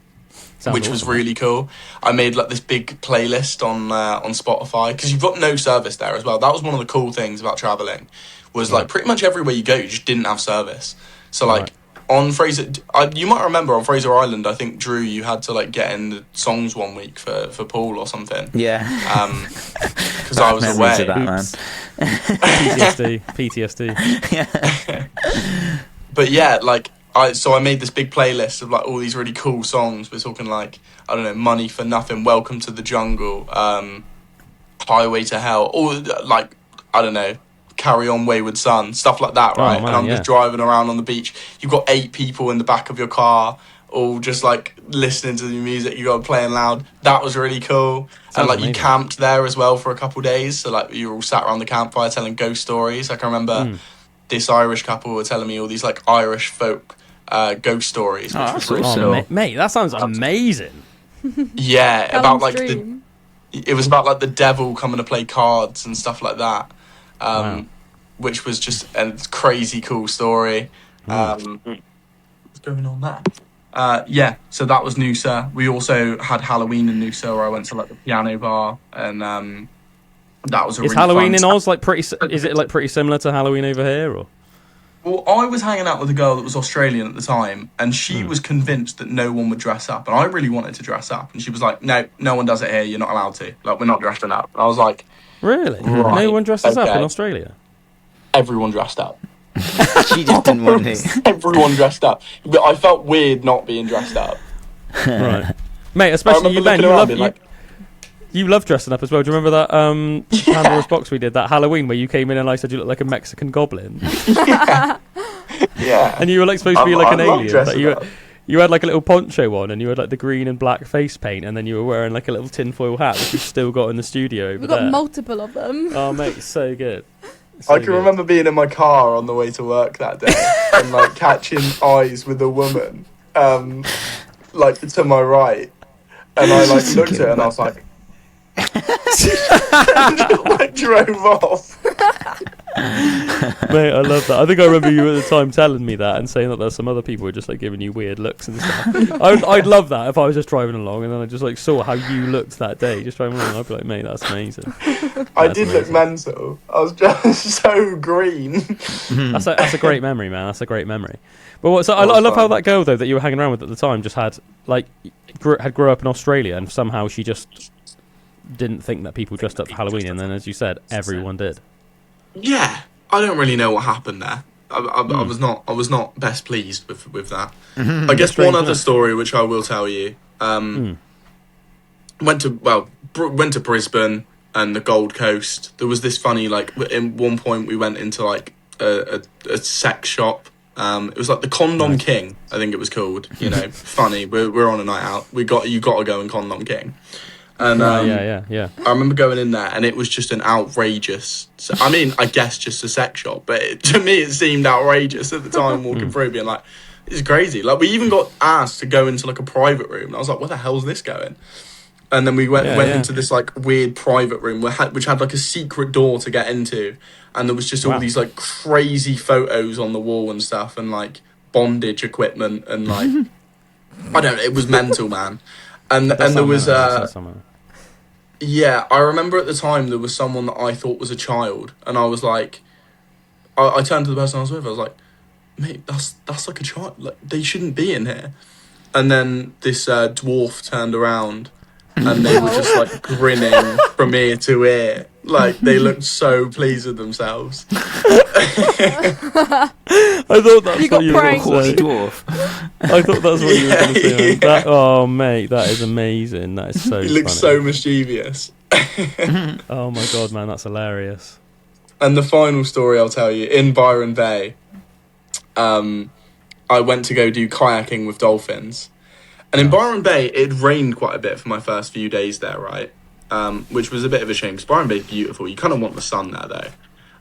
which was really cool. I made like this big playlist on Spotify, because you've got no service there as well. That was one of the cool things about traveling, was like pretty much everywhere you go, you just didn't have service. So like on Fraser, you might remember on Fraser Island, I think, Drew, you had to like get in the songs one week for Paul or something. Yeah. Because I was away. That, man. PTSD. Yeah. But yeah, like I made this big playlist of like all these really cool songs. We're talking like, I don't know, Money for Nothing, Welcome to the Jungle, Highway to Hell, or like, I don't know, Carry On Wayward Son, stuff like that, right? And I'm just driving around on the beach. You've got 8 people in the back of your car, all just like listening to the music. You got playing loud. That was really cool. And like amazing. You camped there as well for a couple of days. So like you were all sat around the campfire telling ghost stories. Like I remember this Irish couple were telling me all these like Irish folk ghost stories. Which was really cool. Mate, that sounds amazing. Yeah, about like it was about like the devil coming to play cards and stuff like that. Which was just a crazy cool story. What's going on there? So that was Noosa. We also had Halloween in Noosa, where I went to like the piano bar, and that was a really Halloween fun in Oz like pretty? Is it like pretty similar to Halloween over here, or? Well, I was hanging out with a girl that was Australian at the time, and she was convinced that no one would dress up, and I really wanted to dress up, and she was like, no one does it here, you're not allowed to. Like, we're not dressing up. And I was like... Really? Right, no one dresses up in Australia? Everyone dressed up. She just didn't want to. Everyone dressed up. But I felt weird not being dressed up. Right. Mate, especially you, Ben, you love dressing up as well. Do you remember that Pandora's box we did, that Halloween, where you came in and I said you look like a Mexican goblin? Yeah. And you were like supposed to be like an alien. But you had like a little poncho on, and you had like the green and black face paint, and then you were wearing like a little tinfoil hat, which you've still got in the studio over We've there. got multiple of them. Oh, mate, it's so good. I can remember being in my car on the way to work that day and like catching eyes with a woman, like to my right, and I like looked at her and I was like, like drove off. Mate, I love that. I think I remember you at the time telling me that and saying that there's some other people who are just like giving you weird looks and stuff. I'd love that if I was just driving along and then I just like saw how you looked that day, just driving along. I'd be like, mate, that's amazing. I did look mental. I was just so green. That's a great memory, man. That's a great memory. But what? So I love how that girl though that you were hanging around with at the time just had like grew up in Australia, and somehow she just didn't think that people dressed up for Halloween, and then as you said, everyone did. Yeah, I don't really know what happened there. I was not best pleased with that. I guess one other story which I will tell you. Went to Brisbane and the Gold Coast. There was this funny, like, in one point we went into like a sex shop. It was like the Condom King, I think it was called. You know, funny. We're on a night out. You got to go in Condom King. And yeah. I remember going in there, and it was just an outrageous. I mean, I guess just a sex shop, but to me, it seemed outrageous at the time. Walking through, being like, "It's crazy." Like, we even got asked to go into like a private room, and I was like, "Where the hell's this going?" And then we went into this like weird private room which had like a secret door to get into, and there was just all these like crazy photos on the wall and stuff, and like bondage equipment, and like I don't know, it was mental, man. And there was yeah, I remember at the time there was someone that I thought was a child, and I was like, I turned to the person I was with, I was like, mate, that's like a child, like they shouldn't be in here. And then this dwarf turned around, and they were just like grinning from ear to ear, like they looked so pleased with themselves. I thought that's what you were going to say. Dwarf. I thought that's what you were going to say. That, oh, mate, that is amazing. That is so He looks so mischievous. Oh my god, man, that's hilarious. And the final story I'll tell you, in Byron Bay, I went to go do kayaking with dolphins. And in Byron Bay, it rained quite a bit for my first few days there, right? Which was a bit of a shame, because Byron Bay's beautiful. You kind of want the sun there, though.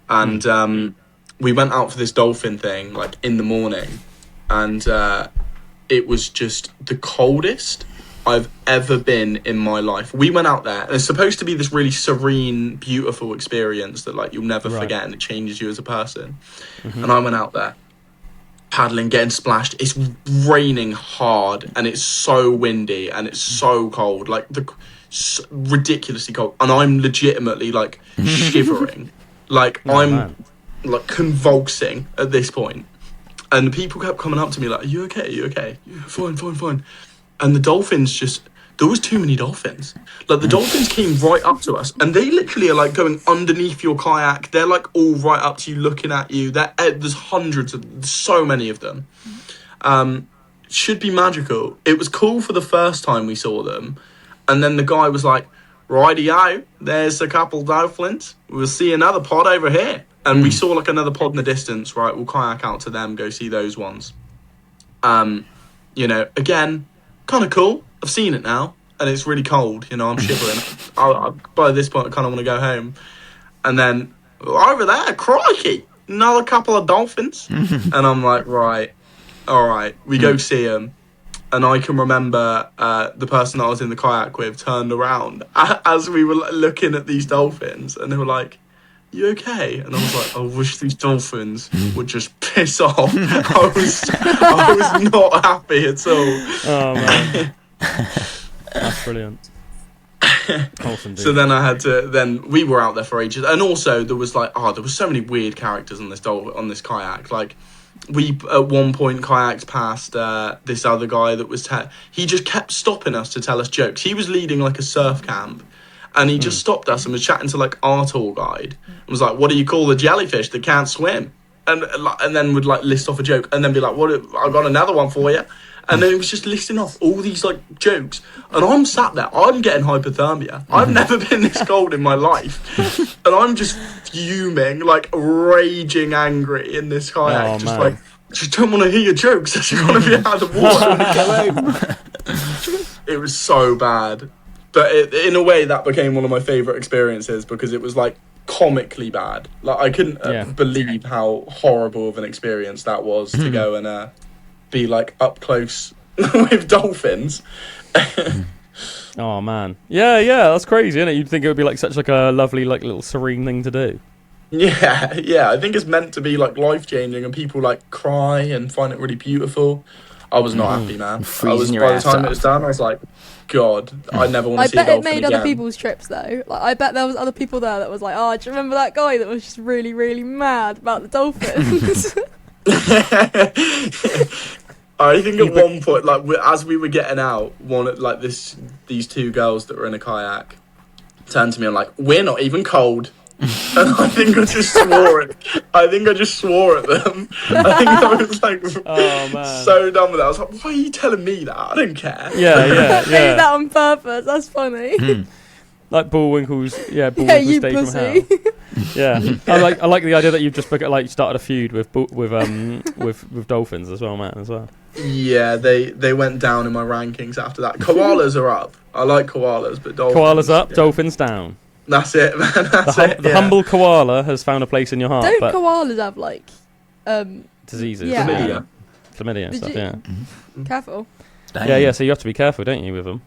And we went out for this dolphin thing, like, in the morning. And it was just the coldest I've ever been in my life. We went out there, and it's supposed to be this really serene, beautiful experience that, like, you'll never forget, and it changes you as a person. And I went out there, paddling, getting splashed. It's raining hard, and it's so windy, and it's so cold, like ridiculously cold, and I'm legitimately like shivering, like I'm like convulsing at this point. And the people kept coming up to me like, "Are you okay? Are you okay?" "Yeah, fine. And the dolphins there was too many dolphins. Like, the dolphins came right up to us, and they literally are like going underneath your kayak. They're like all right up to you, looking at you. There's hundreds so many of them. Should be magical. It was cool for the first time we saw them, and then the guy was like, "Righty-o, there's a couple dolphins. We'll see another pod over here." And we saw like another pod in the distance. Right, we'll kayak out to them, go see those ones. You know, again, kind of cool. I've seen it now, and it's really cold. You know, I'm shivering. By this point, I kind of want to go home. And then, over there, crikey, another couple of dolphins. And I'm like, right, all right, we go see them. And I can remember the person I was in the kayak with turned around as we were looking at these dolphins, and they were like, you okay? And I was like, I wish these dolphins would just piss off. I was not happy at all. Oh man, that's brilliant. Awesome, dude. So then then we were out there for ages, and also there was there was so many weird characters on this kayak. Like, we at one point kayaked past this other guy that was he just kept stopping us to tell us jokes. He was leading like a surf camp, and he just stopped us and was chatting to like our tour guide and was like, "What do you call the jellyfish that can't swim?" And then would like list off a joke and then be like, "What? I got another one for you." And then it was just listing off all these like jokes, and I'm sat there, I'm getting hypothermia. I've never been this cold in my life, and I'm just fuming, like raging angry in this kayak, just don't want to hear your jokes. I just want to be out of the water. It was so bad, but in a way that became one of my favourite experiences because it was like comically bad. Like I couldn't believe how horrible of an experience that was to go and be like up close with dolphins. Oh man, yeah, that's crazy, isn't it? You'd think it would be like such like a lovely, like little serene thing to do. Yeah. I think it's meant to be like life changing, and people like cry and find it really beautiful. I was not happy, man. By the time it was done, I was like, God, I never want to see a dolphin again. I bet it made other people's trips though. Like, I bet there was other people there that was like, "Oh, do you remember that guy that was just really, really mad about the dolphins?" I think at one point, like as we were getting out, these two girls that were in a kayak turned to me and like, "We're not even cold," and I think I just swore it. I think I just swore at them. I think I was like, so done with that. I was like, "Why are you telling me that? I don't care." Yeah. Made that on purpose. That's funny. Like Bullwinkle's, you Stay from pussy. Hell. Yeah, I like the idea that you've just started a feud with dolphins as well, Matt, as well. Yeah, they went down in my rankings after that. Koalas are up. I like koalas, but dolphins. Koalas up, dolphins down. That's it, man. The humble koala has found a place in your heart. Don't koalas have like diseases? Yeah. Chlamydia and stuff. Yeah. Careful. Yeah. So you have to be careful, don't you, with them?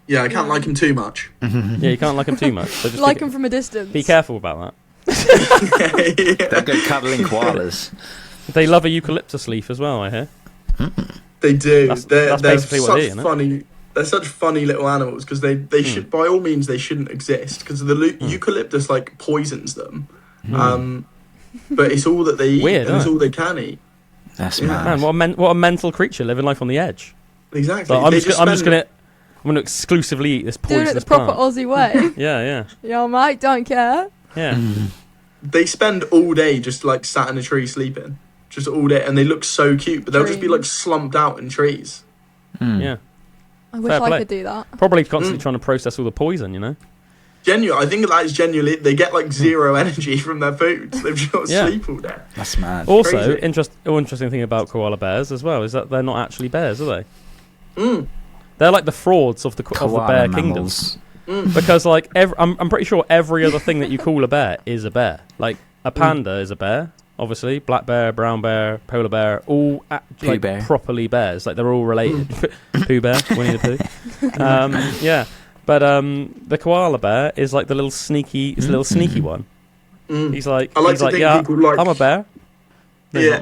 Yeah, I can't like them too much. Yeah, you can't like them too much. So just like them from a distance. Be careful about that. They'll go cuddling koalas. They love a eucalyptus leaf as well, I hear. They do. They're basically what they such do, funny. They're such funny little animals because they should, by all means, they shouldn't exist because the eucalyptus like poisons them. But it's all that they eat. Weird, and it's all they can eat. That's mad. Man, what a mental creature living life on the edge. Exactly. So I'm gonna exclusively eat this poisonous doing it the proper plant. Aussie way. Yeah. Yeah, mate, don't care. Yeah. They spend all day just like sat in a tree sleeping, just all day, and they look so cute. But they'll just be like slumped out in trees. Yeah. I wish I could do that. Probably constantly trying to process all the poison, you know. Genuine. I think that is genuinely. They get like zero energy from their food. So they've just got to sleep all day. That's mad. Also, interesting thing about koala bears as well is that they're not actually bears, are they? They're like the frauds of the bear kingdom. Because like I'm pretty sure every other thing that you call a bear is a bear. Like a panda is a bear, obviously. Black bear, brown bear, polar bear, all bear. Properly bears. Like they're all related. Pooh Bear, Winnie the Pooh. Yeah. But the koala bear is like the little sneaky one. He's like, I'm a bear. Yeah.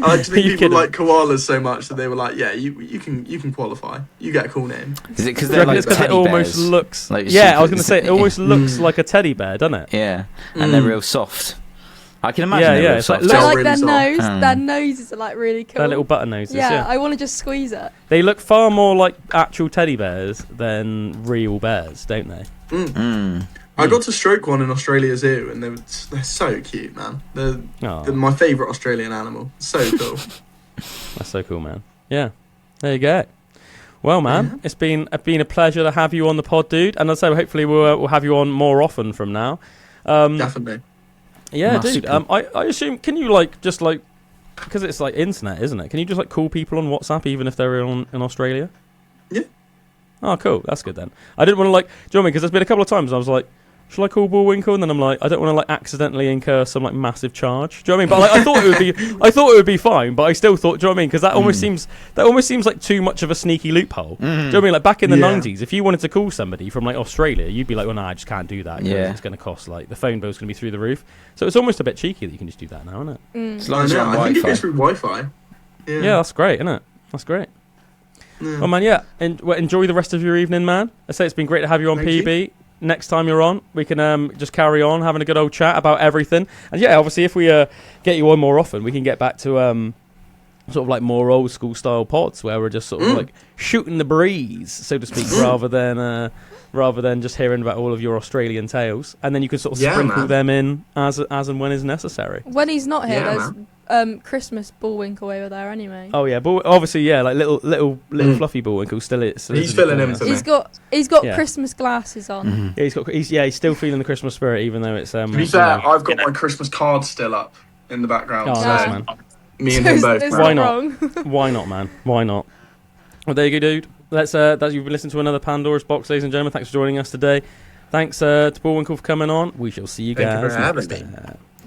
I like to think people like koalas so much that they were like, yeah, you can qualify. You get a cool name. Is it because they're like it almost looks? Like I was going to say it almost looks like a teddy bear, doesn't it? Yeah, and they're real soft. I can imagine. Yeah, it's soft. I like their nose. Their noses are like really cool. Their little button noses. Yeah, I want to just squeeze it. They look far more like actual teddy bears than real bears, don't they? I got to stroke one in Australia Zoo, and they're so cute, man. They're my favourite Australian animal. So cool. That's so cool, man. Yeah, there you go. Well, man, it's been a pleasure to have you on the pod, dude. And as I say, hopefully we'll have you on more often from now. Definitely. Yeah, dude. I assume, can you because it's like internet, isn't it? Can you just like call people on WhatsApp even if they're in Australia? Yeah. Oh, cool. That's good then. I didn't want to do you know what I mean? Because there's been a couple of times I was like, shall I call Bullwinkle? And then I'm like, I don't want to like accidentally incur some like massive charge. Do you know what I mean? But like, I thought it would be fine. But I still thought, do you know what I mean? Because that almost seems like too much of a sneaky loophole. Do you know what I mean? Like back in the 90s, if you wanted to call somebody from like Australia, you'd be like, well, no, I just can't do that. Yeah. It's going to cost like the phone bill's going to be through the roof. So it's almost a bit cheeky that you can just do that now, isn't it? As long as you're on I think it Wi-Fi. goes through Wi-Fi. Yeah, that's great, isn't it? That's great. Yeah. Oh man, yeah. Enjoy the rest of your evening, man. I say it's been great to have you on Thank PB. you. Next time you're on, we can just carry on having a good old chat about everything. And yeah, obviously, if we get you on more often, we can get back to sort of like more old school style pods where we're just sort of like shooting the breeze, so to speak, rather than just hearing about all of your Australian tales. And then you can sort of sprinkle them in as and when is necessary. When he's not here, there's Christmas Bullwinkle over there anyway. Oh yeah, obviously, yeah, like little fluffy Bullwinkle still is. He's filling in for me. He's got Christmas glasses on. Yeah, he's still feeling the Christmas spirit, even though it's. To be fair, I've got my Christmas card still up in the background. Oh, nice, man. Me and him both. Why not? Why not, man? Why not? Well, there you go, dude. You've been listening to another Pandora's Box, ladies and gentlemen. Thanks for joining us today. Thanks to Bullwinkle for coming on. We shall see you guys Thank you for having next me. time.